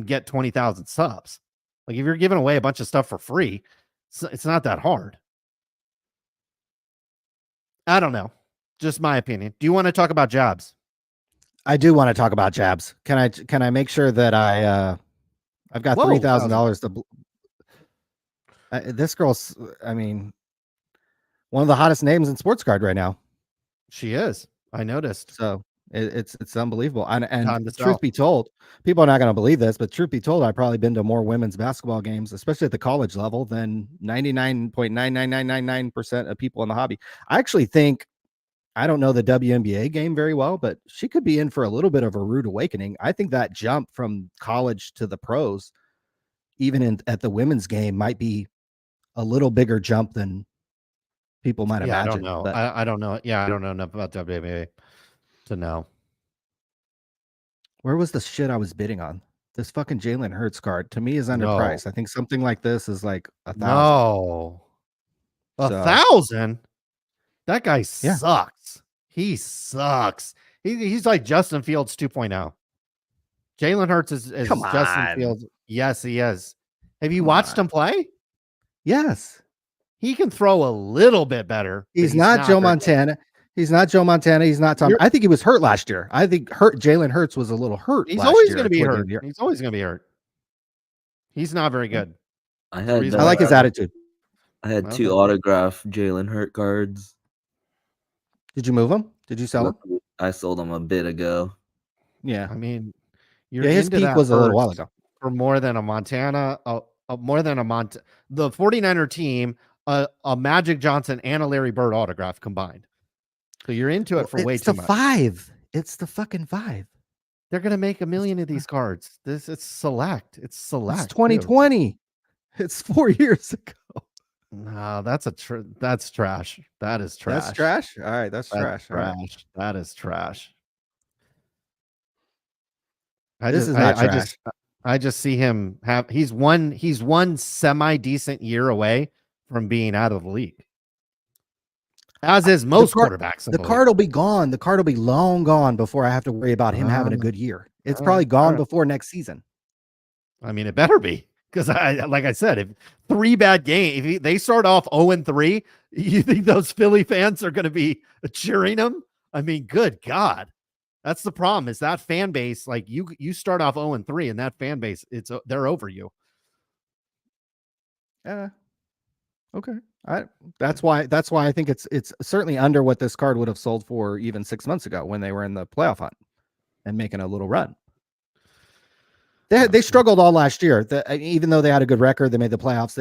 [SPEAKER 3] get 20,000 subs. Like, if you're giving away a bunch of stuff for free, it's not that hard. I don't know. Just my opinion. Do you want to talk about jabs?
[SPEAKER 4] I do want to talk about jabs. Can I make sure that I've got $3,000 to this girl's, I mean, one of the hottest names in sports card right now.
[SPEAKER 3] She is. I noticed.
[SPEAKER 4] So It's unbelievable. And
[SPEAKER 3] Time to
[SPEAKER 4] truth
[SPEAKER 3] sell.
[SPEAKER 4] be told, people are not going to believe this, but truth be told, I've probably been to more women's basketball games, especially at the college level, than 99.99999% of people in the hobby. I actually think, I don't know the WNBA game very well, but she could be in for a little bit of a rude awakening. I think that jump from college to the pros, even at the women's game, might be a little bigger jump than people might
[SPEAKER 3] Yeah, I don't
[SPEAKER 4] imagine.
[SPEAKER 3] know.
[SPEAKER 4] But
[SPEAKER 3] I don't know. Yeah, I don't know enough about WNBA to know.
[SPEAKER 4] where was the shit I was bidding on? This fucking Jalen Hurts card to me is
[SPEAKER 3] No,
[SPEAKER 4] underpriced. I think something like this is like 1,000.
[SPEAKER 3] no,
[SPEAKER 4] So
[SPEAKER 3] 1,000. That guy
[SPEAKER 4] yeah,
[SPEAKER 3] sucks. He sucks. He's like Justin Fields 2.0. Jalen Hurts
[SPEAKER 4] come
[SPEAKER 3] is Justin
[SPEAKER 4] on,
[SPEAKER 3] Fields. Yes, he is. Have you
[SPEAKER 4] come
[SPEAKER 3] watched
[SPEAKER 4] on.
[SPEAKER 3] him play?
[SPEAKER 4] Yes,
[SPEAKER 3] He can throw a little bit better, but
[SPEAKER 4] he's
[SPEAKER 3] he's
[SPEAKER 4] not
[SPEAKER 3] not
[SPEAKER 4] Joe
[SPEAKER 3] very good.
[SPEAKER 4] Montana. He's not Joe Montana. He's not Tom.
[SPEAKER 3] You're-
[SPEAKER 4] I think he was hurt last year. I think Jalen Hurts was a little hurt
[SPEAKER 3] He's
[SPEAKER 4] last
[SPEAKER 3] always
[SPEAKER 4] year
[SPEAKER 3] going to be
[SPEAKER 4] toward the end
[SPEAKER 3] hurt.
[SPEAKER 4] of the year.
[SPEAKER 3] He's always going to be hurt. He's not very good.
[SPEAKER 5] I
[SPEAKER 3] That's the
[SPEAKER 5] had
[SPEAKER 3] reason
[SPEAKER 4] I
[SPEAKER 3] why
[SPEAKER 4] like his
[SPEAKER 3] I-
[SPEAKER 4] attitude.
[SPEAKER 5] I had
[SPEAKER 3] Okay.
[SPEAKER 5] 2 autograph Jalen Hurt cards.
[SPEAKER 4] Did you move him? Did you sell him?
[SPEAKER 5] I sold them a bit ago.
[SPEAKER 4] Yeah.
[SPEAKER 3] I mean, you're
[SPEAKER 4] Yeah, his
[SPEAKER 3] into
[SPEAKER 4] peak
[SPEAKER 3] that
[SPEAKER 4] was a little while
[SPEAKER 3] Hurts
[SPEAKER 4] ago.
[SPEAKER 3] for more than a Montana, more than the 49er team, a Magic Johnson and a Larry Bird autograph combined. So you're into it for way
[SPEAKER 4] It's
[SPEAKER 3] too
[SPEAKER 4] the
[SPEAKER 3] much.
[SPEAKER 4] 5. It's the fucking 5.
[SPEAKER 3] They're gonna make a million of these cards. It's select. It's select.
[SPEAKER 4] It's
[SPEAKER 3] too.
[SPEAKER 4] 2020. It's 4 years ago.
[SPEAKER 3] No, that's that's trash. That is trash.
[SPEAKER 4] That's trash. All right, that's
[SPEAKER 3] That's
[SPEAKER 4] trash. All right.
[SPEAKER 3] trash. That is trash.
[SPEAKER 4] This is not trash.
[SPEAKER 3] I just see him have he's one semi decent year away from being out of the league. As is most quarterbacks.
[SPEAKER 4] The card will be gone. The card will be long gone before I have to worry about him having a good year. It's probably gone before next season.
[SPEAKER 3] I mean, it better be, because like I said, if 3 bad games, if they start off 0-3, you think those Philly fans are going to be cheering him? I mean, good God. That's the problem, is that fan base, like you start off 0-3 and that fan base, they're over you.
[SPEAKER 4] Yeah. Okay. That's why I think it's certainly under what this card would have sold for even 6 months ago when they were in the playoff hunt and making a little run. They struggled all last year. Even though they had a good record, they made the playoffs.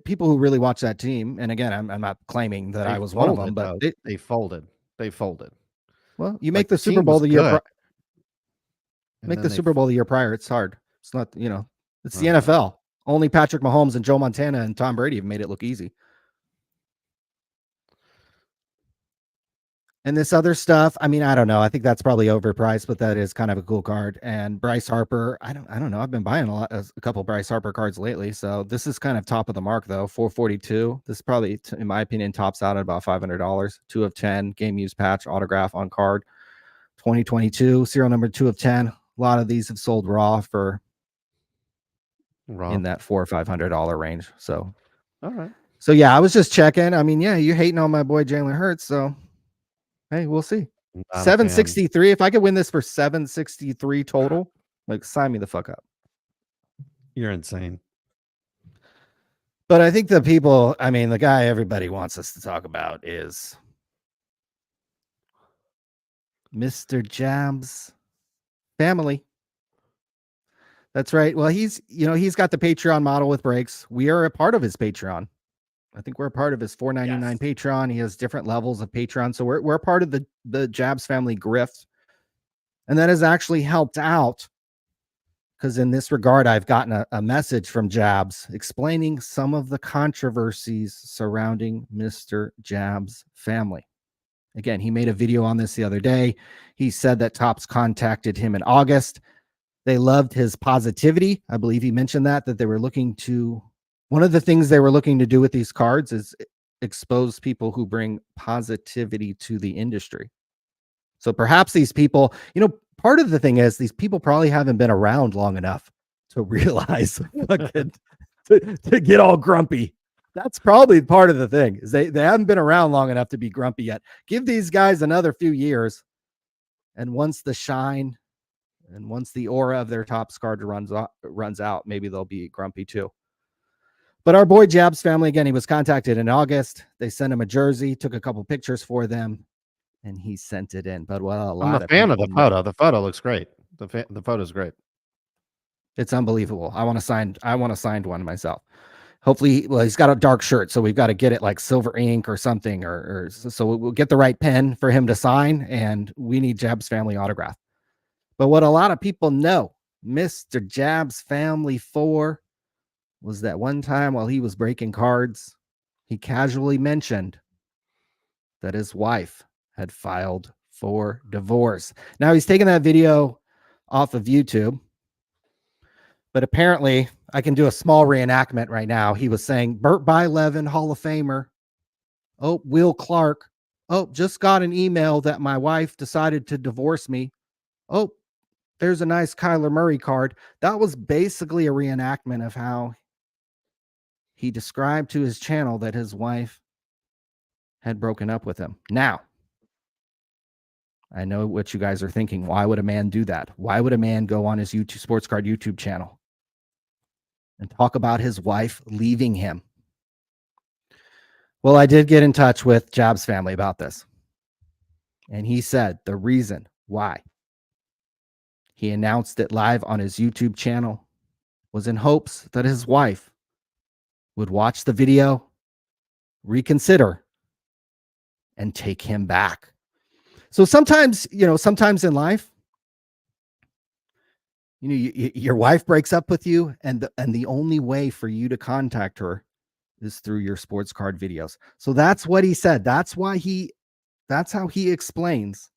[SPEAKER 4] People who really watch that team, and again, I'm not claiming that I was one of them, but
[SPEAKER 3] they folded. They folded.
[SPEAKER 4] Well, you make the Super Bowl the year make the Super Bowl the year prior. It's hard. It's not, it's the NFL. Only Patrick Mahomes and Joe Montana and Tom Brady have made it look easy. And this other stuff, I mean, I don't know. I think that's probably overpriced, but that is kind of a cool card. And Bryce Harper, I don't know. I've been buying a couple Bryce Harper cards lately. So this is kind of top of the mark though. 442. This probably, in my opinion, tops out at about $500. 2 of 10 game use patch autograph on card. 2022 serial number 2 of 10. A lot of these have sold raw for in that $400 or $500 range. So,
[SPEAKER 3] all right.
[SPEAKER 4] So yeah, I was just checking. I mean, yeah, you're hating on my boy Jalen Hurts. So hey, we'll see. 763. If I could win this for 763 total, like sign me the fuck up.
[SPEAKER 3] You're insane.
[SPEAKER 4] But I think the guy everybody wants us to talk about is Mr. Jabs' family. That's right. Well, he's got the Patreon model with breaks. We are a part of his Patreon. I think we're a part of his $4.99 Patreon. He has different levels of Patreon. So we're a part of the Jabs family grift. And that has actually helped out, because in this regard, I've gotten a message from Jabs explaining some of the controversies surrounding Mr. Jabs' family. Again, he made a video on this the other day. He said that Topps contacted him in August. They loved his positivity. I believe he mentioned that they were looking to, one of the things they were looking to do with these cards is expose people who bring positivity to the industry. So perhaps these people, part of the thing is these people probably haven't been around long enough to realize to get all grumpy. That's probably part of the thing, is they haven't been around long enough to be grumpy yet. Give these guys another few years, and once the shine and once the aura of their Topps card runs out, maybe they'll be grumpy too. But our boy Jabs family, again, he was contacted in August. They sent him a jersey, took a couple pictures for them, and he sent it in. But what a
[SPEAKER 3] I'm
[SPEAKER 4] lot
[SPEAKER 3] a
[SPEAKER 4] of
[SPEAKER 3] fan of the
[SPEAKER 4] people
[SPEAKER 3] photo. The photo looks great. The photo's great.
[SPEAKER 4] It's unbelievable. I want a signed one myself. Hopefully, well, he's got a dark shirt, so we've got to get it like silver ink or something, or so we'll get the right pen for him to sign, and we need Jab's family autograph. But what a lot of people know, Mr. Jab's family 4, was that one time while he was breaking cards, he casually mentioned that his wife had filed for divorce. Now he's taken that video off of YouTube, but apparently I can do a small reenactment right now. He was saying, Burt Bylevin, Hall of Famer. Oh, Will Clark. Oh, just got an email that my wife decided to divorce me. Oh, there's a nice Kyler Murray card. That was basically a reenactment of how he described to his channel that his wife had broken up with him. Now, I know what you guys are thinking. Why would a man do that? Why would a man go on his YouTube Sports Card YouTube channel and talk about his wife leaving him? Well, I did get in touch with Jab's family about this. And he said the reason why he announced it live on his YouTube channel was in hopes that his wife would watch the video, reconsider, and take him back. So sometimes in life, your wife breaks up with you, and the only way for you to contact her is through your sports card videos. So that's what he said. That's how he explains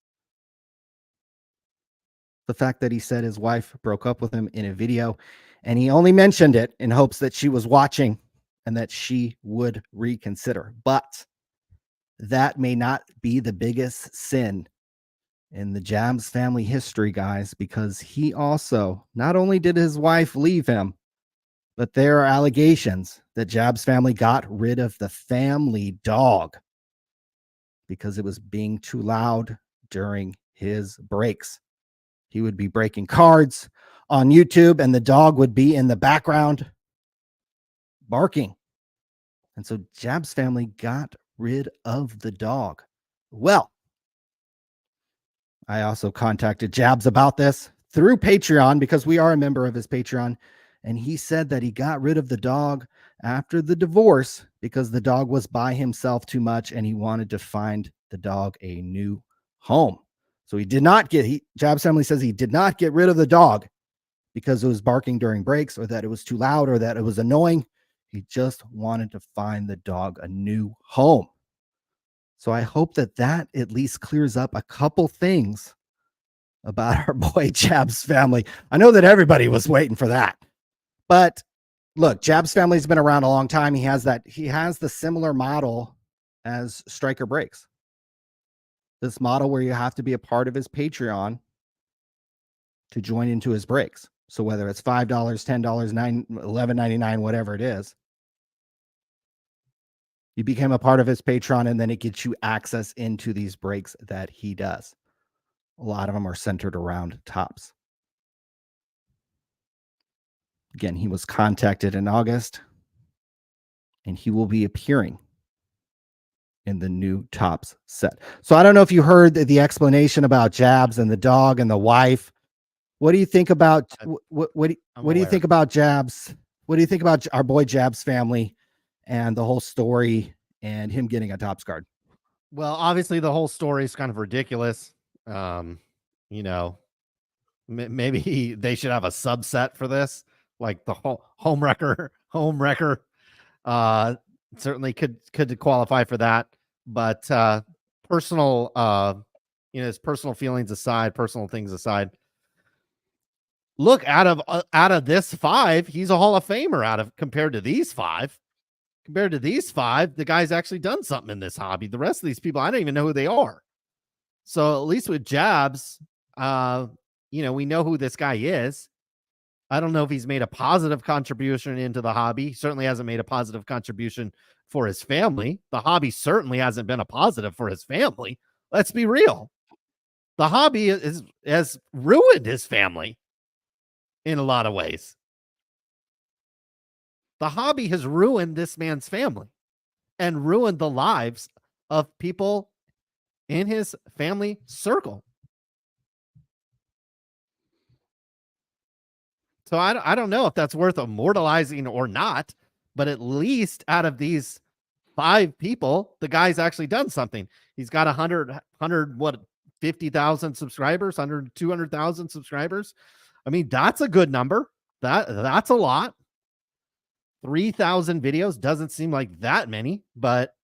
[SPEAKER 4] the fact that he said his wife broke up with him in a video, and he only mentioned it in hopes that she was watching and that she would reconsider. But that may not be the biggest sin in the Jabs family history, guys, because he also, not only did his wife leave him, but there are allegations that Jabs family got rid of the family dog because it was being too loud during his breaks. He would be breaking cards on YouTube and the dog would be in the background barking. And so Jab's family got rid of the dog. Well, I also contacted Jabs about this through Patreon because we are a member of his Patreon. And he said that he got rid of the dog after the divorce because the dog was by himself too much and he wanted to find the dog a new home. So he did not Jab's family says he did not get rid of the dog because it was barking during breaks or that it was too loud or that it was annoying. He just wanted to find the dog a new home. So I hope that at least clears up a couple things about our boy Jab's family. I know that everybody was waiting for that. But look, Jab's family's been around a long time. He has the similar model as Striker Breaks. This model where you have to be a part of his Patreon to join into his breaks. So whether it's $5, $10, $11.99, whatever it is, you become a part of his Patreon and then it gets you access into these breaks that he does. A lot of them are centered around tops. Again, he was contacted in August and he will be appearing in the new tops set. So I don't know if you heard the explanation about Jabs and the dog and the wife. What do you think about what do you think about Jabs? What do you think about our boy Jabs family and the whole story and him getting a tops card?
[SPEAKER 3] Well, obviously the whole story is kind of ridiculous. Maybe they should have a subset for this, like the whole home wrecker. Certainly could qualify for that, but personal, his personal feelings aside, personal things aside. Look, out of this 5, he's a Hall of Famer. Compared to these 5, the guy's actually done something in this hobby. The rest of these people, I don't even know who they are. So at least with Jabs, we know who this guy is. I don't know if he's made a positive contribution into the hobby. He certainly hasn't made a positive contribution for his family. The hobby certainly hasn't been a positive for his family. Let's be real. The hobby has ruined his family in a lot of ways. The hobby has ruined this man's family and ruined the lives of people in his family circle. So I don't know if that's worth immortalizing or not, but at least out of these 5 people, the guy's actually done something. He's got 50,000 subscribers, 200,000 subscribers. I mean, that's a good number. That's a lot. 3,000 videos doesn't seem like that many, but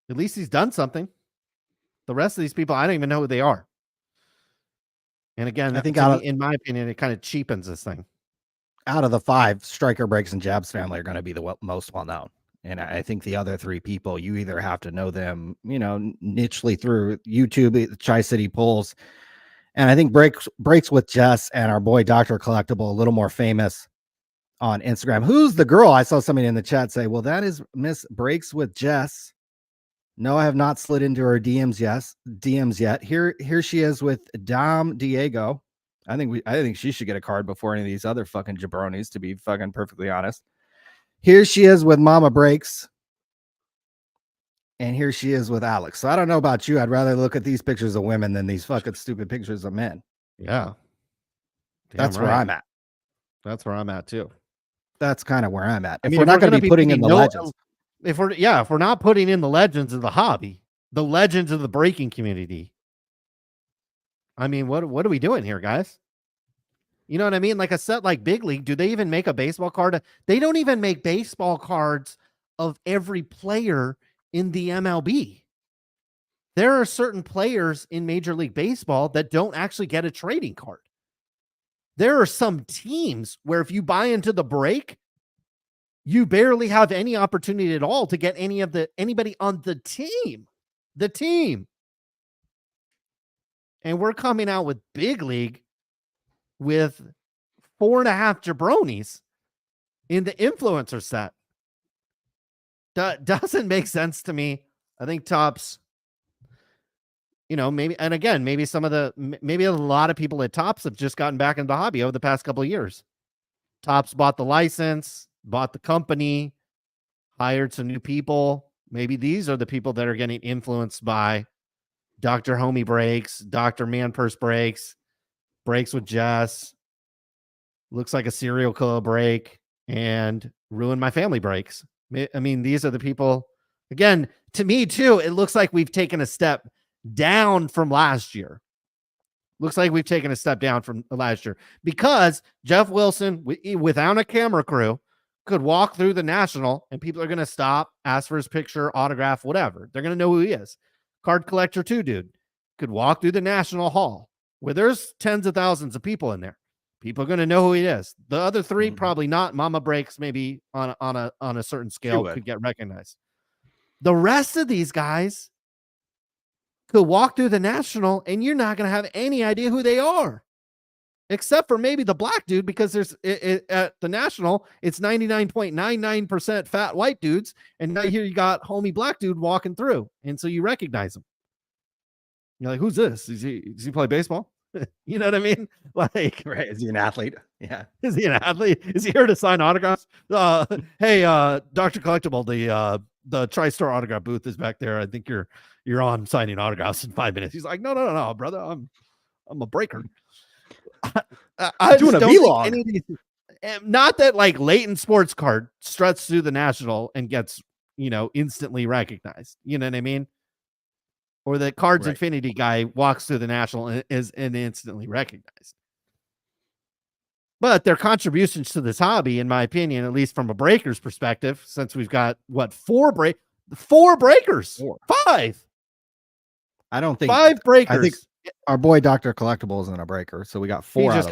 [SPEAKER 3] at least he's done something. The rest of these people, I don't even know who they are. And again,
[SPEAKER 4] I think
[SPEAKER 3] in my opinion, it kind of cheapens this thing.
[SPEAKER 4] Out of the 5, Striker, Breaks, and Jabs family are going to be the most well known. And I think the other 3 people, you either have to know them, nichely through YouTube, the Tri-City polls. And I think Breaks with Jess and our boy Dr. Collectible, a little more famous on Instagram. Who's the girl? I saw somebody in the chat say, well, that is Miss Breaks with Jess. No, I have not slid into her DMs yet. Here she is with Dom Diego. I think she should get a card before any of these other fucking jabronis, to be fucking perfectly honest. Here she is with Mama Breaks. And here she is with Alex. So I don't know about you. I'd rather look at these pictures of women than these fucking stupid pictures of men.
[SPEAKER 3] Yeah.
[SPEAKER 4] That's where I'm at.
[SPEAKER 3] That's where I'm at too.
[SPEAKER 4] That's kind of where I'm at.
[SPEAKER 3] I
[SPEAKER 4] If
[SPEAKER 3] mean,
[SPEAKER 4] we're not going to be putting in the legends.
[SPEAKER 3] If we're not putting in the legends of the hobby, the legends of the breaking community. I mean, what are we doing here, guys? You know what I mean? Like a set like Big League, do they even make a baseball card? They don't even make baseball cards of every player in the MLB. There are certain players in Major League Baseball that don't actually get a trading card. There are some teams where if you buy into the break, you barely have any opportunity at all to get anybody on the team. The team. And we're coming out with Big League with 4.5 jabronis in the influencer set. That doesn't make sense to me. I think Topps, maybe, and again, maybe a lot of people at Topps have just gotten back into the hobby over the past couple of years. Topps bought the license, bought the company, hired some new people. Maybe these are the people that are getting influenced by Dr. Homie Breaks, Dr. Manpurse Breaks, Breaks with Jess, looks like a serial killer break, and Ruin My Family Breaks. I mean, these are the people. Again, to me too, it looks like we've taken a step down from last year. Looks like we've taken a step down from last year because Jeff Wilson, without a camera crew, could walk through the National and people are going to stop, ask for his picture, autograph, whatever. They're going to know who he is. Card collector too, dude. Could walk through the National Hall where there's tens of thousands of people in there. People are going to know who he is. The other 3, probably not. Mama Breaks, maybe on a certain scale, could get recognized. The rest of these guys could walk through the National and you're not going to have any idea who they are, except for maybe the black dude, because there's at the National, it's 99.99% fat white dudes. And now here you got homie black dude walking through. And so you recognize him. You're like, who's this? Does he play baseball? You know what I mean? Like,
[SPEAKER 4] right? Is he an athlete? Yeah.
[SPEAKER 3] Is he an athlete? Is he here to sign autographs? Hey, Dr. Collectible, the TriStar autograph booth is back there. I think you're on signing autographs in 5 minutes. He's like, no, brother. I'm a breaker. I
[SPEAKER 4] doing a vlog.
[SPEAKER 3] Not that like Leighton Sports Card struts through the National and gets, instantly recognized. You know what I mean? Or the Cards Infinity guy walks through the National and is instantly recognized. But their contributions to this hobby, in my opinion, at least from a breaker's perspective, since we've got 4 breakers, 5.
[SPEAKER 4] I don't think
[SPEAKER 3] 5 breakers.
[SPEAKER 4] I think our boy Dr. Collectible isn't a breaker, so we got 4. He's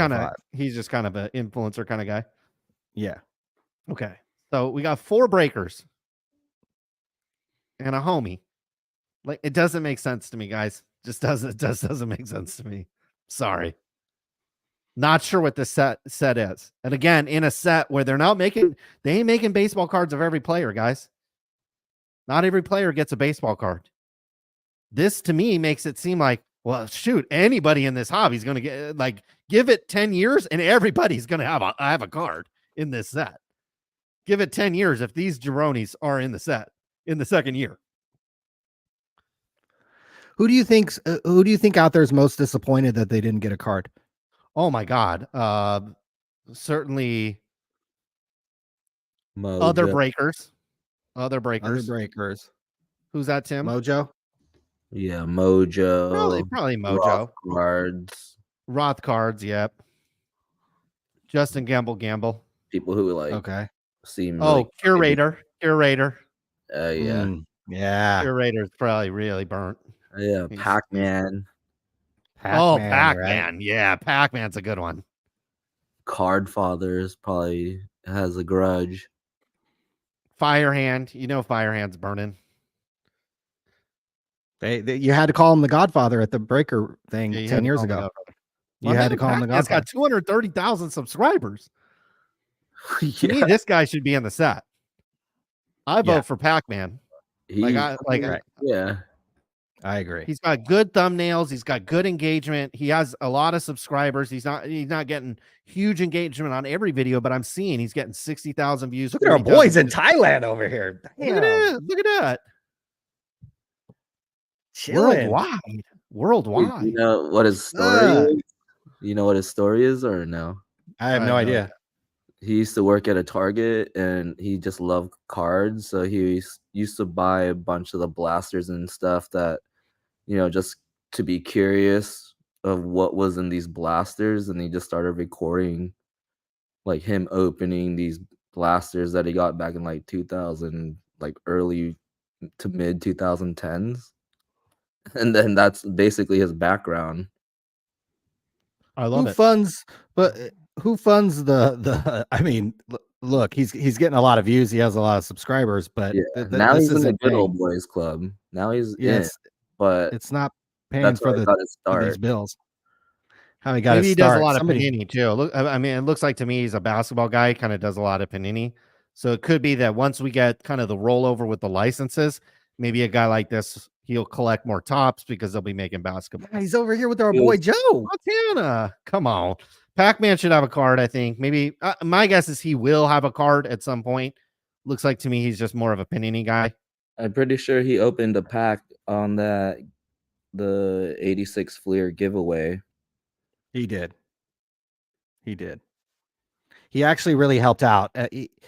[SPEAKER 4] just kind
[SPEAKER 3] of an influencer kind of guy.
[SPEAKER 4] Yeah.
[SPEAKER 3] Okay. So we got 4 breakers and a homie. Like, it doesn't make sense to me, guys. Just doesn't make sense to me. Sorry. Not sure what the set is. And again, in a set where they ain't making baseball cards of every player, guys. Not every player gets a baseball card. This to me makes it seem like, well, shoot, anybody in this hobby is going to get, like, give it 10 years and everybody's going to have a card in this set. Give it 10 years if these jabronis are in the set in the second year.
[SPEAKER 4] Who do you think out there is most disappointed that they didn't get a card?
[SPEAKER 3] Oh my God. Certainly
[SPEAKER 5] Mojo.
[SPEAKER 3] other breakers. Other
[SPEAKER 4] Other
[SPEAKER 3] breakers.
[SPEAKER 4] breakers.
[SPEAKER 3] Who's that, Tim?
[SPEAKER 4] Mojo.
[SPEAKER 5] Yeah, Mojo.
[SPEAKER 3] Probably
[SPEAKER 5] Roth
[SPEAKER 3] Mojo.
[SPEAKER 5] Cards.
[SPEAKER 3] Roth Cards, yep. Justin Gamble.
[SPEAKER 5] People who like
[SPEAKER 4] Okay.
[SPEAKER 5] seem
[SPEAKER 3] Oh,
[SPEAKER 5] really
[SPEAKER 3] Curator.
[SPEAKER 5] yeah.
[SPEAKER 4] Yeah.
[SPEAKER 3] Curator's probably really burnt.
[SPEAKER 5] Yeah,
[SPEAKER 3] He's-
[SPEAKER 5] Pac-Man.
[SPEAKER 3] Pac-Man.
[SPEAKER 4] right?
[SPEAKER 3] Yeah, Pac-Man's a good one.
[SPEAKER 5] Card Fathers probably has a grudge.
[SPEAKER 3] Firehand. Firehand's burning.
[SPEAKER 4] You had to call him the Godfather at the breaker thing
[SPEAKER 3] Yeah, you
[SPEAKER 4] 10
[SPEAKER 3] had to
[SPEAKER 4] years
[SPEAKER 3] call him the
[SPEAKER 4] ago.
[SPEAKER 3] Godfather.
[SPEAKER 4] You had to call him the
[SPEAKER 3] Pac-Man's
[SPEAKER 4] Godfather.
[SPEAKER 3] got 230,000 subscribers. To
[SPEAKER 5] Yeah,
[SPEAKER 3] me, this guy should be in the set. I vote
[SPEAKER 4] Yeah.
[SPEAKER 3] for Pac-Man.
[SPEAKER 4] Right.
[SPEAKER 5] yeah.
[SPEAKER 4] I agree.
[SPEAKER 3] He's got good thumbnails. He's got good engagement. He has a lot of subscribers. He's not getting huge engagement on every video, but I'm seeing he's getting 60,000 views.
[SPEAKER 4] Look at our
[SPEAKER 3] 40,000
[SPEAKER 4] boys in
[SPEAKER 3] views.
[SPEAKER 4] Thailand over here.
[SPEAKER 3] Look at that. Look at that.
[SPEAKER 4] Chilling.
[SPEAKER 3] Worldwide.
[SPEAKER 5] You know what his story is? You know what his story is or no?
[SPEAKER 4] I have no idea.
[SPEAKER 5] He used to work at a Target and he just loved cards. So he used to buy a bunch of the blasters and stuff that, just to be curious of what was in these blasters. And he just started recording like him opening these blasters that he got back in like 2000, like early to mid 2010s. And then that's basically his background.
[SPEAKER 3] I love
[SPEAKER 4] Who
[SPEAKER 3] it.
[SPEAKER 4] funds the I mean, look, he's getting a lot of views, he has a lot of subscribers, but
[SPEAKER 5] Now
[SPEAKER 4] this
[SPEAKER 5] he's in the
[SPEAKER 4] isn't
[SPEAKER 5] good
[SPEAKER 4] paying.
[SPEAKER 5] old boys club. Now he's in,
[SPEAKER 4] Yes,
[SPEAKER 5] but
[SPEAKER 4] it's not paying
[SPEAKER 5] that's
[SPEAKER 4] for
[SPEAKER 5] where he got his
[SPEAKER 4] for these
[SPEAKER 5] start.
[SPEAKER 4] bills. How he got
[SPEAKER 3] Maybe
[SPEAKER 4] his
[SPEAKER 3] he does
[SPEAKER 4] start.
[SPEAKER 3] a lot of
[SPEAKER 4] Somebody-
[SPEAKER 3] panini too. Look, I mean, it looks like to me he's a basketball guy. Kind of does a lot of panini. So it could be that once we get kind of the rollover with the licenses, maybe a guy like this, he'll collect more tops because they'll be making basketball.
[SPEAKER 4] Yeah, he's over here with our boy Joe.
[SPEAKER 3] Montana, come on. Pac-Man should have a card, I think. Maybe my guess is he will have a card at some point. Looks like to me he's just more of a panini guy.
[SPEAKER 5] I'm pretty sure he opened a pack on the 86 Fleer giveaway.
[SPEAKER 4] He did. He actually really helped out.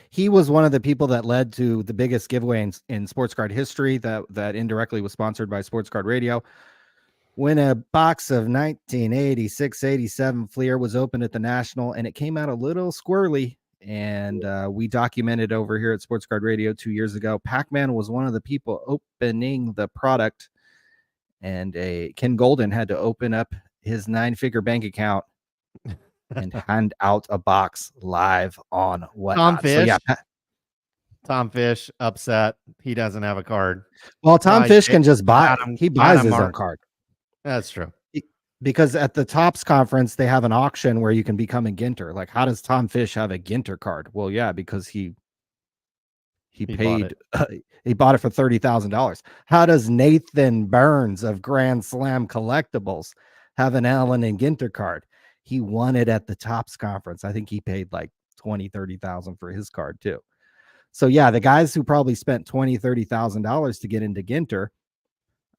[SPEAKER 4] He was one of the people that led to the biggest giveaway in sports card history that indirectly was sponsored by Sports Card Radio. When a box of 1986-87 Fleer was opened at the National, and it came out a little squirrely, and we documented over here at Sports Card Radio 2 years ago. Pac-Man was one of the people opening the product, and Ken Golden had to open up his 9-figure bank account and hand out a box live on Whatnot.
[SPEAKER 3] Tom Fish upset. He doesn't have a card.
[SPEAKER 4] Well, Tom Fish can just buy. He buys his
[SPEAKER 3] Martin.
[SPEAKER 4] own card.
[SPEAKER 3] That's true.
[SPEAKER 4] Because at the Topps conference, they have an auction where you can become a Ginter. Like, how does Tom Fish have a Ginter card? Well, yeah, because he paid. He bought it for $30,000. How does Nathan Burns of Grand Slam Collectibles have an Allen and Ginter card? He won it at the Topps conference. I think he paid like $20,000-$30,000 for his card too. So yeah, the guys who probably spent $20,000-$30,000 to get into Ginter,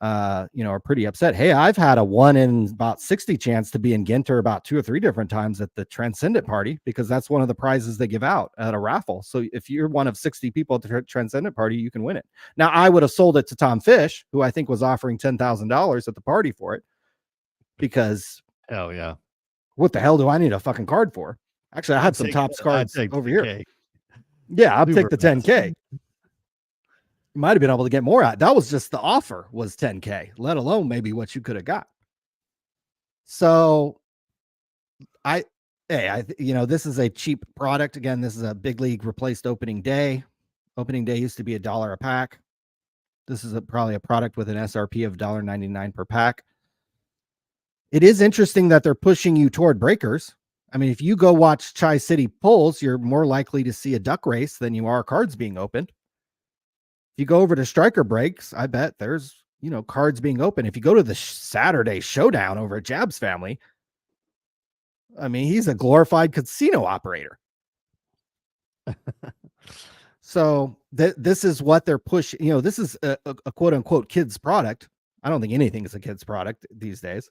[SPEAKER 4] are pretty upset. Hey, I've had a 1 in about 60 chance to be in Ginter about 2 or 3 different times at the Transcendent party, because that's one of the prizes they give out at a raffle. So if you're one of 60 people at the Transcendent party, you can win it. Now, I would have sold it to Tom Fish, who I think was offering $10,000 at the party for it, because
[SPEAKER 3] hell yeah,
[SPEAKER 4] what the hell do I need a fucking card for? Actually, I had some Topps cards over here. Yeah, I'll take the 10K. You might have been able to get more out. That was just the offer was 10K, let alone maybe what you could have got. So this is a cheap product. Again, this is a big league replaced opening day. Opening day used to be $1 a pack. This is probably a product with an SRP of $1.99 per pack. It is interesting that they're pushing you toward breakers. I mean, if you go watch Tri-City Pulls, you're more likely to see a duck race than you are cards being opened. If you go over to Striker Breaks, I bet there's, cards being opened. If you go to the Saturday Showdown over at Jab's Family, I mean, he's a glorified casino operator. So this is what they're pushing. You know, this is a quote unquote kids product. I don't think anything is a kids product these days.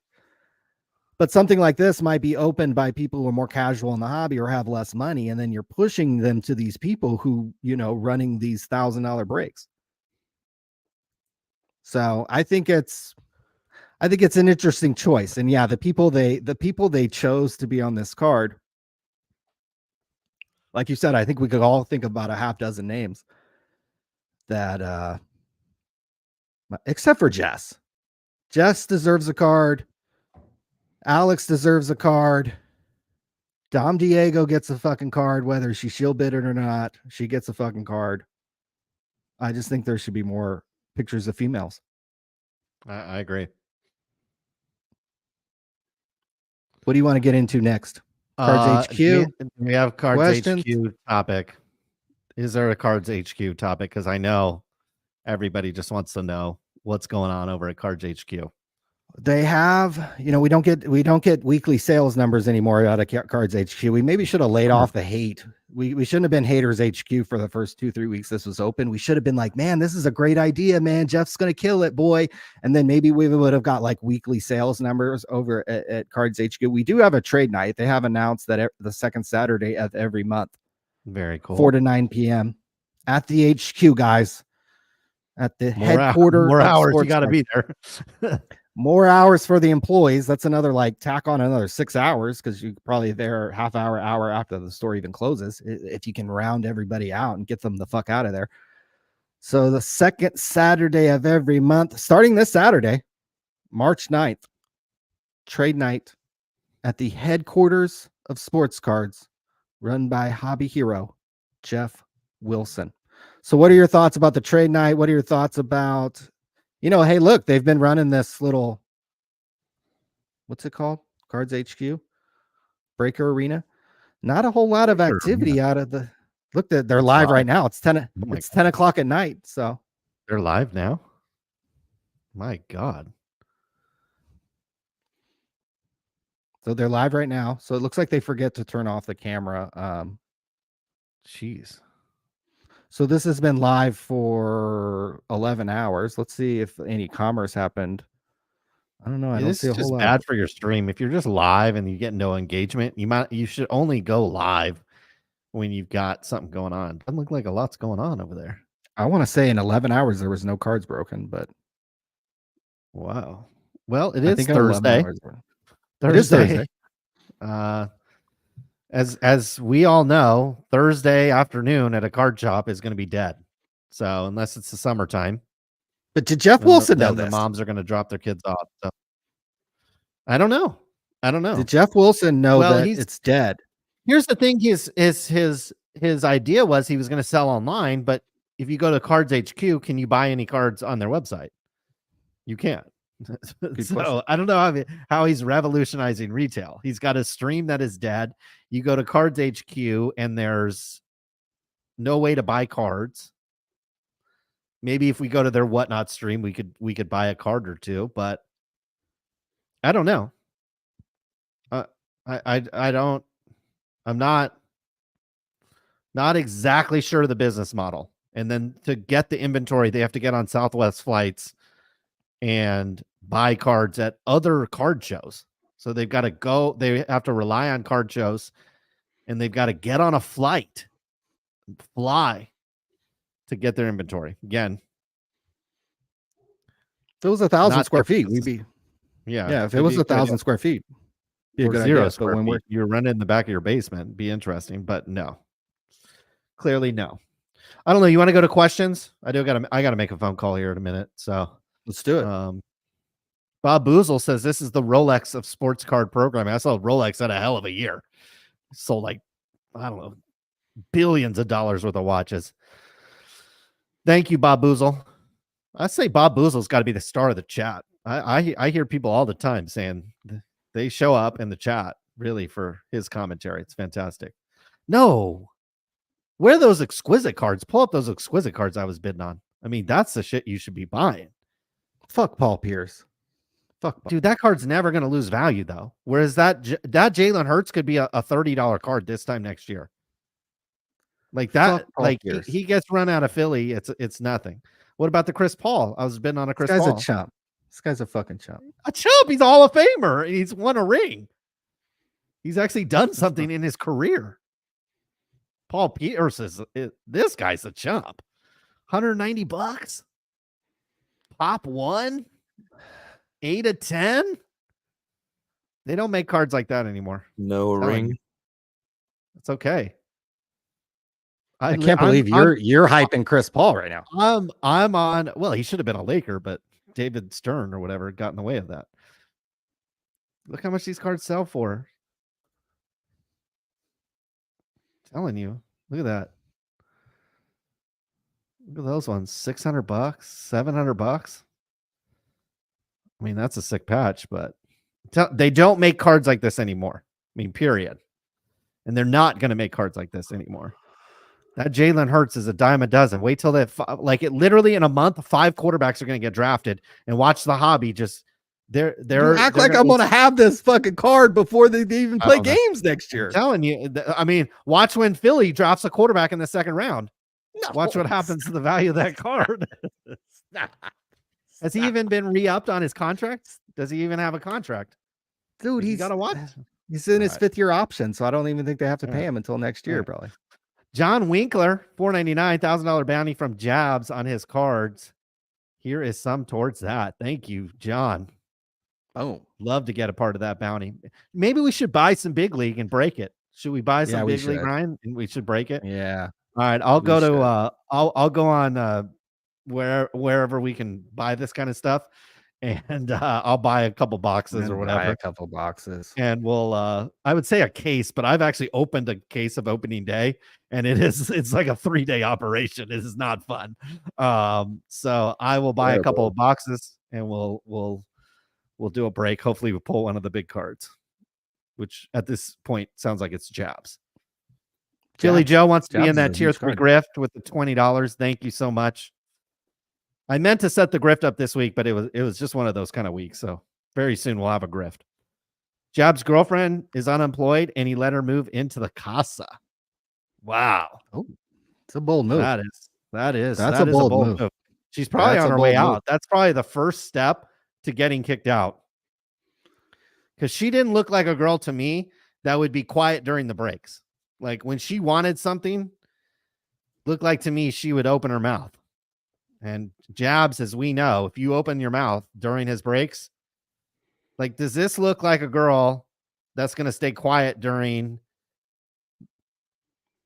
[SPEAKER 4] But something like this might be opened by people who are more casual in the hobby or have less money, and then you're pushing them to these people who, you know, running these $1,000 breaks. So I think it's an interesting choice. And yeah, the people they chose to be on this card, like you said, I think we could all think about a half dozen names that except for Jess. Jess deserves a card. Alex deserves a card. Dom Diego gets a fucking card, whether she shield bid it or not. She gets a fucking card. I just think there should be more pictures of females.
[SPEAKER 3] I agree.
[SPEAKER 4] What do you want to get into next? Cards HQ.
[SPEAKER 3] We have Cards
[SPEAKER 4] Questions?
[SPEAKER 3] HQ topic. Is there a Cards HQ topic? Because I know everybody just wants to know what's going on over at Cards HQ.
[SPEAKER 4] They have, you know, we don't get weekly sales numbers anymore out of Cards HQ. We maybe should have laid off the hate. We shouldn't have been haters HQ for the first 2-3 weeks this was open. We should have been like, man, this is a great idea, man. Jeff's gonna kill it, boy. And then maybe we would have got like weekly sales numbers over at Cards HQ. We do have a trade night. They have announced that the second Saturday of every month.
[SPEAKER 3] Very cool.
[SPEAKER 4] 4 to 9 p.m. at the HQ, guys. At the headquarters.
[SPEAKER 3] More hours. You got to be there.
[SPEAKER 4] More hours for the employees. That's another, like, tack on another 6 hours because you probably there half hour after the store even closes, if you can round everybody out and get them the fuck out of there. So the second Saturday of every month, starting this Saturday, March 9th, trade night at the headquarters of Sports Cards, run by hobby hero Jeff Wilson. So what are your thoughts about the trade night? What are your thoughts about, you know, hey, look, they've been running this little, what's it called? Cards HQ, Breaker Arena. Not a whole lot of activity out of the, look, they're live right now. It's 10 o'clock at night. So
[SPEAKER 3] they're live now. My God.
[SPEAKER 4] So they're live right now. So it looks like they forget to turn off the camera.
[SPEAKER 3] Jeez.
[SPEAKER 4] So this has been live for 11 hours. Let's see if any commerce happened. I don't know. I don't see a whole lot.
[SPEAKER 3] It's bad for your stream. If you're just live and you get no engagement, you should only go live when you've got something going on. Doesn't look like a lot's going on over there.
[SPEAKER 4] I want to say in 11 hours there was no cards broken, but
[SPEAKER 3] wow. Well, it is Thursday. Thursday. As we all know, Thursday afternoon at a card shop is going to be dead. So unless it's the summertime.
[SPEAKER 4] But did Jeff Wilson know this?
[SPEAKER 3] The moms are going to drop their kids off. So I don't know.
[SPEAKER 4] Did Jeff Wilson know that it's dead?
[SPEAKER 3] Here's the thing: his idea was he was going to sell online, but if you go to Cards HQ, can you buy any cards on their website? You can't. So I don't know how he's revolutionizing retail. He's got a stream that is dead. You go to Cards HQ and there's no way to buy cards. Maybe if we go to their whatnot stream, we could buy a card or two, but I don't know. I'm not exactly sure of the business model. And then to get the inventory, they have to get on Southwest flights and buy cards at other card shows. So they've got to go, they have to rely on card shows, and they've got to get on a flight, fly to get their inventory. Again,
[SPEAKER 4] if it was 1,000 square feet, we'd be, yeah. If it was 1,000 square feet, be a good idea.
[SPEAKER 3] But when you're running in the back of your basement, be interesting. But no, clearly no. I don't know. You want to go to questions? I got to make a phone call here in a minute. So
[SPEAKER 4] let's do it.
[SPEAKER 3] Bob Boozle says this is the Rolex of sports card programming. I saw Rolex had a hell of a year. Sold like, I don't know, billions of dollars worth of watches. Thank you, Bob Boozle. I say Bob Boozle's got to be the star of the chat. I hear people all the time saying they show up in the chat really for his commentary. It's fantastic. No, where are those exquisite cards? Pull up those exquisite cards I was bidding on. I mean, that's the shit you should be buying.
[SPEAKER 4] Fuck Paul Pierce. Fuck,
[SPEAKER 3] dude, that card's never going to lose value though. Whereas that Jalen Hurts could be a $30 card this time next year. Like that,
[SPEAKER 4] Fuck Paul
[SPEAKER 3] like
[SPEAKER 4] Pierce.
[SPEAKER 3] he gets run out of Philly. It's nothing. What about the Chris Paul? I was betting on a
[SPEAKER 4] This
[SPEAKER 3] Chris
[SPEAKER 4] guy's a
[SPEAKER 3] Paul.
[SPEAKER 4] chump. This guy's a fucking chump.
[SPEAKER 3] A chump. He's a Hall of Famer. And he's won a ring. He's actually done something in his career. Paul Pierce this guy's a chump. $190. Pop 1. 8 of 10. They don't make cards like that anymore.
[SPEAKER 5] No ring.
[SPEAKER 3] It's okay.
[SPEAKER 4] I can't believe you're hyping Chris Paul right now.
[SPEAKER 3] I'm on. Well, he should have been a Laker, but David Stern or whatever got in the way of that. Look how much these cards sell for. I'm telling you, look at that. Look at those ones. $600, $700. I mean, that's a sick patch, but they don't make cards like this anymore. I mean, period. And they're not going to make cards like this anymore. That Jalen Hurts is a dime a dozen. Wait till that, like it literally in a month, 5 quarterbacks are going to get drafted, and watch the hobby just they're
[SPEAKER 4] act like I'm going to have this fucking card before they even play games next year.
[SPEAKER 3] I'm telling you, I mean, watch when Philly drafts a quarterback in the second round.
[SPEAKER 4] No,
[SPEAKER 3] watch what happens to the value of that card. Has he even been re-upped on his contract? Does he even have a contract?
[SPEAKER 4] Dude,
[SPEAKER 3] he's got to watch.
[SPEAKER 4] He's in his 5th year option, so I don't even think they have to pay him until next year, probably.
[SPEAKER 3] John Winkler, $499, $1,000 bounty from Jabs on his cards. Here is some towards that. Thank you, John.
[SPEAKER 4] Oh,
[SPEAKER 3] love to get a part of that bounty. Maybe we should buy some big league and break it. Should we buy some big league, Ryan? And we should break it.
[SPEAKER 4] Yeah.
[SPEAKER 3] All right, I'll go to I'll go on wherever we can buy this kind of stuff, and I'll buy a couple boxes or whatever.
[SPEAKER 4] Buy a couple boxes,
[SPEAKER 3] and we'll I would say a case, but I've actually opened a case of opening day, and it's like a 3-day operation. It is not fun. So I will buy a couple of boxes, and we'll do a break. Hopefully we'll pull one of the big cards, which at this point sounds like it's Jabs. Philly Joe wants to be in that tier 3 grift with the $20. Thank you so much. I meant to set the grift up this week, but it was just one of those kind of weeks. So very soon we'll have a grift. Jab's girlfriend is unemployed, and he let her move into the casa. Wow.
[SPEAKER 4] Oh, it's a bold move.
[SPEAKER 3] That's a bold move. She's probably on her way out. That's probably the first step to getting kicked out. Because she didn't look like a girl to me that would be quiet during the breaks. Like when she wanted something, looked like to me she would open her mouth. And Jabs, as we know, if you open your mouth during his breaks, like, does this look like a girl that's going to stay quiet during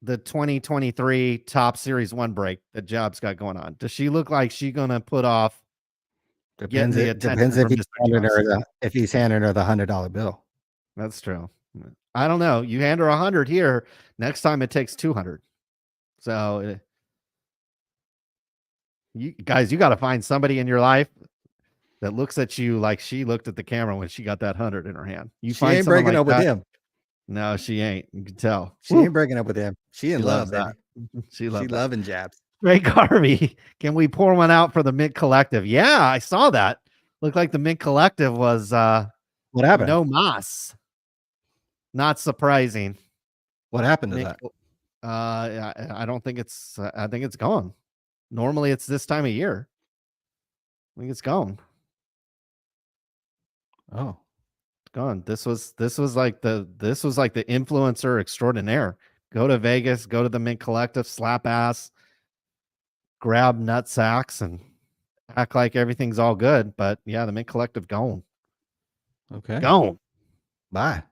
[SPEAKER 3] the 2023 Top Series 1 break that Jabs got going on? Does she look like she's going to put off?
[SPEAKER 4] Depends if he's handing her the $100 bill.
[SPEAKER 3] That's true. I don't know. You hand her 100 here. Next time it takes 200. So you guys, you got to find somebody in your life that looks at you like she looked at the camera when she got that 100 in her hand.
[SPEAKER 4] She ain't breaking up with him.
[SPEAKER 3] No, she ain't. You can tell.
[SPEAKER 4] She ain't breaking up with him. She in love,
[SPEAKER 3] that. She
[SPEAKER 4] loving Jabs.
[SPEAKER 3] Ray Garvey, can we pour one out for the Mint Collective? Yeah, I saw that. Looked like the Mint Collective was
[SPEAKER 4] what happened?
[SPEAKER 3] No mas. Not surprising.
[SPEAKER 4] What happened to that?
[SPEAKER 3] I don't think it's I think it's gone. Normally it's this time of year. I think it's gone.
[SPEAKER 4] Oh.
[SPEAKER 3] It's gone. This was like the influencer extraordinaire. Go to Vegas, go to the Mint Collective, slap ass, grab nut sacks, and act like everything's all good. But yeah, the Mint Collective gone.
[SPEAKER 4] Okay.
[SPEAKER 3] Gone.
[SPEAKER 4] Bye.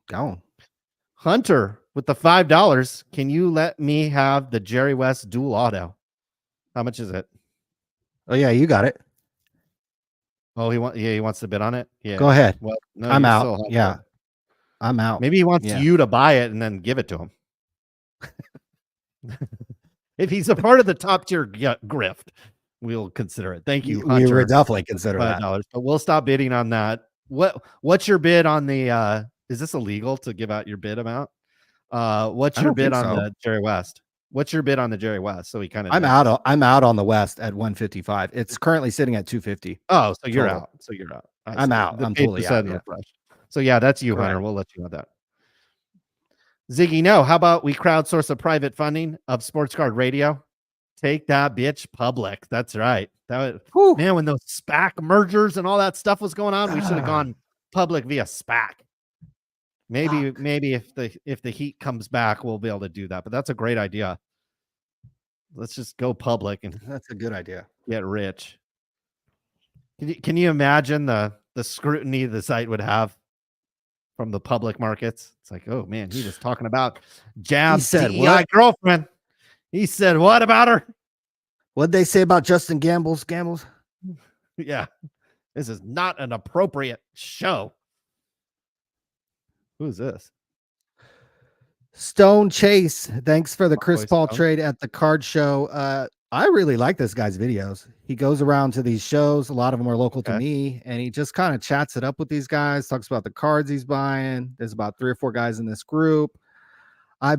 [SPEAKER 4] Gone.
[SPEAKER 3] Hunter with the $5. Can you let me have the Jerry West dual auto? How much is it?
[SPEAKER 4] Oh yeah, you got it.
[SPEAKER 3] Oh, he wants to bid on it. Yeah.
[SPEAKER 4] Go ahead.
[SPEAKER 3] Well, no,
[SPEAKER 4] I'm out. Yeah. I'm out.
[SPEAKER 3] Maybe he wants you to buy it and then give it to him. If he's a part of the top tier grift, we'll consider it. Thank you, Hunter.
[SPEAKER 4] We would definitely consider that.
[SPEAKER 3] But we'll stop bidding on that. What's your bid on the is this illegal to give out your bid amount? What's your bid on the Jerry West? What's your bid on the Jerry West? So we kind of
[SPEAKER 4] I'm out on the West at 155. It's currently sitting at 250.
[SPEAKER 3] Oh, so you're out. So you're out.
[SPEAKER 4] I'm out. I'm totally out. Yeah.
[SPEAKER 3] So yeah, that's you,
[SPEAKER 4] Correct.
[SPEAKER 3] Hunter. We'll let you have that. Ziggy, no. How about we crowdsource a private funding of Sports Card Radio? Take that bitch public. That's right.
[SPEAKER 4] Whew.
[SPEAKER 3] Man, when those SPAC mergers and all that stuff was going on, we should have
[SPEAKER 4] Ah.
[SPEAKER 3] gone public via SPAC. Maybe if the heat comes back, we'll be able to do that. But that's a great idea. Let's just go public and
[SPEAKER 4] That's a good idea.
[SPEAKER 3] get rich. Can you imagine the scrutiny the site would have from the public markets? It's like, oh man, he was talking about Jab's
[SPEAKER 4] said
[SPEAKER 3] DEI
[SPEAKER 4] what?
[SPEAKER 3] girlfriend. He said, what about her?
[SPEAKER 4] What'd they say about Justin Gambles?
[SPEAKER 3] Yeah, this is not an appropriate show. Who's this?
[SPEAKER 4] Stone Chase. Thanks for the Chris
[SPEAKER 3] boy
[SPEAKER 4] Paul
[SPEAKER 3] Stone.
[SPEAKER 4] trade at the card show. I really like this guy's videos. He goes around to these shows. A lot of them are local to
[SPEAKER 3] Okay.
[SPEAKER 4] me, and he just kind of chats it up with these guys, talks about the cards he's buying. There's about 3 or 4 guys in this group. I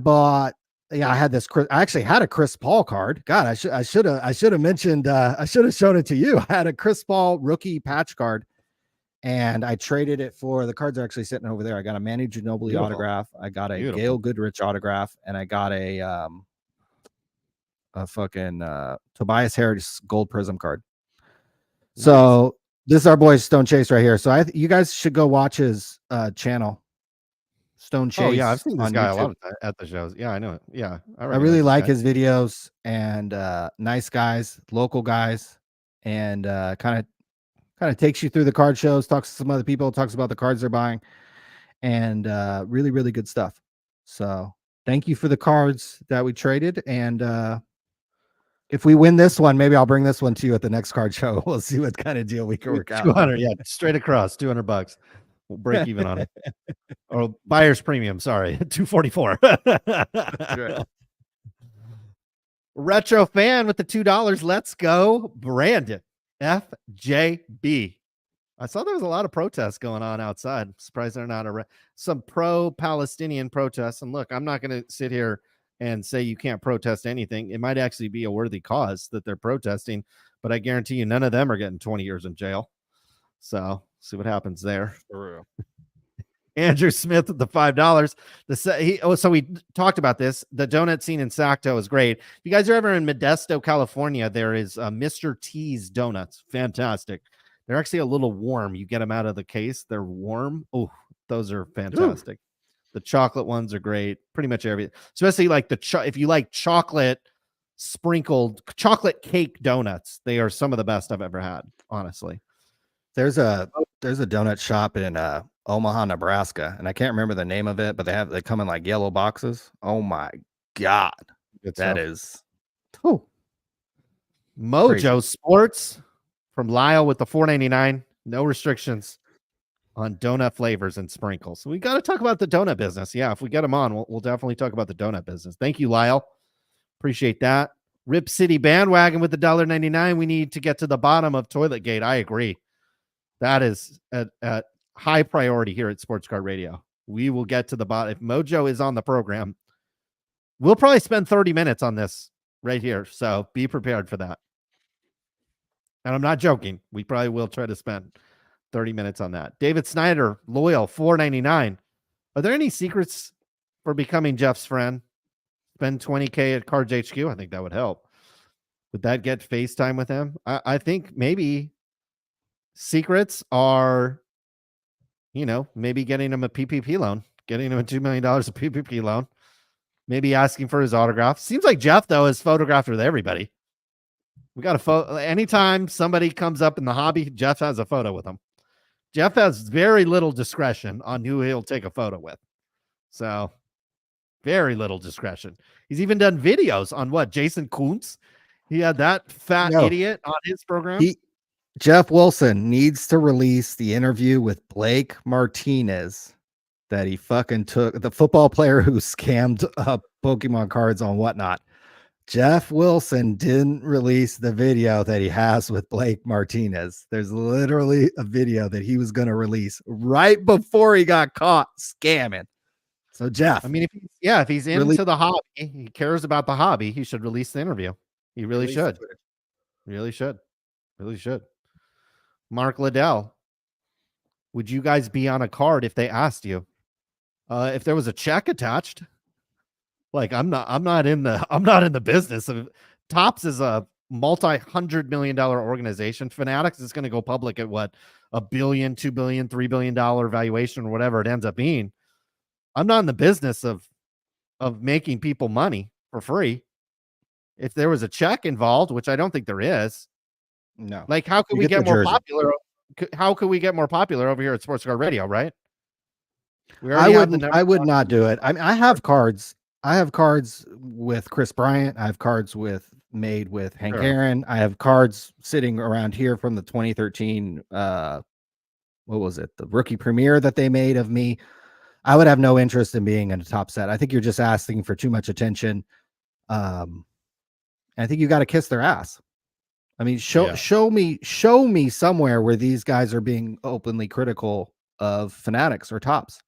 [SPEAKER 4] actually had a Chris Paul card. God, I should have mentioned, I should have shown it to you. I had a Chris Paul rookie patch card, and I traded it for the cards are actually sitting over there. I got a Manu Ginobili
[SPEAKER 3] Beautiful.
[SPEAKER 4] autograph. I got a
[SPEAKER 3] Beautiful.
[SPEAKER 4] Gail Goodrich autograph, and I got a fucking Tobias Harris gold prism card.
[SPEAKER 3] Nice.
[SPEAKER 4] So this is our boy Stone Chase right here. So you guys should go watch his channel, Stone Chase.
[SPEAKER 3] Oh yeah, I've seen this
[SPEAKER 4] on
[SPEAKER 3] guy a
[SPEAKER 4] YouTube.
[SPEAKER 3] lot at the shows. Yeah, I know it. Yeah,
[SPEAKER 4] I
[SPEAKER 3] recognize
[SPEAKER 4] really
[SPEAKER 3] this
[SPEAKER 4] like
[SPEAKER 3] guy.
[SPEAKER 4] his videos, and nice guys, local guys, and kind of takes you through the card shows, talks to some other people, talks about the cards they're buying, and really, really good stuff. So thank you for the cards that we traded, and if we win this one, maybe I'll bring this one to you at the next card show. We'll see what kind of deal we can work out.
[SPEAKER 3] 200, yeah, straight across, $200. We'll break even on it. Or buyer's premium, sorry, 244.
[SPEAKER 4] Right.
[SPEAKER 3] Retro fan with the $2. Let's go, Brandon FJB. I saw there was a lot of protests going on outside. I'm surprised they're not some pro-Palestinian protests. And look, I'm not going to sit here and say you can't protest anything. It might actually be a worthy cause that they're protesting, but I guarantee you none of them are getting 20 years in jail. So see what happens there.
[SPEAKER 4] For real.
[SPEAKER 3] Andrew Smith with the $5. So we talked about this. The donut scene in Sacto is great. If you guys are ever in Modesto, California, there is Mr. T's Donuts. Fantastic. They're actually a little warm. You get them out of the case. They're warm. Oh, those are fantastic. Ooh. The chocolate ones are great. Pretty much everything, especially like if you like chocolate sprinkled chocolate cake donuts, they are some of the best I've ever had, honestly.
[SPEAKER 4] There's a donut shop in Omaha, Nebraska, and I can't remember the name of it, but they come in like yellow boxes. Oh my god, that is
[SPEAKER 3] Mojo
[SPEAKER 4] crazy.
[SPEAKER 3] Sports from Lyle with the $4.99. No restrictions on donut flavors and sprinkles. So we got to talk about the donut business. Yeah, if we get them on, we'll definitely talk about the donut business. Thank you, Lyle. Appreciate that. Rip City Bandwagon with the $1.99. We need to get to the bottom of Toilet Gate. I agree. That is a high priority here at Sports Card Radio. We will get to the bottom. If Mojo is on the program, we'll probably spend 30 minutes on this right here. So be prepared for that. And I'm not joking. We probably will try to spend 30 minutes on that. David Snyder, loyal, $4.99. Are there any secrets for becoming Jeff's friend? Spend $20K at CardsHQ. I think that would help. Would that get FaceTime with him? I think maybe secrets are, maybe getting him a PPP loan, getting him a $2 million of PPP loan, maybe asking for his autograph. Seems like Jeff, though, is photographed with everybody. We got a photo. Anytime somebody comes up in the hobby, Jeff has a photo with them. Jeff has very little discretion on who he'll take a photo with. So very little discretion. He's even done videos on Jason Kuntz. He had that fat idiot on his program.
[SPEAKER 4] Jeff Wilson needs to release the interview with Blake Martinez that he fucking took, the football player who scammed up Pokemon cards on whatnot. Jeff Wilson didn't release the video that he has with Blake Martinez. There's literally a video that he was going to release right before he got caught scamming. So Jeff,
[SPEAKER 3] I mean, if he's into the hobby, he cares about the hobby, he should release the interview. He really should. Really should. Really should. Mark Liddell, would you guys be on a card if they asked you? If there was a check attached, Like I'm not in the business of Tops is a multi-$100 million organization. Fanatics is going to go public at what, $1 billion, $2 billion, $3 billion valuation or whatever it ends up being. I'm not in the business of making people money for free. If there was a check involved, which I don't think there is,
[SPEAKER 4] No.
[SPEAKER 3] like how could
[SPEAKER 4] You
[SPEAKER 3] we
[SPEAKER 4] get the
[SPEAKER 3] get more
[SPEAKER 4] jersey.
[SPEAKER 3] popular? How could we get more popular over here at Sports Card Radio, right? We already have the number
[SPEAKER 4] I would
[SPEAKER 3] one.
[SPEAKER 4] not do it. I mean, I have cards. I have cards with Chris Bryant. I have cards made with Hank
[SPEAKER 3] Sure.
[SPEAKER 4] Aaron. I have cards sitting around here from the 2013 what was it? The rookie premiere that they made of me. I would have no interest in being in a top set. I think you're just asking for too much attention. I think you got to kiss their ass. I mean, show me somewhere where these guys are being openly critical of Fanatics or Tops.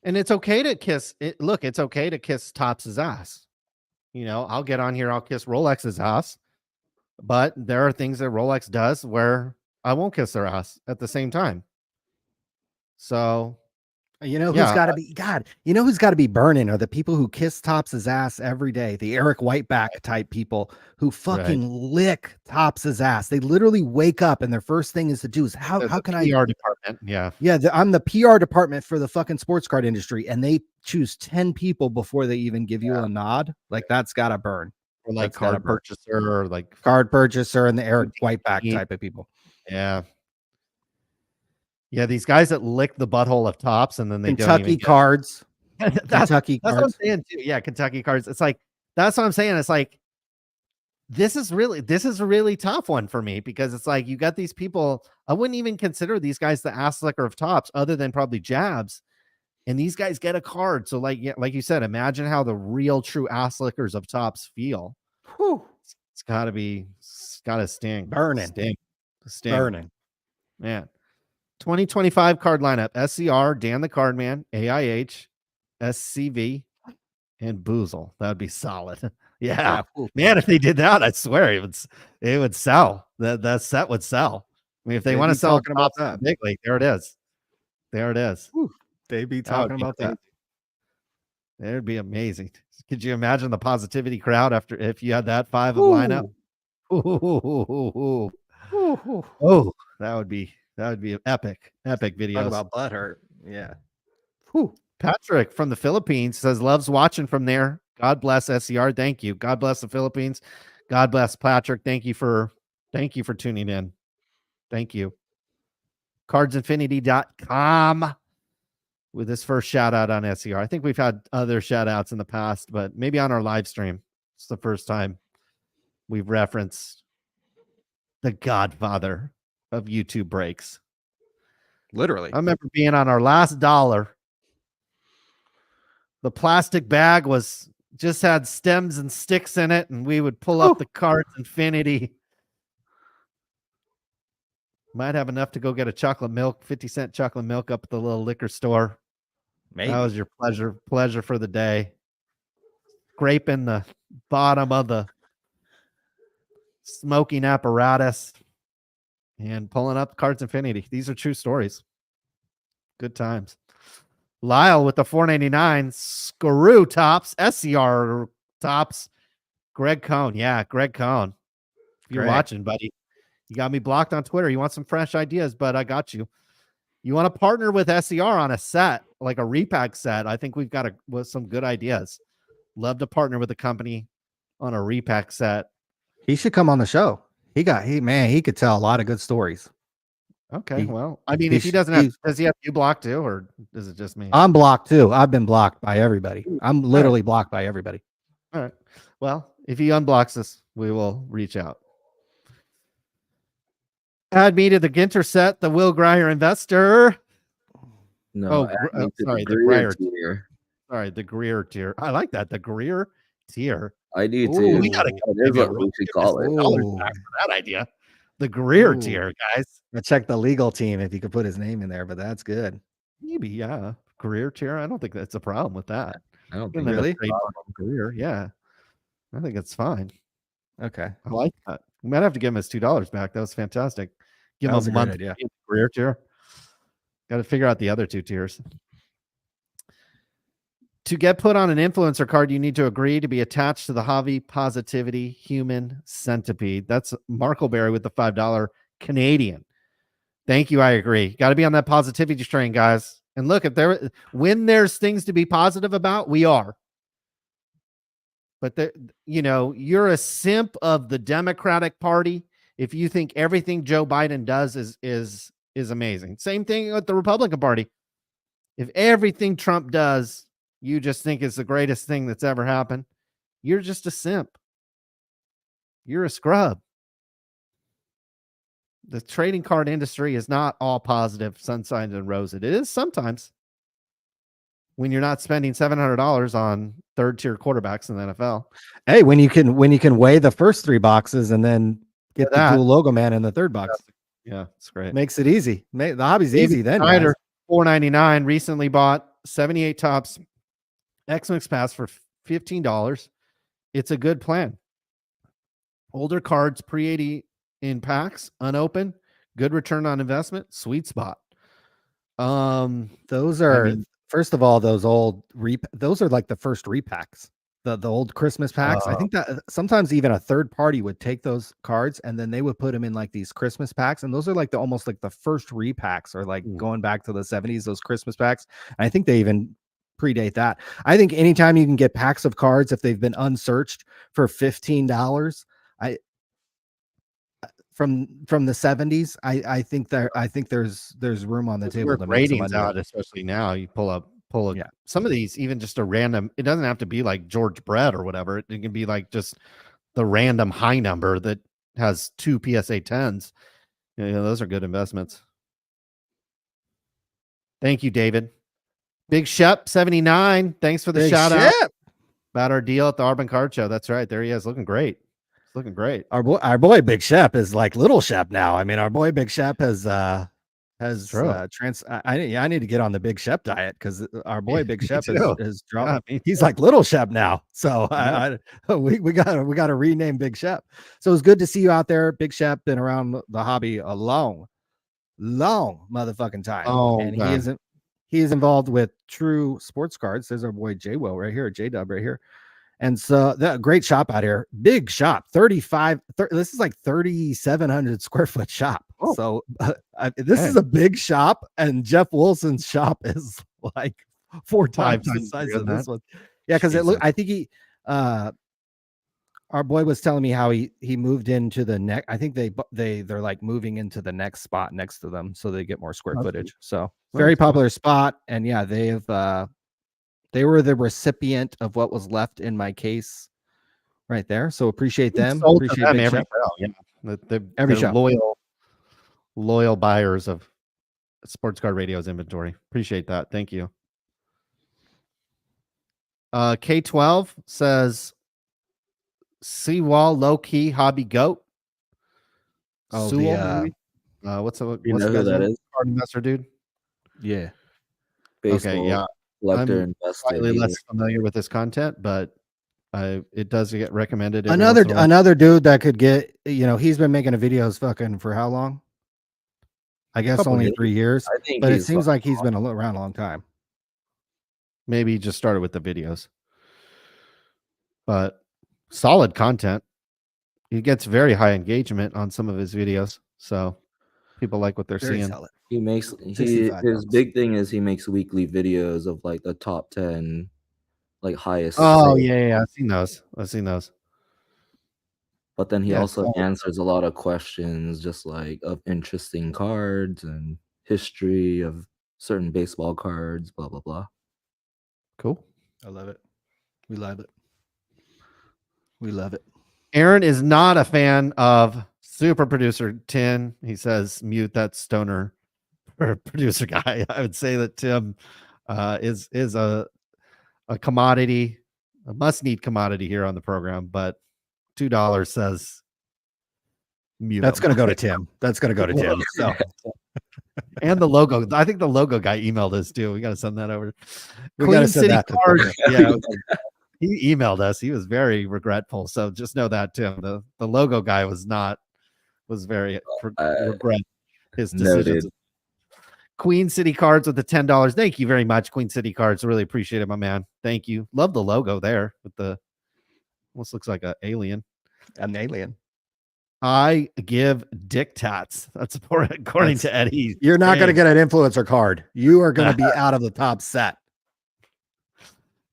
[SPEAKER 3] And it's okay to kiss it. Look, it's okay to kiss Tops's ass. You know, I'll get on here, I'll kiss Rolex's ass. But there are things that Rolex does where I won't kiss their ass at the same time. So,
[SPEAKER 4] you know who's got to be you know who's got to be burning are the people who kiss Tops's ass every day, the Eric Whiteback type people who fucking lick Tops's ass. They literally wake up and their first thing is to do is how can I
[SPEAKER 3] PR department. Yeah.
[SPEAKER 4] I'm the PR department for the fucking sports card industry, and they choose 10 people before they even give you a nod. Like that's gotta burn.
[SPEAKER 3] Or like
[SPEAKER 4] That's
[SPEAKER 3] card purchaser or like
[SPEAKER 4] card purchaser and the Eric Whiteback type of people.
[SPEAKER 3] Yeah. Yeah, these guys that lick the butthole of Tops and then they
[SPEAKER 4] Kentucky
[SPEAKER 3] don't even
[SPEAKER 4] cards.
[SPEAKER 3] Kentucky cards. That's what I'm saying too. Yeah, Kentucky cards. It's like that's what I'm saying. It's like this is a really tough one for me because it's like you got these people. I wouldn't even consider these guys the ass licker of Tops, other than probably Jabs. And these guys get a card. So like you said, imagine how the real true ass lickers of Tops feel.
[SPEAKER 4] Whew.
[SPEAKER 3] It's gotta sting.
[SPEAKER 4] Burning.
[SPEAKER 3] Sting.
[SPEAKER 4] Burning.
[SPEAKER 3] Man. 2025 card lineup: SCR, Dan the Cardman, AIH, SCV, and Boozle. That would be solid. Yeah. Man, if they did that, I swear it would sell. That set would sell. I mean, if they want to sell
[SPEAKER 4] about that
[SPEAKER 3] big league, there it is. There it is.
[SPEAKER 4] They'd be talking about that.
[SPEAKER 3] It would be amazing. Could you imagine the positivity crowd if you had that 5 of lineup? Oh, that would be epic videos.
[SPEAKER 4] Talk about butthurt. Yeah.
[SPEAKER 3] Patrick from the Philippines says loves watching from there. God bless SCR. Thank you. God bless the Philippines. God bless Patrick. Thank you for tuning in. Thank you. CardsInfinity.com with this first shout out on SCR. I think we've had other shout outs in the past, but maybe on our live stream. It's the first time we've referenced the godfather of YouTube breaks.
[SPEAKER 4] Literally.
[SPEAKER 3] I remember being on our last dollar. The plastic bag just had stems and sticks in it, and we would pull up the Cards Infinity. Might have enough to go get a chocolate milk, 50-cent chocolate milk up at the little liquor store. Maybe. That was your pleasure for the day. Scraping the bottom of the smoking apparatus and pulling up Cards Infinity. These are true stories. Good times. Lyle with the $4.99. Screw Tops. SCR Tops. Greg Cohn. Yeah, Greg Cohn. If you're watching, buddy, you got me blocked on Twitter. You want some fresh ideas, but I got you. You want to partner with SCR on a set, like a repack set. I think we've got some good ideas. Love to partner with a company on a repack set.
[SPEAKER 4] He should come on the show. He could tell a lot of good stories.
[SPEAKER 3] Okay, well, I mean, if he doesn't have, does he have you blocked too, or is it just me?
[SPEAKER 4] I'm blocked too. I've been blocked by everybody. I'm literally blocked by everybody.
[SPEAKER 3] All right. Well, if he unblocks us, we will reach out. Add me to the Ginter set, the Will Greyer investor.
[SPEAKER 5] No,
[SPEAKER 3] sorry, the Greer tier. Sorry, the Greer tier. I like that. The Greer tier.
[SPEAKER 5] I do too.
[SPEAKER 3] We gotta
[SPEAKER 5] we should call it.
[SPEAKER 3] Back for that idea. The Greer tier, guys.
[SPEAKER 4] I check the legal team if you could put his name in there, but that's good.
[SPEAKER 3] Maybe, yeah. Greer tier. I don't think that's a problem with that.
[SPEAKER 5] I don't think
[SPEAKER 4] really.
[SPEAKER 3] Greer, yeah. I think it's fine.
[SPEAKER 4] Okay,
[SPEAKER 3] I like that. We might have to give him his $2 back. That was fantastic. Give him a month
[SPEAKER 4] idea.
[SPEAKER 3] Greer tier. Got to figure out the other two tiers. To get put on an influencer card, you need to agree to be attached to the Javi Positivity Human Centipede. That's Markleberry with the $5 Canadian. Thank you. I agree. Got to be on that positivity train, guys. And look, when there's things to be positive about, we are. But you're a simp of the Democratic Party if you think everything Joe Biden does is amazing. Same thing with the Republican Party. If everything Trump does, you just think it's the greatest thing that's ever happened, you're just a simp. You're a scrub. The trading card industry is not all positive, sunshine and roses. It is sometimes when you're not spending $700 on third-tier quarterbacks in the NFL.
[SPEAKER 4] Hey, when you can weigh the first 3 boxes and then get the dual logo man in the third box.
[SPEAKER 3] Yeah, it's great.
[SPEAKER 4] Makes it easy. The hobby's easy then.
[SPEAKER 3] Snyder, $4.99, recently bought 78 Tops X-Mix Pass for $15. It's a good plan. Older cards, pre-80 in packs, unopened, good return on investment, sweet spot.
[SPEAKER 4] Those are first of all, those old those are like the first repacks. The old Christmas packs. I think that sometimes even a third party would take those cards and then they would put them in like these Christmas packs. And those are like almost like the first repacks, or like going back to the 70s, those Christmas packs. And I think they even predate that. I think anytime you can get packs of cards, if they've been unsearched for $15, from the 70s, I think there's room on the table to make some money
[SPEAKER 3] out, especially now. You pull up some of these, even just a random, it doesn't have to be like George Brett or whatever. It can be like just the random high number that has 2 PSA 10s. Those are good investments. Thank you, David. Big Shep 79. Thanks for the shout out about our deal at the Arbin Card Show. That's right. There he is, looking great. It's looking great.
[SPEAKER 4] Our boy Big Shep is like Little Shep now. I mean, our boy Big Shep has I need to get on the Big Shep diet, because our boy Big Shep is dropped. Yeah, he's like Little Shep now. So we gotta rename Big Shep. So it's good to see you out there, Big Shep. Been around the hobby a long motherfucking time. And he is involved with True Sports Cards. There's our boy J-Will right here, J-Dub right here. And so that great shop out here, big shop, this is like 3,700 square foot shop. Oh. So this is a big shop, and Jeff Wilson's shop is like 4 times the size of this one. Yeah. Cause I think our boy was telling me how he moved into the next. I think they're like moving into the next spot next to them, so they get more square footage. So very popular spot. And yeah, they were the recipient of what was left in my case right there. So appreciate them. Appreciate them
[SPEAKER 3] every show. Yeah. Every show. Loyal buyers of Sports Card Radio's inventory. Appreciate that. Thank you. K12 says Seawall low key hobby goat.
[SPEAKER 5] Oh,
[SPEAKER 3] what's the
[SPEAKER 5] who that is?
[SPEAKER 3] Card investor dude.
[SPEAKER 4] Yeah.
[SPEAKER 5] Baseball.
[SPEAKER 3] Okay. Yeah.
[SPEAKER 5] Collector,
[SPEAKER 3] I'm
[SPEAKER 5] investor,
[SPEAKER 3] slightly less familiar with this content, but it does get recommended.
[SPEAKER 4] Another dude that could get, he's been making videos fucking for how long? I guess only 3 years, but it seems like he's been around a long time.
[SPEAKER 3] Maybe he just started with the videos, but solid content. He gets very high engagement on some of his videos, so people like what they're seeing.
[SPEAKER 5] Solid. His big thing is he makes weekly videos of like the top 10 like highest.
[SPEAKER 3] Yeah, I've seen those.
[SPEAKER 5] But then he also answers a lot of questions, just like of interesting cards and history of certain baseball cards, blah blah blah.
[SPEAKER 3] Cool.
[SPEAKER 4] I love it. We love it. We love it.
[SPEAKER 3] Aaron is not a fan of Super Producer 10. He says mute that stoner producer guy. I would say that Tim is a commodity, a must-need commodity here on the program, but $2 says mute.
[SPEAKER 4] That's going to go to Tim. That's going to go to Tim. So.
[SPEAKER 3] And the logo. I think the logo guy emailed us too. We got to send that over.
[SPEAKER 4] We got to send that
[SPEAKER 3] Cards. Yeah. He emailed us. He was very regretful. So just know that, Tim. The logo guy was very regret his decisions. Noted. Queen City Cards with the $10. Thank you very much, Queen City Cards. Really appreciate it, my man. Thank you. Love the logo there with the almost looks like an alien.
[SPEAKER 4] An alien.
[SPEAKER 3] I give dick tats. That's according to Eddie.
[SPEAKER 4] You're not going to get an influencer card. You are going to be out of the top set.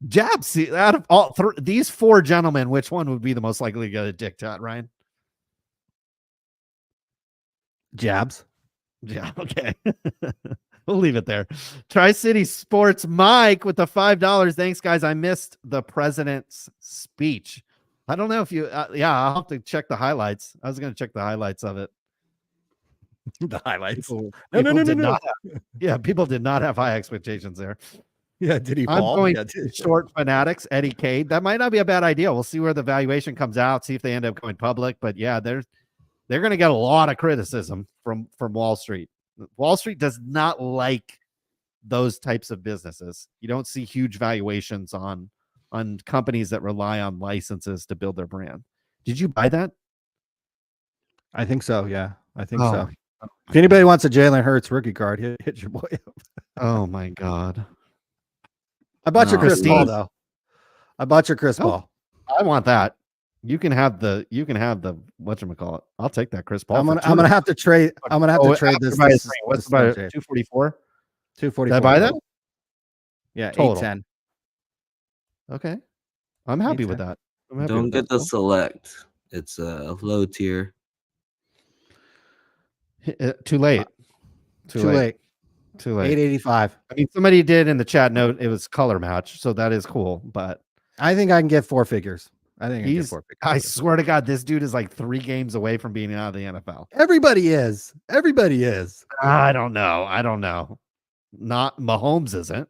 [SPEAKER 3] Jabs. See, out of all these four gentlemen, which one would be the most likely to get a dick tat, Ryan?
[SPEAKER 4] Jabs.
[SPEAKER 3] Yeah, okay. We'll leave it there. Tri-City Sports Mike with the $5. Thanks, guys. I missed the president's speech. I don't know if you, I'll have to check the highlights. I was going to check the highlights of it.
[SPEAKER 4] The highlights.
[SPEAKER 3] People did not have high expectations there.
[SPEAKER 4] Yeah, did he
[SPEAKER 3] I'm
[SPEAKER 4] fall?
[SPEAKER 3] going short Fanatics, Eddie Cade. That might not be a bad idea. We'll see where the valuation comes out, see if they end up going public. But yeah, they're going to get a lot of criticism from Wall Street. Wall Street does not like those types of businesses. You don't see huge valuations on companies that rely on licenses to build their brand. Did you buy that?
[SPEAKER 4] I think so. Yeah, I think so. If anybody wants a Jalen Hurts rookie card, hit your boy up.
[SPEAKER 3] Oh my God.
[SPEAKER 4] I bought your Chris Paul though. I bought your Chris Paul.
[SPEAKER 3] I want that. You can have the whatchamacallit. I'll take that Chris Paul.
[SPEAKER 4] I'm gonna have to trade. I'm gonna have to trade this.
[SPEAKER 3] What's about 244?
[SPEAKER 4] 244.
[SPEAKER 3] Did I buy that?
[SPEAKER 4] Yeah,
[SPEAKER 3] total.
[SPEAKER 4] 810.
[SPEAKER 3] Okay. I'm happy with that.
[SPEAKER 5] Don't get the select. It's a low tier.
[SPEAKER 3] Too late.
[SPEAKER 4] Too late. 885.
[SPEAKER 3] I mean, somebody did in the chat note it was color match, so that is cool. But
[SPEAKER 4] I think I can get 4 figures.
[SPEAKER 3] I swear to God, this dude is like 3 games away from being out of the NFL.
[SPEAKER 4] Everybody is.
[SPEAKER 3] I don't know. Not Mahomes isn't.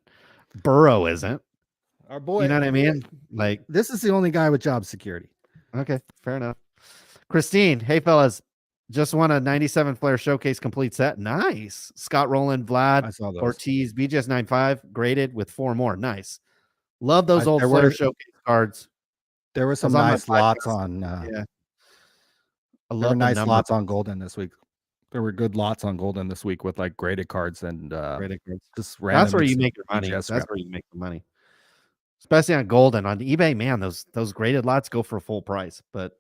[SPEAKER 3] Burrow isn't.
[SPEAKER 4] Our boy.
[SPEAKER 3] You know what I mean? Like,
[SPEAKER 4] this is the only guy with job security.
[SPEAKER 3] Okay, fair enough. Christine, hey fellas, just won a 97 Flair Showcase complete set. Nice. Scott Rowland, Vlad, Ortiz, BGS95 graded with 4 more. Nice. Love those old Flair Showcase cards.
[SPEAKER 4] There were some nice lots on.
[SPEAKER 3] Yeah,
[SPEAKER 4] there were nice lots on Golden this week. There were good lots on Golden this week with like graded cards and just random.
[SPEAKER 3] That's where you make your money. That's where you make the money, especially on Golden. On eBay, man, those graded lots go for full price. But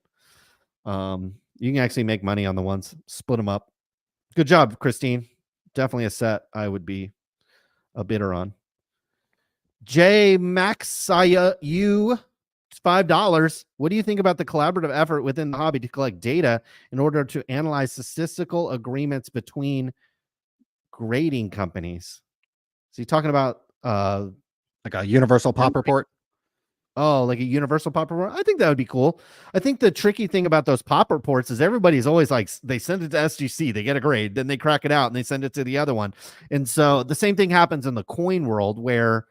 [SPEAKER 3] you can actually make money on the ones. Split them up. Good job, Christine. Definitely a set I would be a bidder on. J Maxaya, you. $5. What do you think about the collaborative effort within the hobby to collect data in order to analyze statistical agreements between grading companies? So you're talking about
[SPEAKER 4] like a universal pop report?
[SPEAKER 3] Oh, like a universal pop report? I think that would be cool. I think the tricky thing about those pop reports is everybody's always like, they send it to SGC, they get a grade, then they crack it out and they send it to the other one. And so the same thing happens in the coin world where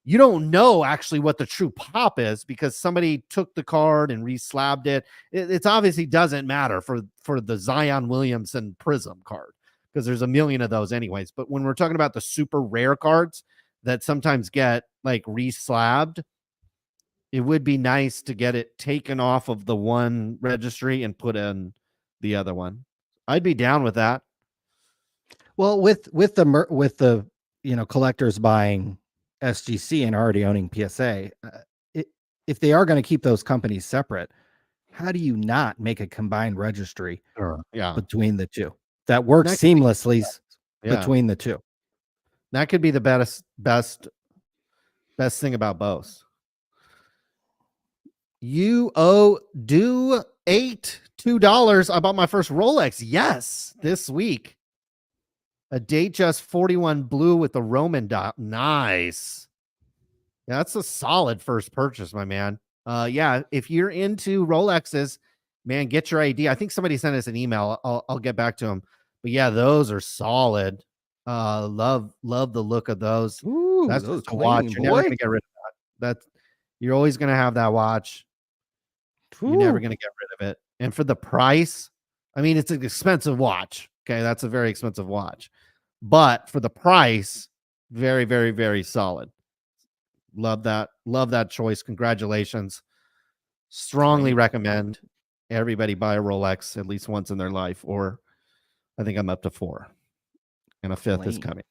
[SPEAKER 3] you don't know actually what the true pop is because somebody took the card and re-slabbed it. It's obviously doesn't matter for the Zion Williamson Prism card because there's a million of those anyways. But when we're talking about the super rare cards that sometimes get like re-slabbed, it would be nice to get it taken off of the one registry and put in the other one. I'd be down with that.
[SPEAKER 4] Well, with the collectors buying SGC and already owning PSA, if they are going to keep those companies separate, how do you not make a combined registry between the two that works seamlessly between the two?
[SPEAKER 3] That could be the best thing about both. You owe $2. I bought my first Rolex. Yes, this week. A Datejust 41 blue with the Roman dot. Nice. Yeah, that's a solid first purchase, my man. Yeah, if you're into Rolexes, man, get your ID. I think somebody sent us an email. I'll get back to them. But yeah, those are solid. Love the look of those.
[SPEAKER 4] Ooh,
[SPEAKER 3] that's just a watch. You're never gonna get rid of that. You're always gonna have that watch. Ooh. You're never gonna get rid of it. And for the price, I mean, it's an expensive watch. Okay, that's a very expensive watch. But for the price, very, very, very solid. Love that choice. Congratulations. Strongly recommend everybody buy a Rolex at least once in their life, or I think I'm up to 4. and a fifth is
[SPEAKER 4] Lame.
[SPEAKER 3] coming.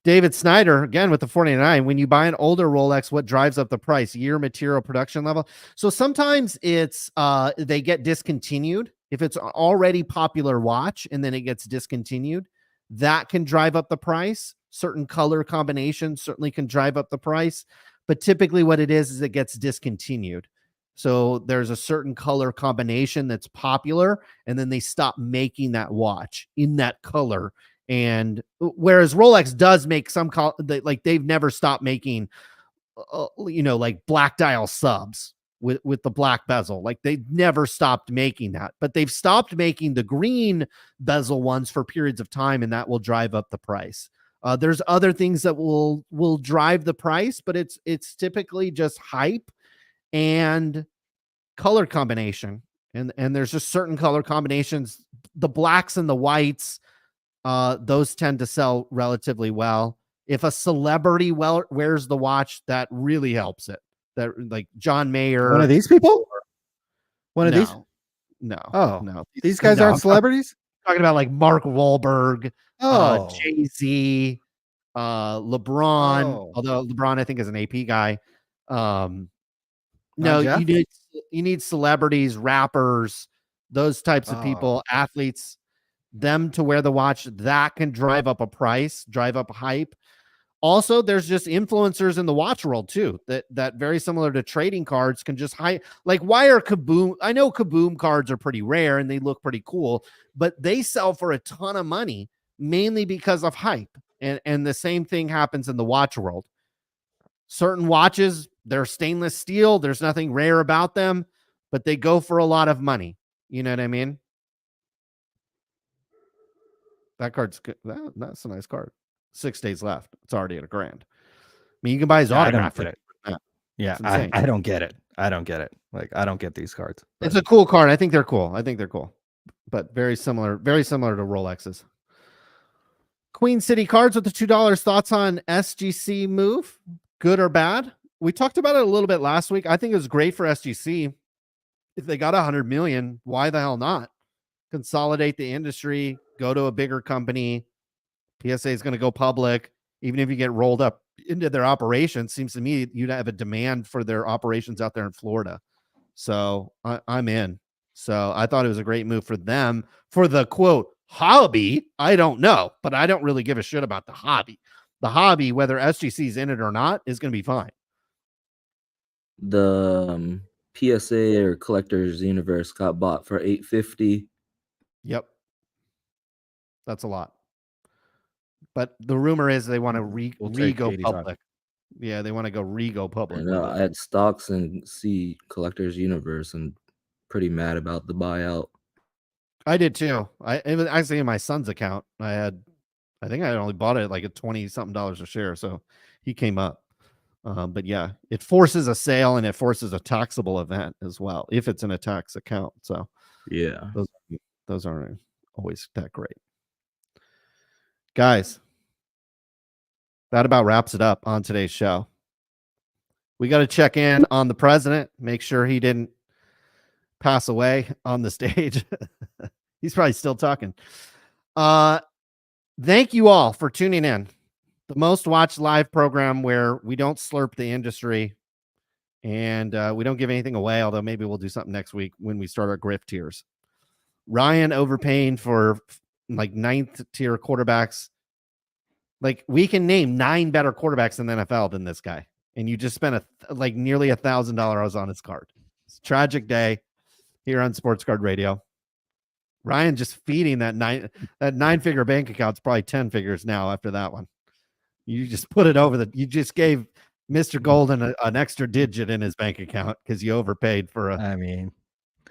[SPEAKER 3] David Snyder, again with the 49. When you buy an older Rolex, what drives up the price? Year, material, production level. So sometimes it's they get discontinued. If it's an already popular watch and then it gets discontinued, that can drive up the price. Certain color combinations certainly can drive up the price. But typically what it is it gets discontinued. So there's a certain color combination that's popular, and then they stop making that watch in that color. And whereas Rolex does make some like they've never stopped making, like black dial subs with the black bezel. Like they never stopped making that, but they've stopped making the green bezel ones for periods of time, and that will drive up the price. There's other things that will drive the price, but it's typically just hype and color combination. And there's just certain color combinations, the blacks and the whites. Those tend to sell relatively well. If a celebrity wears the watch, that really helps it. That like John Mayer.
[SPEAKER 4] One of these people? One of these?
[SPEAKER 3] No.
[SPEAKER 4] Oh,
[SPEAKER 3] no.
[SPEAKER 4] These guys
[SPEAKER 3] No,
[SPEAKER 4] aren't
[SPEAKER 3] I'm
[SPEAKER 4] celebrities?
[SPEAKER 3] talking about like Mark Wahlberg,
[SPEAKER 4] Oh.
[SPEAKER 3] Jay-Z, LeBron,
[SPEAKER 4] Oh.
[SPEAKER 3] although LeBron I think is an AP guy. No,
[SPEAKER 4] Jeff?
[SPEAKER 3] you need celebrities, rappers, those types of
[SPEAKER 4] Oh.
[SPEAKER 3] people, athletes, them to wear the watch. That can drive up a price, drive up hype. Also, there's just influencers in the watch world too, that very similar to trading cards can just hype. Like, why are Kaboom? I know Kaboom cards are pretty rare and they look pretty cool, but they sell for a ton of money mainly because of hype. And the same thing happens in the watch world. Certain watches, they're stainless steel. There's nothing rare about them, but they go for a lot of money. You know what I mean? That card's good. That's a nice card. 6 days left. It's already at $1,000. I mean, you can buy his autograph.
[SPEAKER 4] I don't get it. Yeah, I don't get it. I don't get it. Like, I don't get these cards. But
[SPEAKER 3] it's a cool card. I think they're cool. But very similar to Rolexes. Queen City Cards with the $2. Thoughts on SGC move? Good or bad? We talked about it a little bit last week. I think it was great for SGC. If they got 100 million, why the hell not? Consolidate the industry, go to a bigger company. PSA is going to go public. Even if you get rolled up into their operations, seems to me you'd have a demand for their operations out there in Florida. So I'm in. So I thought it was a great move for them. For the quote hobby, I don't know, but I don't really give a shit about the hobby. The hobby, whether SGC's in it or not, is going to be fine.
[SPEAKER 5] The PSA or Collector's Universe got bought for $850.
[SPEAKER 3] Yep. That's a lot. But the rumor is they want to re-go public. Yeah, they want to go public.
[SPEAKER 5] I had stocks and see Collector's Universe and pretty mad about the buyout.
[SPEAKER 3] I did too. It was actually in my son's account. I think I only bought it like at $20-something a share. So he came up. But yeah, it forces a sale and it forces a taxable event as well, if it's in a tax account. So
[SPEAKER 5] yeah,
[SPEAKER 3] those aren't always that great. Guys, that about wraps it up on today's show. We got to check in on the president, make sure he didn't pass away on the stage. He's probably still talking. Thank you all for tuning in. The most watched live program where we don't slurp the industry and we don't give anything away, although maybe we'll do something next week when we start our grift tiers. Ryan overpaying for like 9th tier quarterbacks. Like, we can name 9 better quarterbacks in the NFL than this guy. And you just spent nearly $1,000 on his card. It's a tragic day here on Sports Card Radio. Ryan just feeding that 9-figure bank account. It's probably 10 figures now after that one. You just put it over you just gave Mr. Golden an extra digit in his bank account because you overpaid for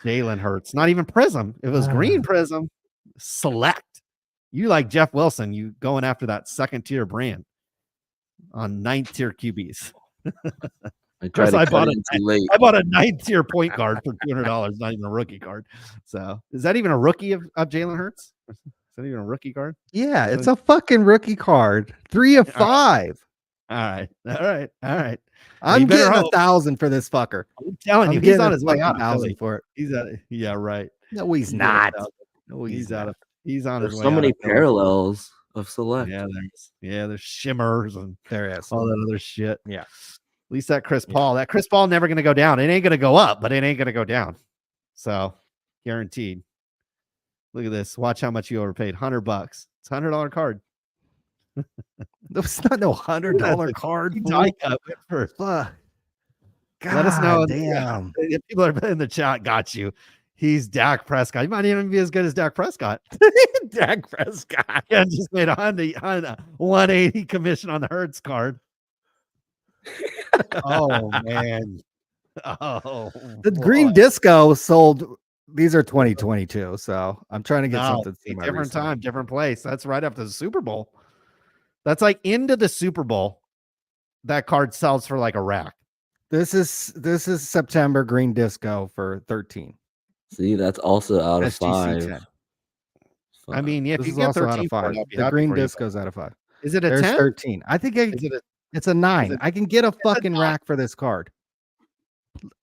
[SPEAKER 3] Jalen Hurts. Not even Prism. It was green Prism. Select. You like Jeff Wilson, you going after that 2nd tier brand on 9th tier QBs.
[SPEAKER 5] I
[SPEAKER 3] bought a 9th tier point guard for $200, not even a rookie card. So is that even a rookie of Jalen Hurts? Is that even a rookie card?
[SPEAKER 4] Yeah, it's a fucking rookie card. 3 of 5.
[SPEAKER 3] All right.
[SPEAKER 4] I'm getting 1,000 for this fucker.
[SPEAKER 3] I'm telling you, he's on his way out.
[SPEAKER 4] 1,000 for it.
[SPEAKER 3] He's at it. Yeah, right.
[SPEAKER 4] No, he's not.
[SPEAKER 3] No, he's on his way.
[SPEAKER 5] So many parallels of Select.
[SPEAKER 3] There's shimmers and
[SPEAKER 4] There is.
[SPEAKER 3] all that other shit.
[SPEAKER 4] Yeah.
[SPEAKER 3] At least that Chris Paul. That Chris Paul never gonna go down. It ain't gonna go up, but it ain't gonna go down. So guaranteed. Look at this. Watch how much you overpaid. $100. It's $100 card.
[SPEAKER 4] That's not no $100 card.
[SPEAKER 3] Die cut for.
[SPEAKER 4] God,
[SPEAKER 3] Let us know.
[SPEAKER 4] Damn.
[SPEAKER 3] If people are in the chat, got you. He's Dak Prescott. He might even be as good as Dak Prescott.
[SPEAKER 4] Dak Prescott.
[SPEAKER 3] Yeah, just made a 180 commission on the Hertz card. Oh man. Oh,
[SPEAKER 4] the green disco sold. These are 2022, so I'm trying to get something
[SPEAKER 3] different time, different place. That's right after the Super Bowl. That's like into the Super Bowl. That card sells for like a rack.
[SPEAKER 4] This is September green disco for 13.
[SPEAKER 5] See, that's also out of
[SPEAKER 4] SGC
[SPEAKER 5] 5.
[SPEAKER 4] 10.
[SPEAKER 3] I mean, if
[SPEAKER 4] This
[SPEAKER 3] you
[SPEAKER 4] is
[SPEAKER 3] get
[SPEAKER 4] also
[SPEAKER 3] 13
[SPEAKER 4] out of
[SPEAKER 3] for
[SPEAKER 4] 5.
[SPEAKER 3] it, I'll be
[SPEAKER 4] The
[SPEAKER 3] happy
[SPEAKER 4] green
[SPEAKER 3] for you.
[SPEAKER 4] disco's out of 5.
[SPEAKER 3] Is it a
[SPEAKER 4] There's
[SPEAKER 3] 10?
[SPEAKER 4] 13. I think it's a 9. I can get a fucking rack for this card.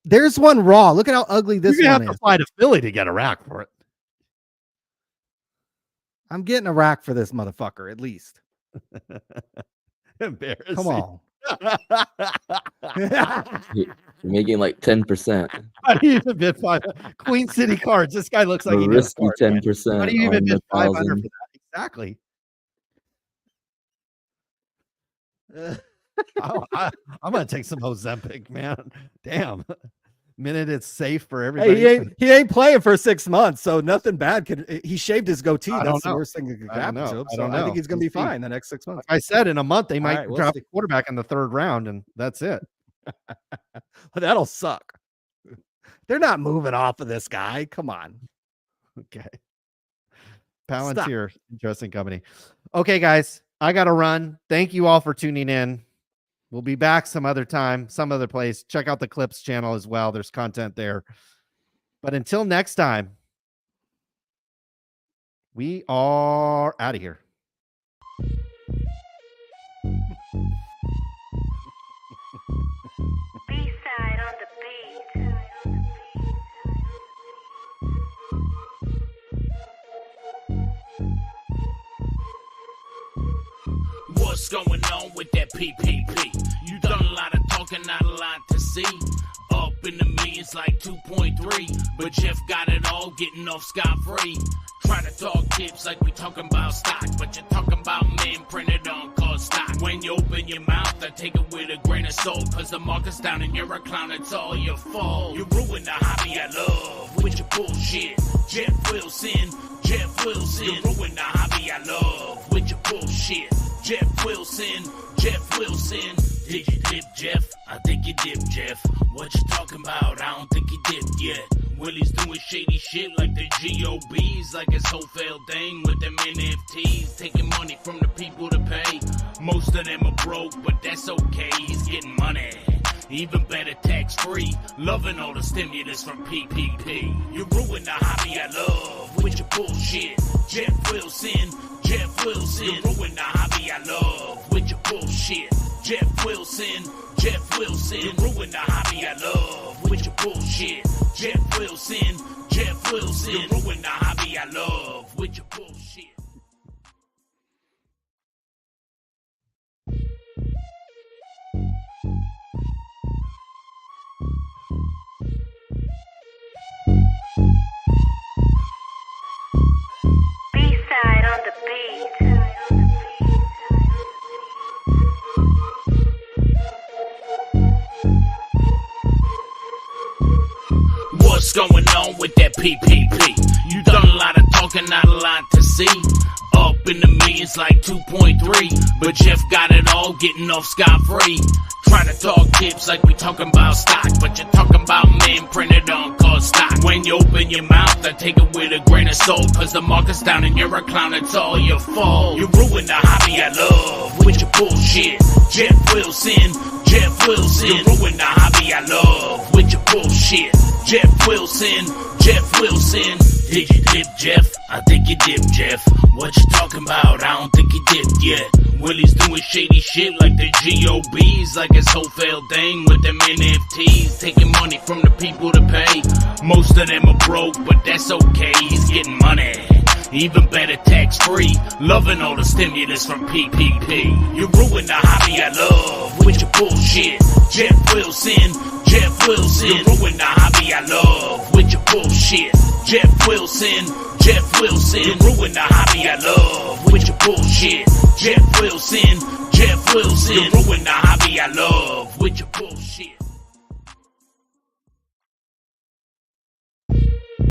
[SPEAKER 4] There's one raw. Look at how ugly this
[SPEAKER 3] You're
[SPEAKER 4] one
[SPEAKER 3] gonna have
[SPEAKER 4] is.
[SPEAKER 3] to fly to Philly to get a rack for it.
[SPEAKER 4] I'm getting a rack for this motherfucker, at least.
[SPEAKER 3] Embarrassing.
[SPEAKER 4] Come on.
[SPEAKER 5] You're making like 10%.
[SPEAKER 3] How do you even bid 5? Queen City cards. This guy looks like
[SPEAKER 5] A
[SPEAKER 3] he knows
[SPEAKER 5] risky
[SPEAKER 3] cards, man.
[SPEAKER 5] 10%.
[SPEAKER 3] How do you even
[SPEAKER 5] on
[SPEAKER 3] bid
[SPEAKER 5] the
[SPEAKER 3] 500 for
[SPEAKER 5] 1,000.
[SPEAKER 3] that? Exactly. I'm gonna take some Ozempic, man. Damn. Minute it's safe for everybody.
[SPEAKER 4] Hey, he ain't playing for 6 months, so nothing bad could. He shaved his goatee.
[SPEAKER 3] I don't
[SPEAKER 4] That's the
[SPEAKER 3] know.
[SPEAKER 4] worst thing that could
[SPEAKER 3] I don't
[SPEAKER 4] happen to
[SPEAKER 3] know.
[SPEAKER 4] him.
[SPEAKER 3] I
[SPEAKER 4] So
[SPEAKER 3] don't
[SPEAKER 4] I
[SPEAKER 3] know.
[SPEAKER 4] think he's gonna be
[SPEAKER 3] We'll see.
[SPEAKER 4] fine the next 6 months.
[SPEAKER 3] Like I said, in a month they might
[SPEAKER 4] right, we'll
[SPEAKER 3] draft
[SPEAKER 4] see.
[SPEAKER 3] a quarterback in the 3rd round, and that's it.
[SPEAKER 4] That'll suck. They're not moving off of this guy. Come on.
[SPEAKER 3] Okay. Palantir, interesting company. Okay, guys, I got to run. Thank you all for tuning in. We'll be back some other time, some other place. Check out the Clips channel as well. There's content there. But until next time, we are out of here.
[SPEAKER 2] B-side on the beat.
[SPEAKER 1] What's going on with that PPP? You done a lot of talking, not a lot to see. Up in the millions like 2.3, but Jeff got it all getting off scot-free. Try to talk tips like we talking about stock, but you're talking about men printed on called stock. When you open your mouth, I take it with a grain of salt, cause the market's down and you're a clown, it's all your fault. You ruin the hobby I love with your bullshit. Jeff Wilson, Jeff Wilson. You ruin the hobby I love with your bullshit. Jeff Wilson, Jeff Wilson. Did you dip, Jeff? I think you dipped, Jeff. What you talking about? I don't think you dipped yet. Willie's doing shady shit like the GOBs, like his whole failed thing with them NFTs, taking money from the people to pay. Most of them are broke, but that's okay, he's getting money. Even better, tax-free, loving all the stimulus from PPP. You ruin the hobby I love with your bullshit. Jeff Wilson, Jeff Wilson. You ruin the hobby I love with your bullshit. Jeff Wilson, Jeff Wilson. You ruin the hobby I love with your bullshit. Jeff Wilson, Jeff Wilson. You ruin the hobby I love with your bullshit.
[SPEAKER 2] B-side on the beat.
[SPEAKER 1] What's going on with that PPP? You done a lot of talking, not a lot to see. Up in the millions like 2.3, but Jeff got it all getting off scot-free. Try to talk tips like we talking about stock, but you're talking about men printed on called stock. When you open your mouth, I take it with a grain of salt, cause the market's down and you're a clown, it's all your fault. You ruin the hobby I love with your bullshit. Jeff Wilson, Jeff Wilson. You ruin the hobby I love with your bullshit. Jeff Wilson, Jeff Wilson. Did you dip, Jeff? I think you dipped, Jeff. What you talking about? I don't think you dipped yet. Willie's doing shady shit like the GOBs, like his whole failed thing with them NFTs, taking money from the people to pay. Most of them are broke, but that's okay, he's getting money. Even better, tax-free. Loving all the stimulus from PPP. You ruin the hobby I love with your bullshit. Jeff Wilson, Jeff Wilson. You ruin the hobby I love with your bullshit. Jeff Wilson, Jeff Wilson. You ruin the hobby I love with your bullshit. Jeff Wilson, Jeff Wilson. You ruin the hobby I love with your bullshit.